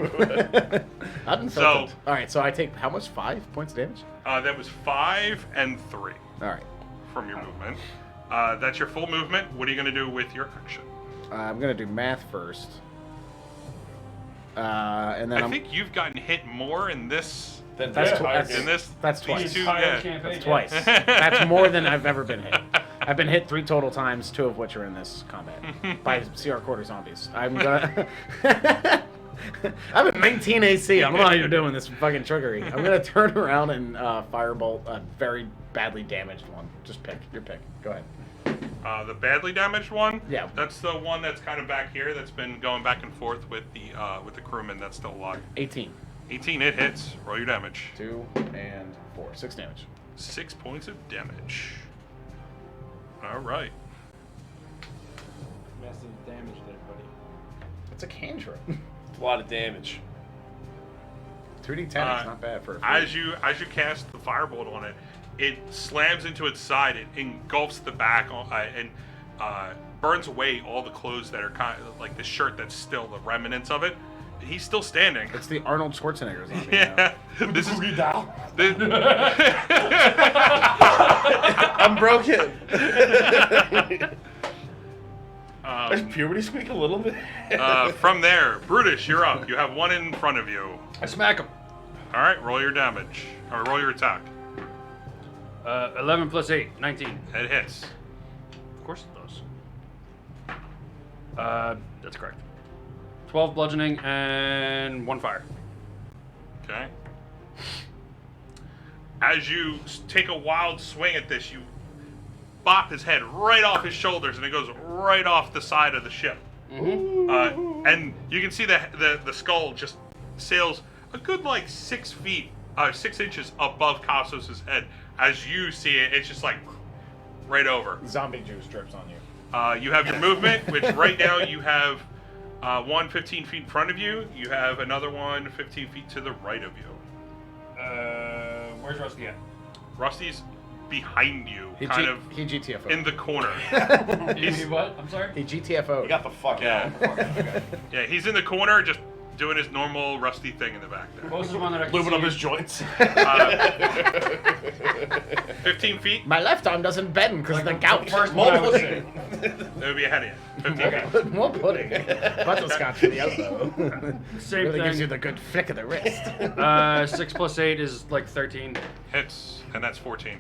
Unfiltered. So- All right, so I take how much? 5 points of damage? That was 5 and 3 All right. from your movement. That's your full movement. What are you going to do with your action? I'm gonna do math first. And then I think you've gotten hit more in this. that's In this. that's these twice. two, Entire yeah. campaign, That's yeah. twice. That's more than I've ever been hit. I've been hit 3 total times, 2 of which are in this combat by CR quarter zombies. I'm gonna. I'm at 19 AC. I don't know how you're doing this fucking trickery. I'm gonna turn around and firebolt a very badly damaged one. Just pick your pick. Go ahead. The badly damaged one. Yeah. That's the one that's kind of back here. That's been going back and forth with the crewman that's still alive. 18. 18. It hits. Roll your damage. 2 and 4. 6 damage. 6 points of damage. All right. Massive damage there, buddy. It's a cantrip. A lot of damage. 2 2d10 is not bad for a as you cast the firebolt on it, it slams into its side. It engulfs the back and burns away all the clothes that are kind of like the shirt that's still the remnants of it. He's still standing. It's the Arnold Schwarzenegger zombie. Yeah, this is I'm broken. Does puberty squeak a little bit? From there, Brutus, you're up. You have one in front of you. I smack him. All right, roll your damage or roll your attack. 11 plus 8, 19. It hits. Of course it does. That's correct. 12 bludgeoning and 1 fire. Okay. As you take a wild swing at this, you bop his head right off his shoulders, and it goes right off the side of the ship. Mm-hmm. And you can see the skull just sails a good like 6 inches above Kossos' head. As you see it, it's just like right over. Zombie juice drips on you. You have your movement, which right now you have one 15 feet in front of you. You have another one 15 feet to the right of you. Where's Rusty at? Rusty's behind you, He GTFO. in the corner. He what? I'm sorry? He GTFO. You got the fuck out. Yeah, he's in the corner just doing his normal Rusty thing in the back there. Closest one that I can Lubing see. up his joints. 15 feet, My left arm doesn't bend because of the gout. First one I would say. it would be ahead of you. 15 feet. More pudding. Butterscotch for the elbow. Same Really gives you thing. the good flick of the wrist. 6 plus 8 is like 13. Hits, and that's 14.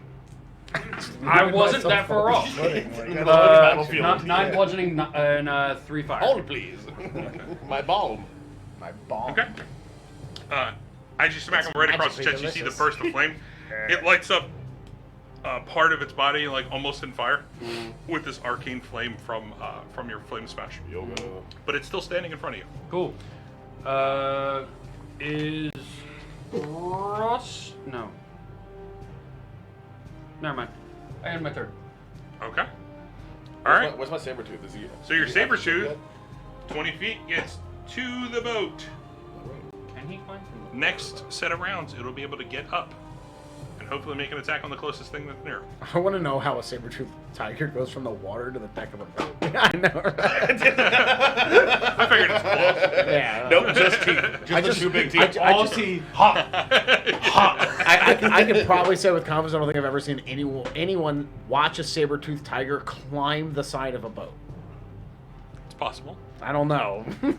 I wasn't that far off. Battlefield. 9 bludgeoning and 3 fire. Hold please. My ball. My ball. Okay. As you smack him right across the chest, you see the burst of flame. It lights up part of its body, like almost in fire, with this arcane flame from your flame smash. Yoga. But it's still standing in front of you. Cool. Is Ross? No. Never mind. I had my turn. Okay. All right. What's my saber tooth? Is he? So your saber tooth, 20 feet, gets to the boat. Can he climb from the Next set of rounds, it'll be able to get up and hopefully make an attack on the closest thing that's near. I want to know how a saber-toothed tiger goes from the water to the deck of a boat. I know, right? I figured it's close. Yeah. Nope, just teeth. Just the two big teeth. All teeth. I could probably say with confidence, I don't think I've ever seen anyone watch a saber-toothed tiger climb the side of a boat. It's possible. I don't know. I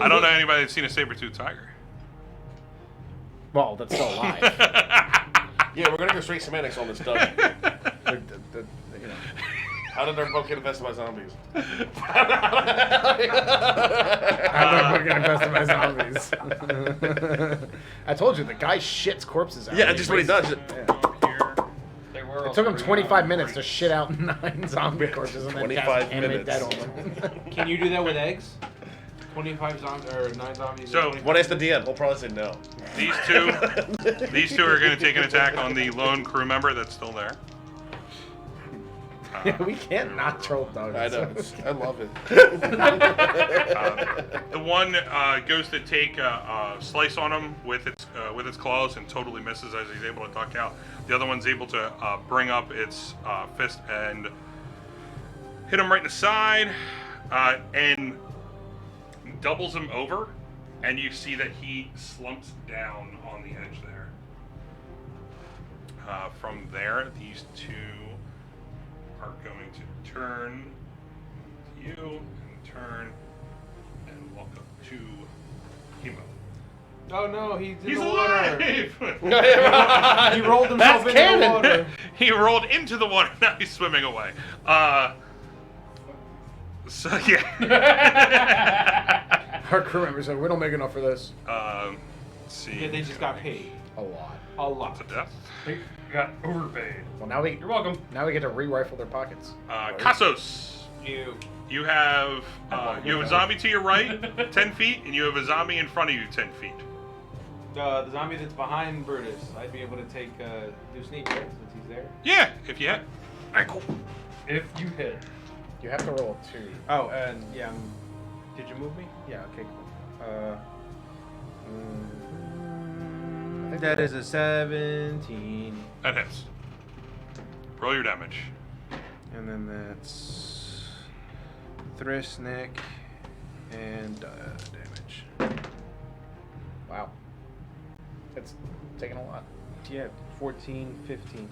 don't know anybody that's seen a saber-toothed tiger. Well, that's still alive. Yeah, we're gonna go straight semantics on this stuff. You know. How did our boat get infested by zombies? I'm not getting infested by zombies. I told you, the guy shits corpses out. Yeah, just what he does. They were It took him 25 minutes to shit out 9 zombie corpses and then 25 animate minutes. dead on them. Can you do that with eggs? 25 zombies or 9 zombies? So- What asked the DM? He'll probably say no. These two are going to take an attack on the lone crew member that's still there. We can't not troll dogs. I know. I love it. The one goes to take a slice on him with its claws and totally misses as he's able to duck out. The other one's able to bring up its fist and hit him right in the side and doubles him over, and you see that he slumps down on the edge there. From there, these two are going to turn to you and turn and walk up to Hemo. Oh no, he's in He's the water. alive! He rolled himself That's into canon. the water. He rolled into the water. Now he's swimming away. So yeah. Our crew members said, we don't make enough for this. Let's see. Yeah, they just got paid. A lot. A lot. To death. They got overpaid. Well, now we You're welcome. get to re-rifle their pockets. Kossos. You have a zombie to your right, 10 feet, and you have a zombie in front of you, 10 feet. The zombie that's behind Brutus, I'd be able to take do sneak right since he's there. Yeah, if you hit. Alright, cool. If you hit. You have to roll 2. Oh, and yeah. Did you move me? Yeah. Okay. Cool. That is a 17. That hits. Roll your damage. And then that's Thriss, Nick, and damage. Wow. It's taking a lot. Yeah, 14, 15.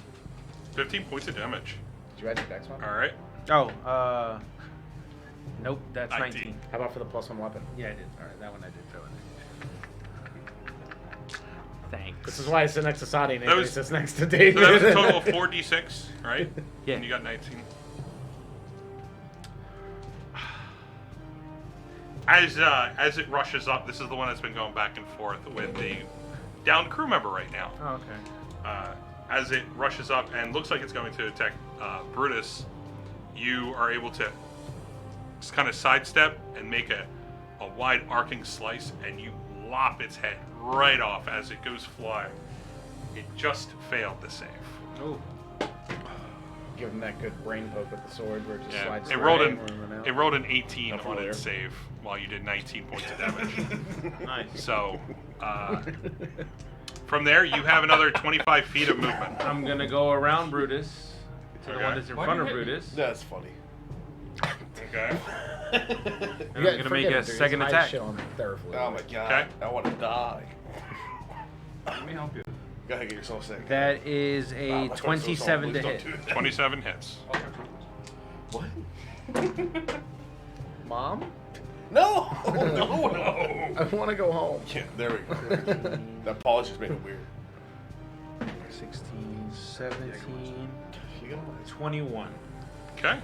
15 points of damage. Did you add your dex one? All right. Oh, nope, that's 19. How about for the +1 weapon? Yeah, I did. All right, that one I did throw in there. Thanks. This is why I sit next to Sadi and That Anthony was- sits next to So David. that was a total of 4d6, right? Yeah. And you got 19. As it rushes up, this is the one that's been going back and forth with the downed crew member right now. Oh, okay. As it rushes up and looks like it's going to attack Brutus, you are able to just kind of sidestep and make a wide arcing slice, and you lop its head right off as it goes flying. It just failed the save. Oh. Give him that good brain poke with the sword where it just Yeah, slides it through rolled and an run out. it rolled an 18 Not on familiar. its save while you did 19 points of damage. Nice. So from there, you have another 25 feet of movement. I'm gonna go around Brutus to the Okay. one that's in Why front do of you hit me? Brutus. That's funny. Okay. And I'm gonna make a second attack. Shit on Theraflu. Oh my god. Okay. I want to die. Let me help you. Go ahead, get yourself sick. That is a That's why I'm so 27 to sorry. hit. Please don't do that. 27 hits. What? Mom? No! No, no! I want to go home. Yeah, there we go. That polish just made it weird. 16, 17, You got 21. Okay.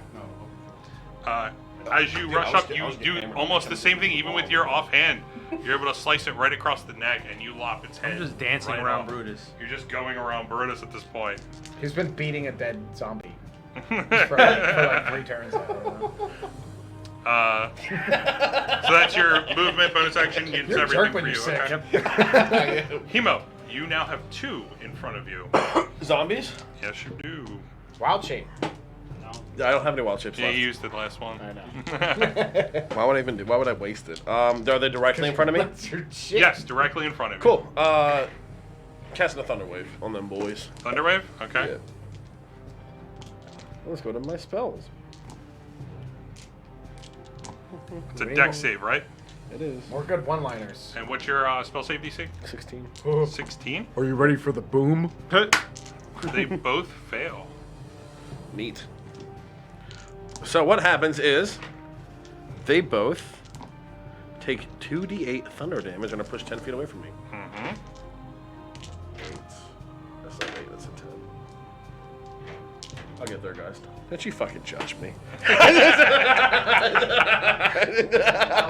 As you rush up, you do almost the same thing, even with your offhand. You're able to slice it right across the neck, and you lop its head. I'm just dancing right around off. Brutus. You're just going around Brutus at this point. He's been beating a dead zombie for like 3 turns now. So that's your movement, bonus action, gets You're a everything jerk for when you. you're sick. Okay. Hemo, you now have 2 in front of you. Zombies? Yes, you do. Wild shape. I don't have any wild shapes Yeah, left. you used it last one. I know. Why would I even do? Why would I waste it? Are they directly in front of me? That's your shit. Yes, directly in front of you. Cool. Casting a thunder wave on them boys. Thunderwave? Okay. Yeah. Let's go to my spells. It's a dex save, right? It is More good one-liners. And what's your spell save DC? 16. 16? Are you ready for the boom? They both fail. Neat. So what happens is they both take 2d8 thunder damage and are pushed 10 feet away from me. Mm-hmm. 8. That's not 8, that's a 10. I'll get there, guys. Don't you fucking judge me. I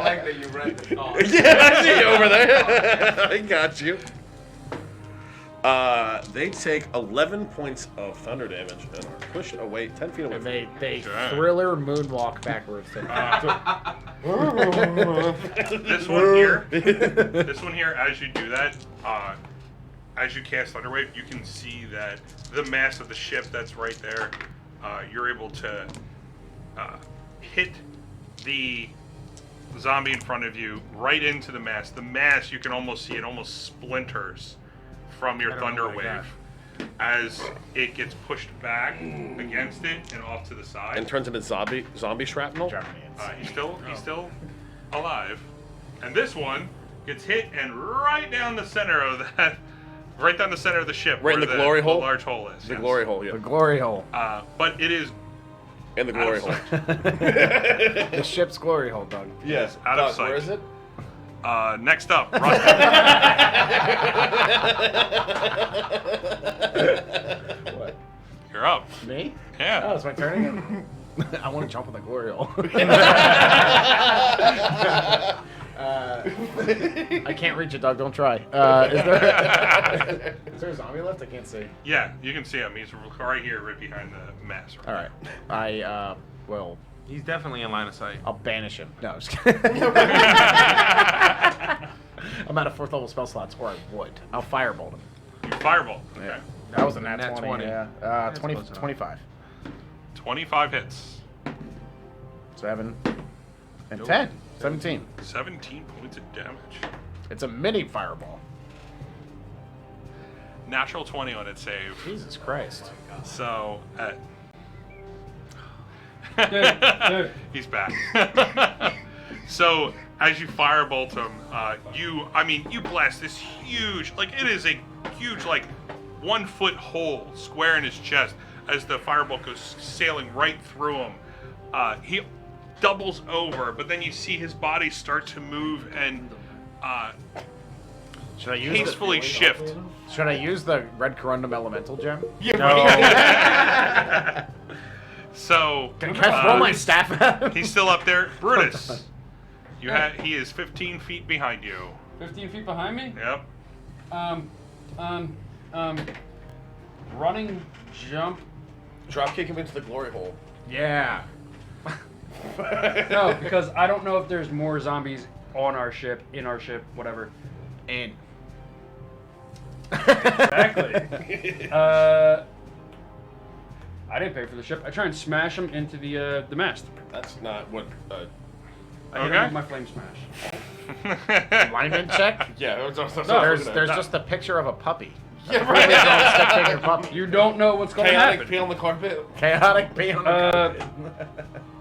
like that you read the thought. Yeah, I see you over there. I got you. They take 11 points of thunder damage and are pushed away 10 feet away And from me. they Sure. thriller moonwalk backwards. This one here, as you do that, as you cast Thunderwave, you can see that the mast of the ship that's right there, you're able to hit the zombie in front of you right into the mast. The mast, you can almost see it almost splinters from your I don't know thunder what I wave as it gets pushed back against it and off to the side. And turns into zombie shrapnel. He's still alive, and this one gets hit and right down the center of that, right down the center of the ship, Right in where the glory hole? the large hole is. The yes. glory hole, yeah. The glory hole. But it is In the out glory of hole. sight. The ship's glory hole, Doug. Yes. out of sight. Where is it? Next up, Rusty. What? You're up. Me? Yeah. Oh, it's my turn again? I want to jump in the glory hole. I can't reach it, Doug. Don't try. Is there a zombie left? I can't see. Yeah, you can see him. He's right here, right behind the mast. All right. I will. He's definitely in line of sight. I'll banish him. No, I'm just kidding. I'm out of 4th level spell slots, or I would. I'll firebolt him. You firebolt. Okay. Yeah. That was a nat 20. 20. Yeah. That's 20, close enough. 25. 25 hits. 7 and 10. 17. 17 points of damage. It's a mini fireball. Natural 20 on its save. Jesus Christ. So, Dude. he's back. So, as you firebolt him, you blast this huge, like, it is a huge, like, 1 foot hole square in his chest as the firebolt goes sailing right through him. He doubles over, but then you see his body start to move and Should I use hastefully shift. Should I use the red corundum elemental gem? So, Can I throw my staff at him? he's still up there. Brutus, he is 15 feet behind you. 15 feet behind me? Yep. Running, jump. Drop kick him into the glory hole. Yeah. No, because I don't know if there's more zombies on our ship, in our ship, whatever. And Exactly. I didn't pay for the ship. I try and smash them into the mast. That's not what. I hit 'em Okay. with my flame smash. alignment check. Yeah, that's There's just a picture of a puppy. Yeah, Really right. drawn stick figure puppy. You don't know what's going to Chaotic happen. pee on the carpet. Chaotic being on the carpet.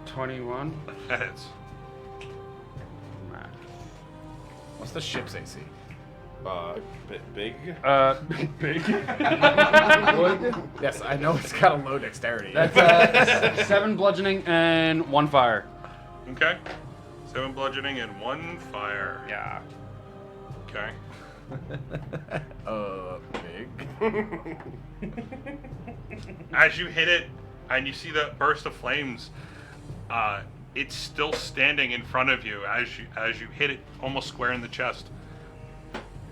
21. That hits. What's the ship's AC? Big. Big. Yes, I know it's got a low dexterity. That's 7 bludgeoning and 1 fire. Okay. 7 bludgeoning and 1 fire. Yeah. Okay. Big. As you hit it, and you see the burst of flames, it's still standing in front of you as you hit it almost square in the chest.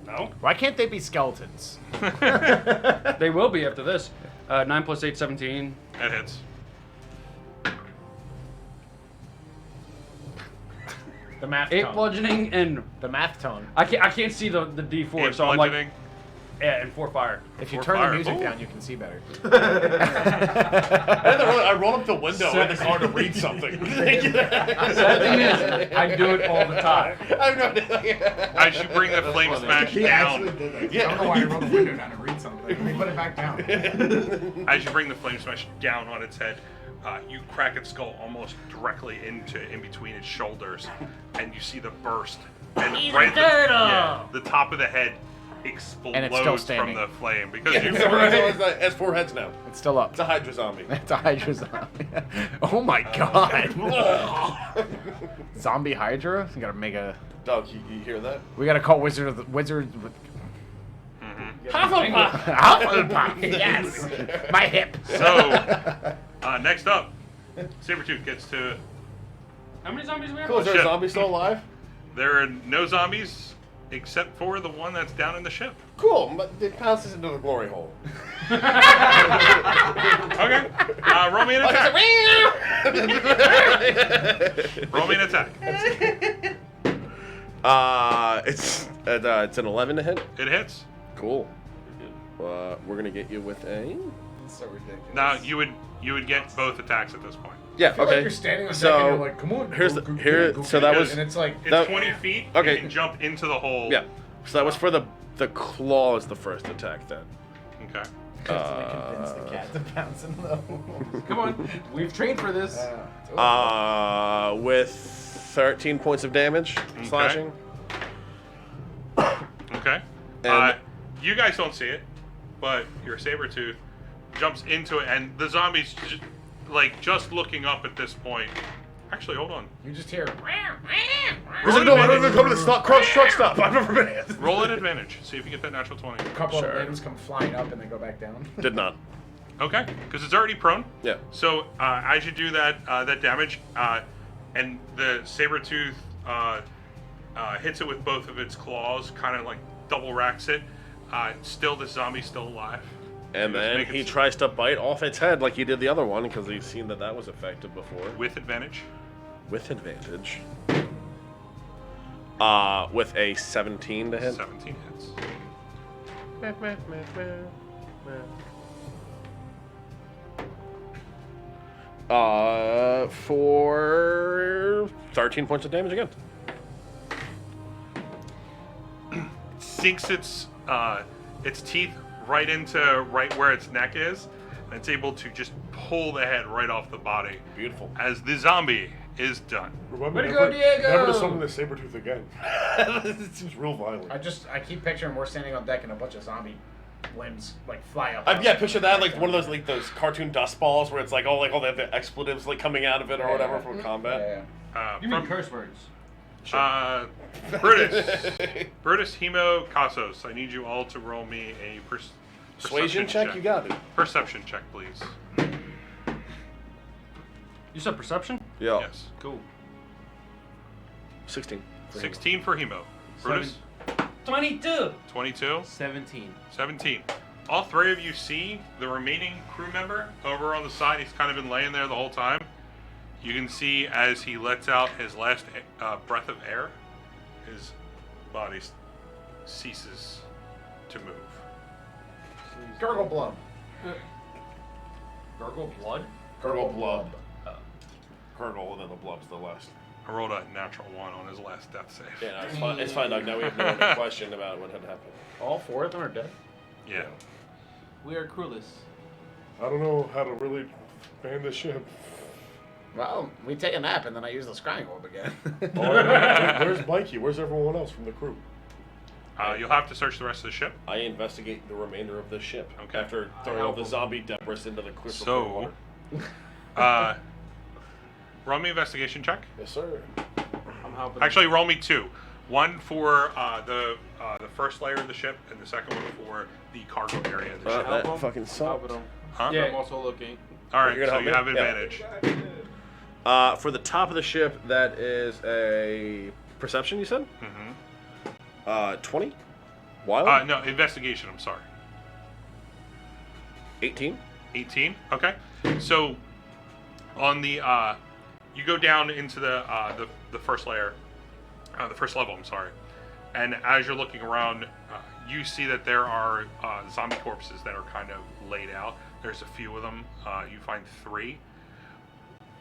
No. Why can't they be skeletons? They will be after this. 9 plus 8, 17. That hits. The math 8 tone. bludgeoning and The math tone. I can't see the D4, 8 so I'm like, bludgeoning. yeah, and 4 fire. If you 4 turn fire. the music Ooh. down, you can see better. I roll up the window in the car to read something. Sad thing is, I do it all the time. I'm not. As you bring the flame smash down, did that. Yeah. I don't know why I rolled the window down to read something. Let me put it back down. as you bring the flame smash down on its head, you crack its skull almost directly in between its shoulders, and you see the burst. And He's right a turtle! the top of the head And explodes it's still from standing. the flame because you It has 4 heads now. It's still up. It's a Hydra zombie. It's a Hydra zombie. Oh my god. Zombie Hydra? You gotta make a. Doug, you hear that? We gotta call Wizard of the Wizard. Hufflepuff! Hufflepuff! Yes! My hip! So, next up, Sabretooth gets to. How many zombies we have? Cool. Is there Shit. a zombie still alive? There are no zombies except for the one that's down in the ship. Cool. But it pounces into the glory hole. Okay. Roll me an attack. Roll me an attack. It's an 11 to hit. It hits. Cool. We're gonna get you with a. So ridiculous. Now you would get both attacks at this point. Yeah. I feel Okay. like you're standing on So, deck and you're like, come on. here's go, the- go, here- go, so go, that go. was- And it's like, It's That- 20 feet. Okay. You can jump into the hole. Yeah. So that was for the claw as the first attack then. Okay. convince the cat to bounce into the hole. Come on, we've trained for this. With 13 points of damage slashing. Okay. And- You guys don't see it, but your Sabretooth jumps into it, and the zombies, just looking up at this point. Actually, hold on. You just hear. He's like, no, I don't even come to the truck stop. I've never been here. Roll an advantage. See if you get that natural 20. A couple Sure. of limbs come flying up and then go back down. Did not. Okay, because it's already prone. Yeah. So as you do that damage, and the Sabretooth hits it with both of its claws, kind of like double racks it. Still, the zombie's still alive. And Just then make he it tries to bite off its head like he did the other one because he's seen that was effective before. with advantage. With advantage. With a 17 to hit. 17 hits. For 13 points of damage again. Sinks its teeth right where its neck is, and it's able to just pull the head right off the body. Beautiful. As the zombie is done. Remember, Way to go, Diego! Never to summon the Sabretooth again. It seems real violent. I keep picturing we're standing on deck and a bunch of zombie limbs like fly up. Yeah, picture that like one of those those cartoon dust balls where it's like all the expletives like coming out of it or whatever from combat. You mean curse words? Brutus, Hemo, Cassos. I need you all to roll me a Persuasion check. You got it. Perception check, please. You said perception? Yeah. Yes. Cool. 16. 16 for Hemo. Brutus. 22. 22. 17. 17. All three of you see the remaining crew member over on the side. He's kind of been laying there the whole time. You can see as he lets out his last breath of air, his body ceases to move. Gargle blood. Gargle blood? Gurgle blood. Gurgle and then the blub's the last. I rolled a natural 1 on his last death save. Yeah, no, it's fine. It's fine, Doug. Now we have no question about what had happened. All 4 of them are dead. Yeah. We are crewless. I don't know how to really ban this ship. Well, we take a nap and then I use the scrying orb again. Where's Mikey? Where's everyone else from the crew? You'll have to search the rest of the ship. I investigate the remainder of the ship. Okay. After throwing all the zombie debris into the crystal water. Roll me investigation check. Yes, sir. I'm helping. Actually, roll me 2. One for the first layer of the ship, and the second one for the cargo area of the ship. That fucking sucks. Helping him. Huh? Yeah. I'm also looking. All right, You're gonna so you help have me? advantage. For the top of the ship, that is a perception, you said? Mm-hmm. 20? Wild? No, investigation. I'm sorry. 18? 18. Okay. So on the you go down into the first layer, the first level. I'm sorry. And as you're looking around, you see that there are zombie corpses that are kind of laid out. There's a few of them. You find 3.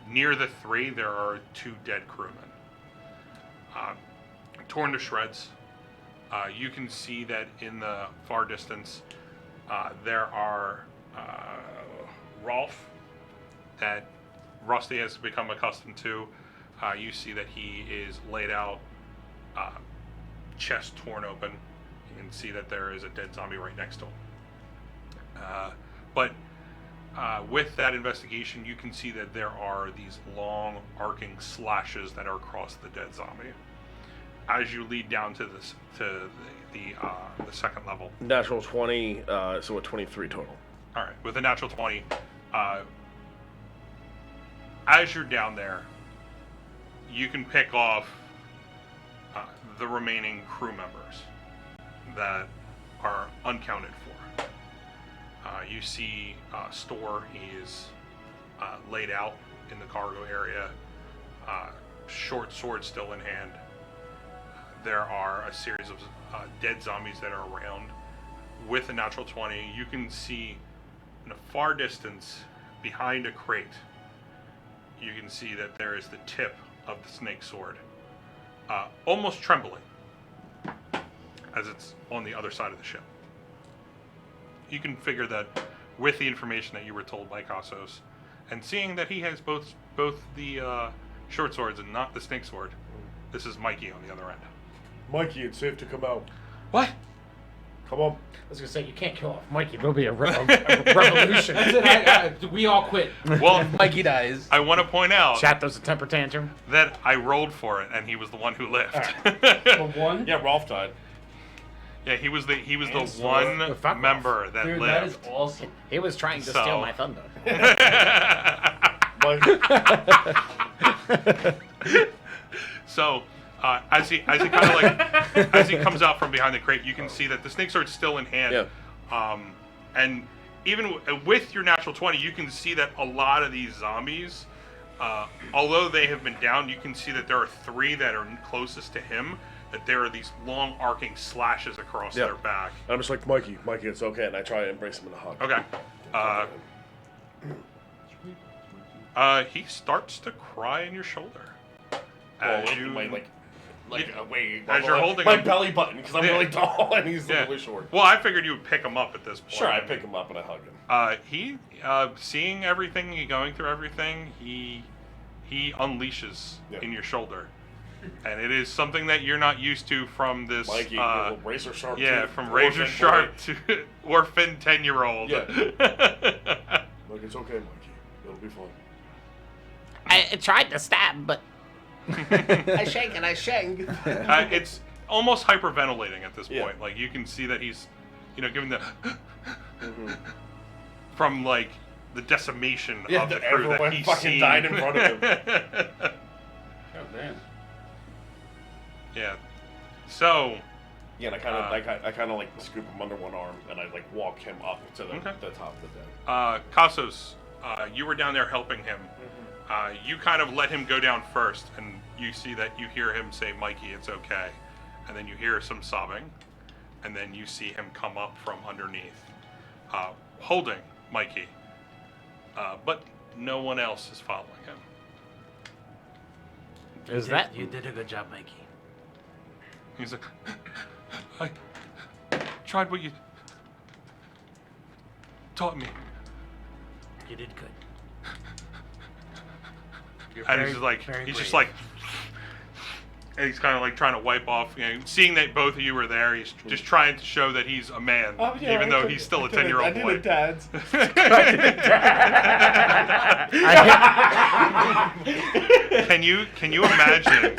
Near the 3, there are 2 dead crewmen, torn to shreds. You can see that in the far distance, there are Rolf, that Rusty has become accustomed to. You see that he is laid out, chest torn open. You can see that there is a dead zombie right next to him. But with that investigation, you can see that there are these long arcing slashes that are across the dead zombie. As you lead down to the second level. Natural 20, so a 23 total. All right, with a natural 20, as you're down there, you can pick off the remaining crew members that are uncounted for. You see Store, he is laid out in the cargo area, short sword still in hand. There are a series of dead zombies that are around. With a natural 20, you can see in a far distance, behind a crate, you can see that there is the tip of the snake sword, almost trembling, as it's on the other side of the ship. You can figure that with the information that you were told by Cassos, and seeing that he has both the short swords and not the snake sword, this is Mikey on the other end. Mikey, it's safe to come out. What? Come on. I was gonna say you can't kill off Mikey. There'll be a revolution. That's it. We all quit. Well, Mikey dies. I want to point out Chat throws a temper tantrum. that I rolled for it, and he was the one who lived. For one? Yeah, Rolf died. Yeah, he was the one fuck member that Dude, lived. that is awesome. He was trying to So- steal my thunder. So, as he kind of like as he comes out from behind the crate, you can see that the snake sword's still in hand. Yeah. And even with your natural 20, you can see that a lot of these zombies, although they have been down, you can see that there are 3 that are closest to him. That there are these long arcing slashes across Yeah. their back. I'm just like, Mikey, it's okay. And I try to embrace him in a hug. Okay. He starts to cry in your shoulder. As you, like way As you're holding my him. belly button because I'm really tall and he's really short. Well, I figured you would pick him up at this point. Sure, I pick him up and I hug him. He seeing everything, he going through everything, he unleashes in your shoulder, and it is something that you're not used to from this. Mikey, razor sharp. Yeah, from razor sharp to orphan 10-year-old. Yeah. Look, it's okay, Mikey. It'll be fine. I tried to stab, but I shank and I shank. It's almost hyperventilating at this point. Yeah. Like you can see that he's, giving the from like the decimation of the crew that everyone he's fucking seen. died in front of him. God damn. Yeah. So. Yeah, and I kind of like scoop him under one arm and I like walk him up to the top of the deck. Kasos, you were down there helping him. You kind of let him go down first, and you see that you hear him say, "Mikey, it's okay," and then you hear some sobbing, and then you see him come up from underneath, holding Mikey, but no one else is following him. You did a good job, Mikey. He's like, I tried what you taught me. You did good. And he's just like, and he's kind of like trying to wipe off, seeing that both of you were there, he's just trying to show that he's a man, even though he's still a 10-year-old boy. I did it, Dads. Can you imagine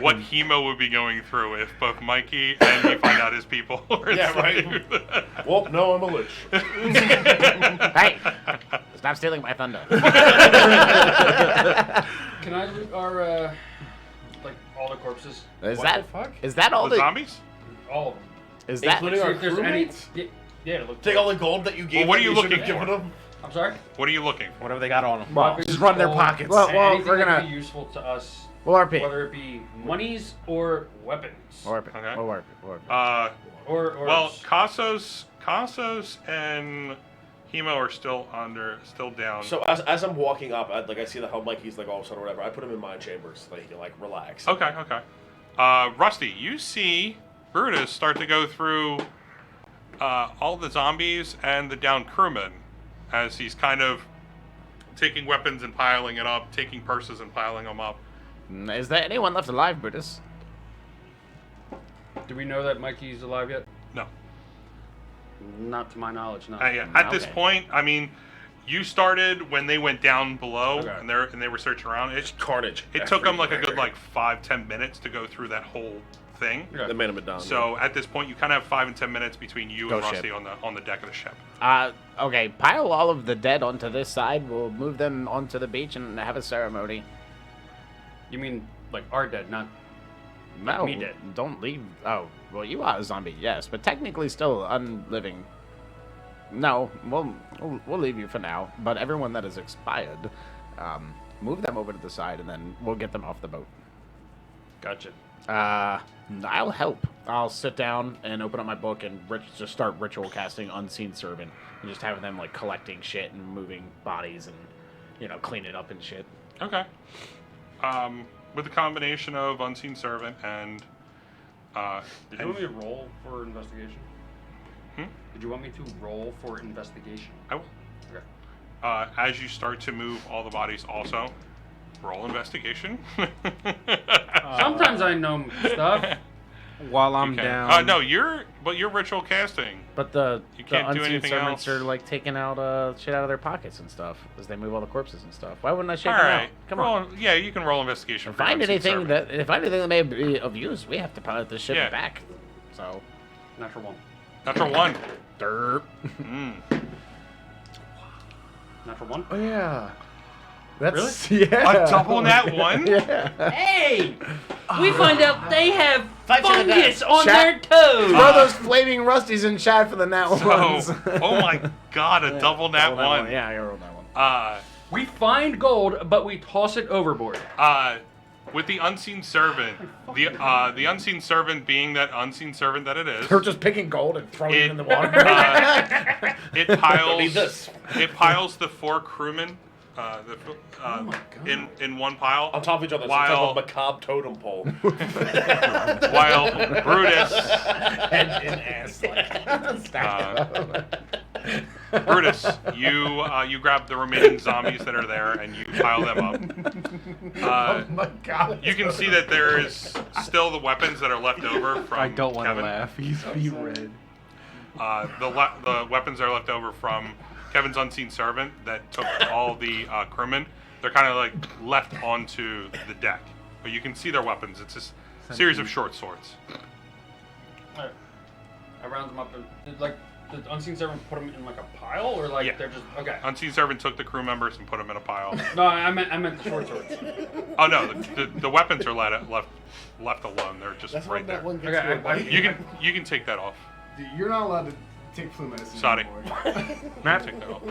what Hemo would be going through if both Mikey and he find out his people were enslaved? Well, no, I'm a lich. Hey, stop stealing my thunder. Can I loot our, like, all the corpses? Is What that the fuck? Is that all The the? zombies? All of them. Is that? Including our See if there's any. crewmates? Yeah, look. Take all the gold that you gave. Well, what them, are you should have looking given for? them. I'm sorry? What are you looking for? Whatever they got on them. Well, just run their Gold, pockets. Well, we're anything that gonna. could be useful to us, We'll RP. whether it be monies or weapons. We'll RP. Okay. We'll RP. We'll RP. Or Well, Kasos and Hemo are still down. So as I'm walking up, I see how Mikey's like all of a sudden or whatever. I put him in my chambers so that he can like relax. Okay. Rusty, you see Brutus start to go through all the zombies and the downed crewmen as he's kind of taking weapons and piling it up, taking purses and piling them up. Is there anyone left alive, Brutus? do we know that Mikey's alive yet? No. Not to my knowledge, no. At this point, I mean, you started when they went down below Okay. and they were searching around. It's Carnage. It took them like a good 5-10 minutes to go through that whole thing. Okay. The man of Madonna. So at this point, you kind of have 5 and 10 minutes between you Go and ship. Rusty on the deck of the ship. Okay. Pile all of the dead onto this side. We'll move them onto the beach and have a ceremony. You mean, like, our dead, not... No, me dead. Don't leave. Oh, well, you are a zombie, yes, but technically still unliving. No, we'll leave you for now. But everyone that is expired, move them over to the side, and then we'll get them off the boat. Gotcha. I'll help. I'll sit down and open up my book and just start ritual casting Unseen Servant, and just having them like collecting shit and moving bodies and cleaning up and shit. Okay. With the combination of Unseen Servant and... Did you want me to roll for investigation? Hmm? Did you want me to roll for investigation? I will. Okay. As you start to move all the bodies also, roll investigation. Sometimes I know stuff. While I'm Okay. down. No, you're ritual casting. But the You can't do Unseen anything Servants else. are like taking out shit out of their pockets and stuff as they move all the corpses and stuff. Why wouldn't I shake All them right. out? Come on. Yeah, you can roll investigation. If for find Unseen anything Servant. that may be of use, we have to pilot this ship Yeah. back. So, Natural 1. Natural 1. derp. Natural 1? Oh yeah. That's yeah. A double nat 1? Yeah. Hey! We find out they have Fight to the fungus death. on Chat- their toes! Throw those flaming rusties in chat for the nat ones. So, oh my god, a double nat Roll that 1. Yeah, I rolled that one. We find gold, but we toss it overboard. With the Unseen Servant, the Unseen Servant being that Unseen Servant that it is, They're just picking gold and throwing it in the water. it piles Need this. it piles the 4 crewmen in one pile. On top of each other, While- some type of macabre totem pole. While Brutus, Head and ass. Brutus, you grab the remaining zombies that are there and you pile them up. Oh my god. You can see that there is still the weapons that are left over from I don't want to Kevin. laugh. He's red. The weapons are left over from Kevin's unseen servant that took all the crewmen. They're kind of like left onto the deck, but you can see their weapons. It's just a series of short swords. Alright. I round them up and like the unseen servant put them in like a pile or like Yeah. they're just okay. Unseen servant took the crew members and put them in a pile. No, I meant the short swords. Oh no, the weapons are left alone. They're just That's right what there. that one gets Okay, to a bite. You can take that off. Dude, you're not allowed to take flu medicine Sorry. anymore. Take that off.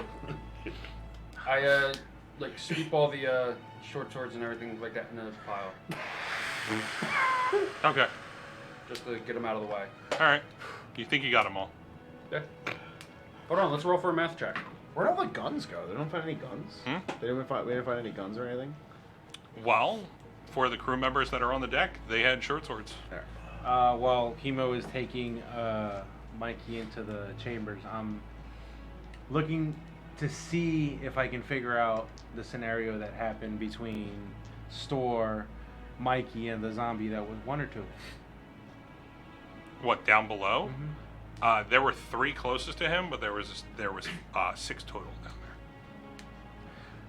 I like sweep all the short swords and everything like that in a pile Okay. just to get them out of the way. All right. You think you got them all? Yeah. Hold on, let's roll for a math check. Where'd all the guns go? They don't find any guns? Hmm? We didn't find any guns or anything? Well, for the crew members that are on the deck, they had short swords. While Hemo is taking Mikey into the chambers, I'm looking to see if I can figure out the scenario that happened between Store, Mikey, and the zombie that was 1 or 2. What, down below? There were 3 closest to him, but there was 6 total down there.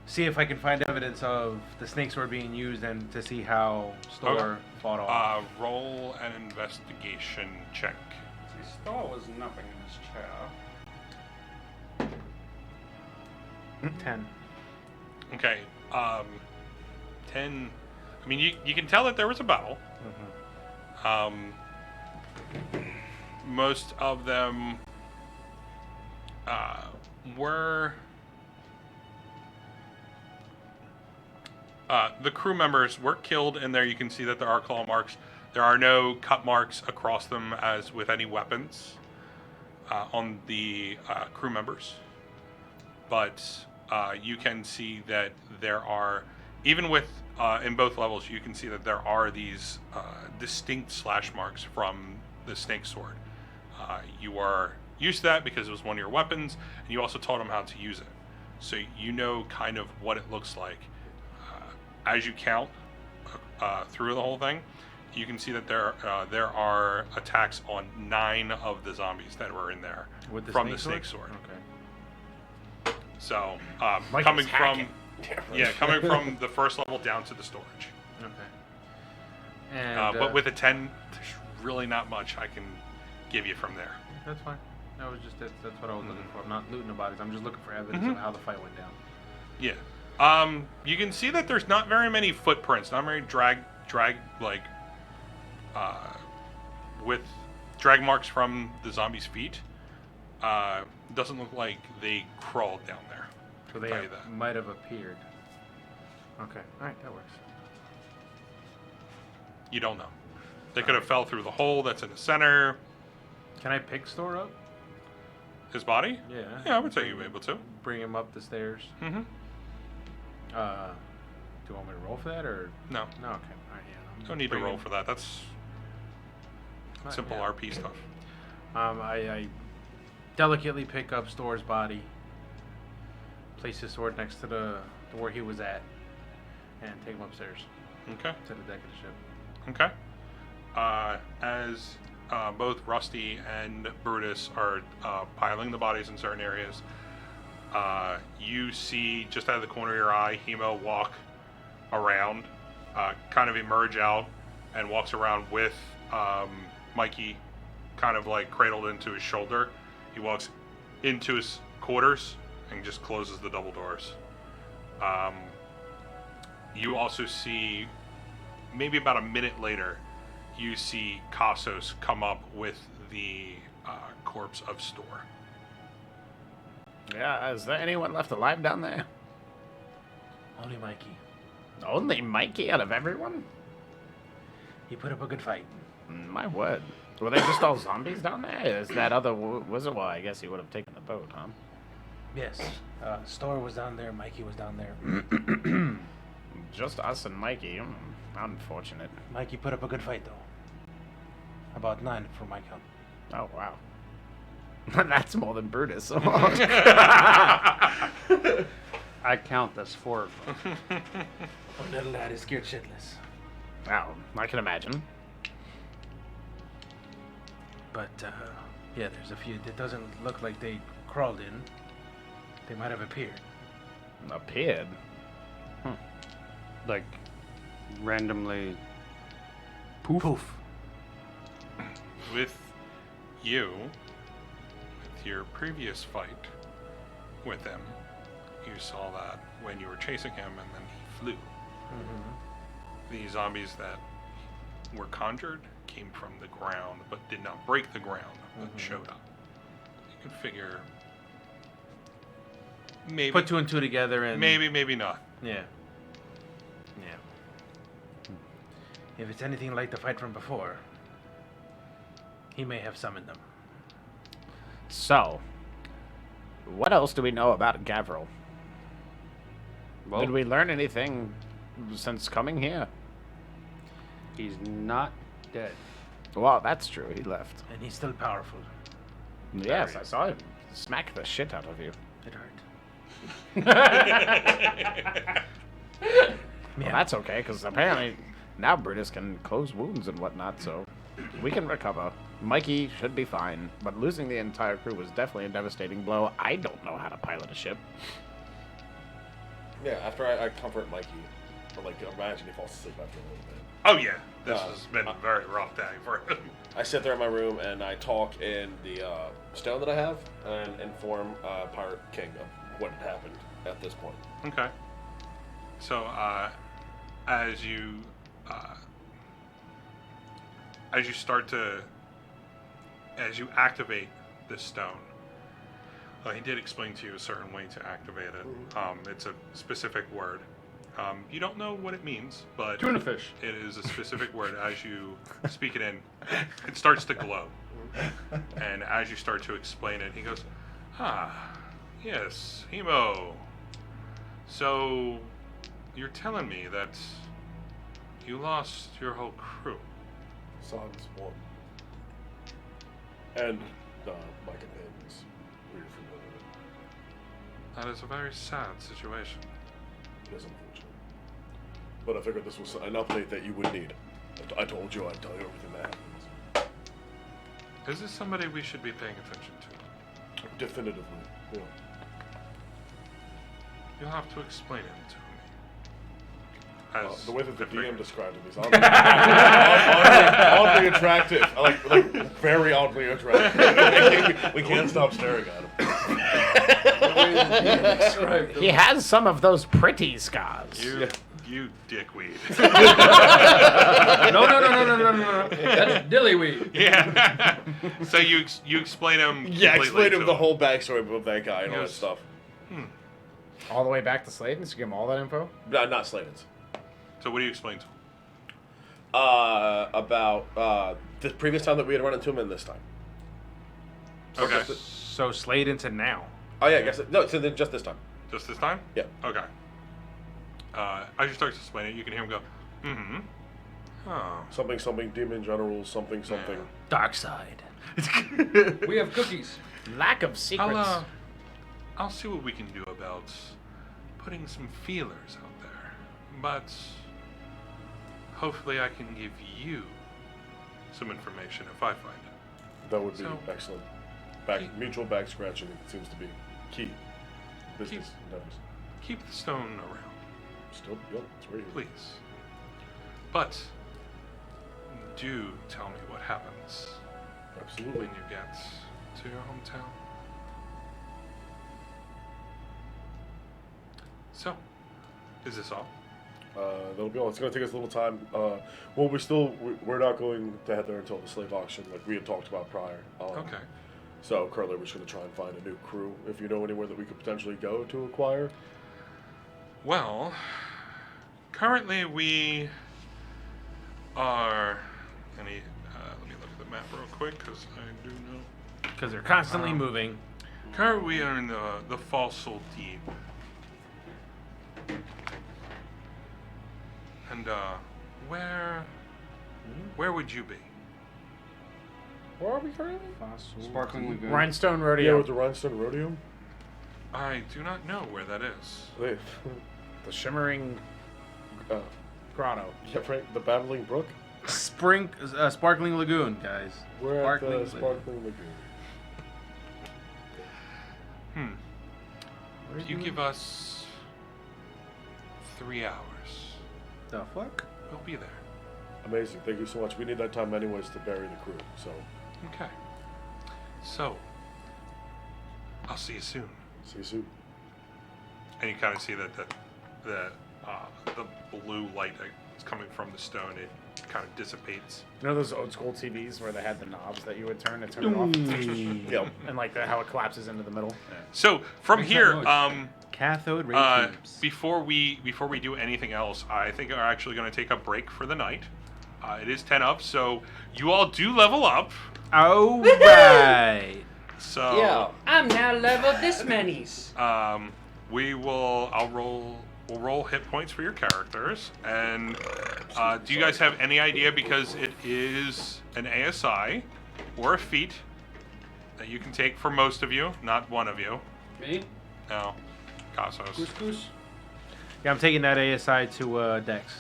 See if I can find evidence of the snake sword being used and to see how Store fought off. Roll an investigation check. See, Star was napping in his chair. 10. Okay. 10. I mean, you can tell that there was a battle. Most of them were the crew members were killed in there. You can see that there are claw marks. There are no cut marks across them as with any weapons on the crew members. But you can see that there are, even with in both levels, you can see that there are these distinct slash marks from the snake sword. You are used to that because it was one of your weapons, and you also taught them how to use it. So you know kind of what it looks like. As you count through the whole thing, you can see that there are attacks on 9 of the zombies that were in there With the from snake the snake sword? sword. Okay. So Mike coming is from hacking. coming from the first level down to the storage. Okay. And But with a 10, there's really not much I can give you from there. that's fine. That was just that's what I was looking for. I'm not looting the bodies. I'm just looking for evidence of how the fight went down. Yeah. You can see that there's not very many footprints, not very drag like with drag marks from the zombies' feet. Doesn't look like they crawled down there. So they Tell you that. might have appeared. Okay. All right, that works. You don't know. They could have fell through the hole that's in the center. Can I pick Store up? His body? Yeah. Yeah, I would say you'd be able to. Bring him up the stairs. Mm-hmm. Do you want me to roll for that or No. no? Okay. All right. Yeah. Don't need to roll for that. That's simple yeah. RP stuff. I delicately pick up Store's body, place his sword next to the where he was at, and take him upstairs Okay. to the deck of the ship. Okay. As both Rusty and Brutus are piling the bodies in certain areas, you see just out of the corner of your eye Hemo walk around, kind of emerge out, and walks around with Mikey kind of like cradled into his shoulder. He walks into his quarters and just closes the double doors. You also see, maybe about a minute later, you see Cassos come up with the corpse of Store. Yeah, is there anyone left alive down there? Only Mikey. Only Mikey out of everyone? He put up a good fight. My word. Were they just all zombies down there? Is that other wizard? Well, I guess he would have taken the boat, huh? Yes. Store was down there. Mikey was down there. Just us and Mikey. Unfortunate. Mikey put up a good fight, though. About 9 for my count. Oh, wow. That's more than Brutus. I count this 4 of them. Oh, little lad is scared shitless. Wow, I can imagine. But, yeah, there's a few. It doesn't look like they crawled in. They might have appeared. Appeared? Like, randomly. Poof. With you, with your previous fight with him, you saw that when you were chasing him and then he flew. The zombies that were conjured came from the ground but did not break the ground but showed up. You can figure maybe Put 2 and 2 together and... maybe not. Yeah. Yeah. If it's anything like the fight from before, he may have summoned them. So, what else do we know about Gavril? Well, Did we learn anything since coming here? he's not dead. Well, that's true. He left. And he's still powerful. Yes, I saw him smack the shit out of you. It hurt. Well, that's okay, because apparently now Brutus can close wounds and whatnot, so we can recover. Mikey should be fine, but losing the entire crew was definitely a devastating blow. I don't know how to pilot a ship. Yeah, after I comfort Mikey, or like imagine he falls asleep after a little bit. Oh yeah, this has been a very rough day for him. I sit there in my room and I talk in the stone that I have and inform Pirate King of what had happened at this point. Okay. So as you activate this stone, he did explain to you a certain way to activate it. It's a specific word. You don't know what it means, but Tuna fish. it is a specific word. As you speak it in, it starts to glow. And as you start to explain it, he goes, yes, Hemo. So, you're telling me that you lost your whole crew. Sans one. And my companions. We're familiar with it. That is a very sad situation. It is unfortunate. But I figured this was an update that you would need. I told you I'd tell you everything that happens. Is this somebody we should be paying attention to? Definitively, yeah. You'll have to explain him to me. As The way that the I figured. DM described him, he's oddly attractive. Like very oddly attractive. We can't stop staring at him. He has some of those pretty scars. You dickweed. No. That's dillyweed. Yeah. So you explain him. Yeah, completely explain him to the whole backstory of that guy and all that Yes. stuff. All the way back to Sladen's to give him all that info? Not Sladen's. So what do you explain to him? About the previous time that we had run into him and this time. Okay. So Slade into now. Oh yeah, I guess no. So then just this time. Just this time? Yeah. Okay. As you start to explain it, you can hear him go, mm-hmm. Oh. Something, demon general, something. Dark side. We have cookies. Lack of secrets. I'll see what we can do about putting some feelers out there. But hopefully I can give you some information if I find it. That would be So- excellent. Mutual back scratching seems to be key. Business endeavors. Keep the stone around, Still, yep, it's right here. please. But do tell me what happens Absolutely. when you get to your hometown. So, is this all? That'll be all. It's going to take us a little time. Well, we're not going to head there until the slave auction, like we had talked about prior. Okay. So currently, we're just going to try and find a new crew. If you know anywhere that we could potentially go to acquire, Well, currently we are. Let me look at the map real quick because I do know. Because they're constantly moving. Currently, we are in the fossil deep. And, where would you be? Where are we currently? Sparkling Lagoon. Rhinestone Yeah, Rodeo. with the Rhinestone Rodeo. I do not know where that is. Wait. The Shimmering Grotto. Yeah, right. The Battling Brook. Sparkling Lagoon, guys. We're Sparkling at the Lagoon. Sparkling Lagoon. If you give us 3 hours, The fuck? we'll be there. Amazing. Thank you so much. We need that time anyways to bury the crew. So, Okay. So, I'll see you soon. see you soon. And you kind of see that the blue light that's coming from the stone, it kind of dissipates. You know those old school TVs where they had the knobs that you would turn to turn it off? Yep. And like how it collapses into the middle? So from Makes that here, noise. Cathode ray tubes. before we do anything else, I think we're actually going to take a break for the night. It is 10 up, so you all do level up. All right. So I'm now level this many's. we'll roll hit points for your characters. And do you guys have any idea, because it is an ASI or a feat that you can take for most of you, not one of you. Me? No, Casos. Couscous? Yeah, I'm taking that ASI to Dex.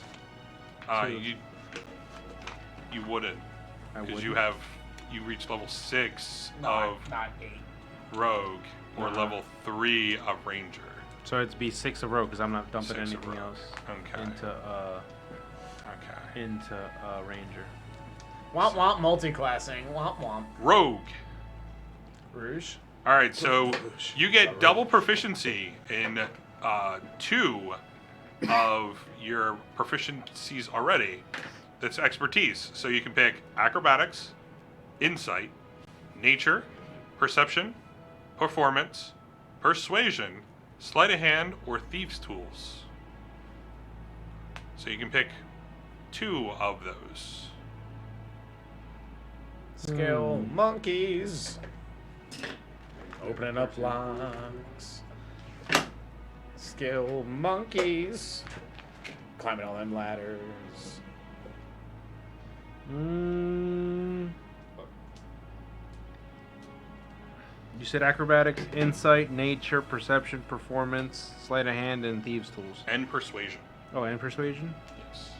You wouldn't, I because wouldn't. you reach level 6 Not of 8. Rogue or Uh-huh. level 3 of Ranger. So it'd be 6 of rogue because I'm not dumping 6 of anything rogue. else Okay. into Ranger. Womp womp multi-classing. Womp womp. Rogue. Rouge. All right, so you get double proficiency in 2 of your proficiencies already. That's expertise. So you can pick acrobatics, insight, nature, perception, performance, persuasion, sleight of hand, or thieves' tools. So you can pick 2 of those. Skill monkeys. Opening up locks. Skill monkeys. Climbing all them ladders. You said acrobatics, insight, nature, perception, performance, sleight of hand, and thieves' tools. And persuasion. Oh, and persuasion? Yes.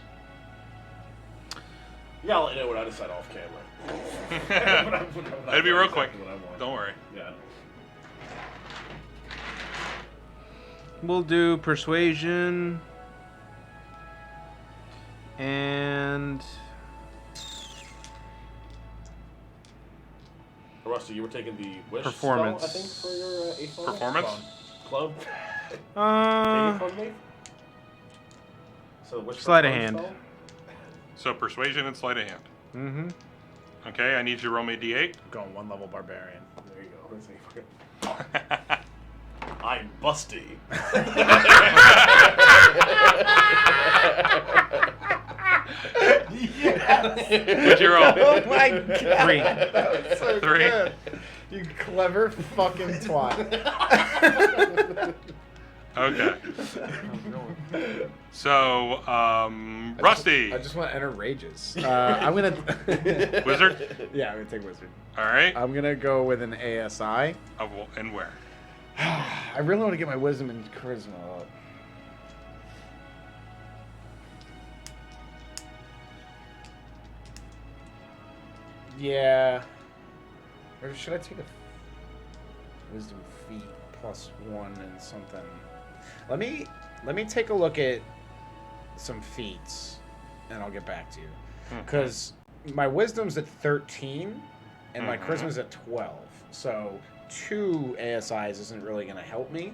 Yeah, I'll let you know what I decide off camera. It'll be real quick. Exactly what I want. Don't worry. Yeah. We'll do persuasion and Rusty, you were taking the wish Performance. spell, I think, for your 8th level? Performance? Club? Take it from me? So wish Sleight of club hand. spell? So persuasion and sleight of hand. mm-hmm. Okay, I need you to roll me a d8. Going 1 level barbarian. There you go. Let's see if I'm busty. What'd you roll? Oh my god. 3. That's so 3. good. You clever fucking twat. Okay. So, Rusty. I just want to enter rages. I'm gonna. Wizard? Yeah, I'm gonna take wizard. All right. I'm gonna go with an ASI. And where? I really want to get my wisdom and charisma up. Yeah. Or should I take a wisdom feat +1 and something? Let me take a look at some feats, and I'll get back to you. Because my wisdom's at 13, and my charisma's at 12. So 2 ASIs isn't really going to help me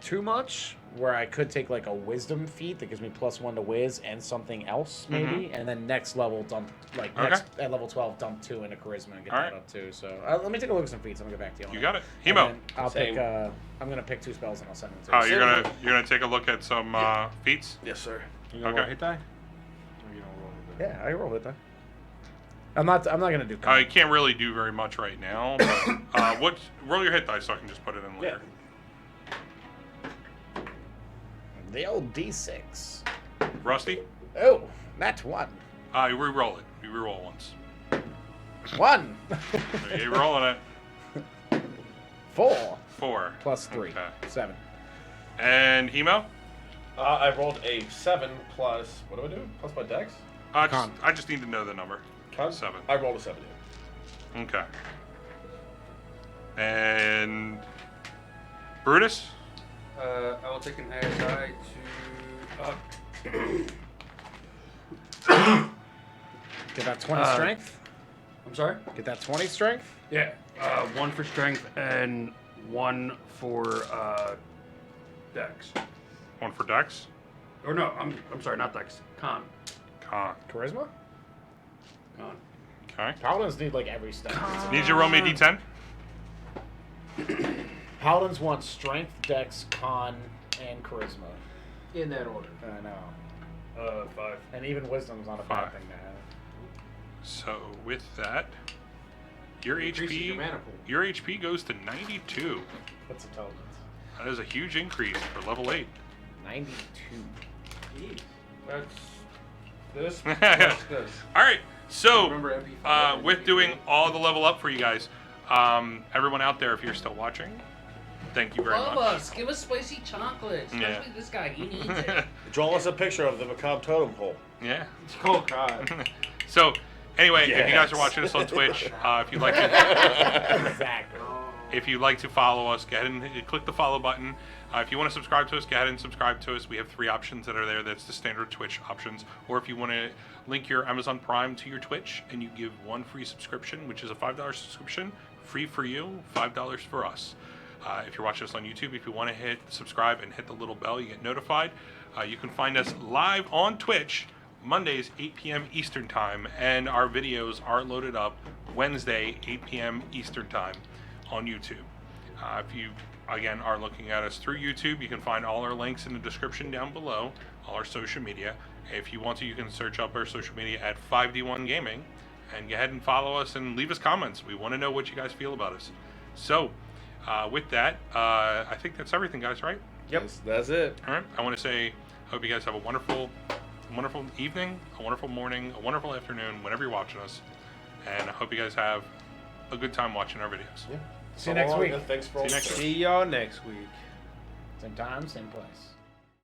too much, where I could take like a wisdom feat that gives me +1 to whiz and something else maybe, and then next level dump at level 12 dump 2 into charisma and get that up too. So let me take a look at some feats. I'm gonna get back to you. You got it. Hemo. I'll Same. pick. I'm gonna pick 2 spells and I'll send them to Oh, you. you're gonna take a look at some feats. Yes, sir. You gonna Okay. roll hit die? Or you don't roll hit die? Yeah, I roll with that. I'm not gonna do. I can't really do very much right now. But, roll your hit dice so I can just put it in later. The old D6. Rusty, Oh, that's 1. you re-roll it. You re-roll once. 1. You're rolling it. 4 4 plus 3. Okay. 7. And Hemo? I rolled a 7 plus. What do I do? Plus my dex? I just need to know the number. Con? 7. I rolled a 7. Okay. And Brutus? I will take an ASI to. Get that 20 strength. I'm sorry? Get that 20 strength. Yeah. 1 for strength and 1 for dex. 1 for Dex. Or no, I'm sorry, not dex. Con. Con. Charisma. Con. Okay. Paladins need like every stat. Need you to roll me a d10? Paladins want strength, dex, con, and charisma. In that order. I know. 5. And even wisdom's not a 5. bad thing to have. So with that, your Increases HP your mana pool. your HP goes to 92. What's intelligence? That is a huge increase for level 8. 92. That's this plus this. All right. So Remember MP5? with doing all the level up for you guys, everyone out there, if you're still watching, thank you very Love much. us. Give us spicy chocolate. Especially Yeah. this guy. He needs it. Draw us a picture of the macabre totem pole. Yeah. Oh God. So anyway, if you guys are Yes. watching us on Twitch, if you'd like to Exactly. if you'd like to follow us, go ahead and click the follow button. If you want to subscribe to us, go ahead and subscribe to us. We have 3 options that are there. That's the standard Twitch options. Or if you want to link your Amazon Prime to your Twitch and you give 1 free subscription, which is a $5 subscription, free for you, $5 for us. If you're watching us on YouTube, if you want to hit subscribe and hit the little bell, you get notified. You can find us live on Twitch Mondays, 8 p.m. Eastern Time, and our videos are loaded up Wednesday, 8 p.m. Eastern Time on YouTube. If you, again, are looking at us through YouTube, you can find all our links in the description down below, all our social media. If you want to, you can search up our social media at 5D1 Gaming, and go ahead and follow us and leave us comments. We want to know what you guys feel about us. So, with that, I think that's everything, guys, right? Yep. That's it. All right. I want to say, hope you guys have a wonderful evening, a wonderful morning, a wonderful afternoon, whenever you're watching us. And I hope you guys have a good time watching our videos. See you next week. Thanks for all See you next the- week. See y'all next week. Same time, same place.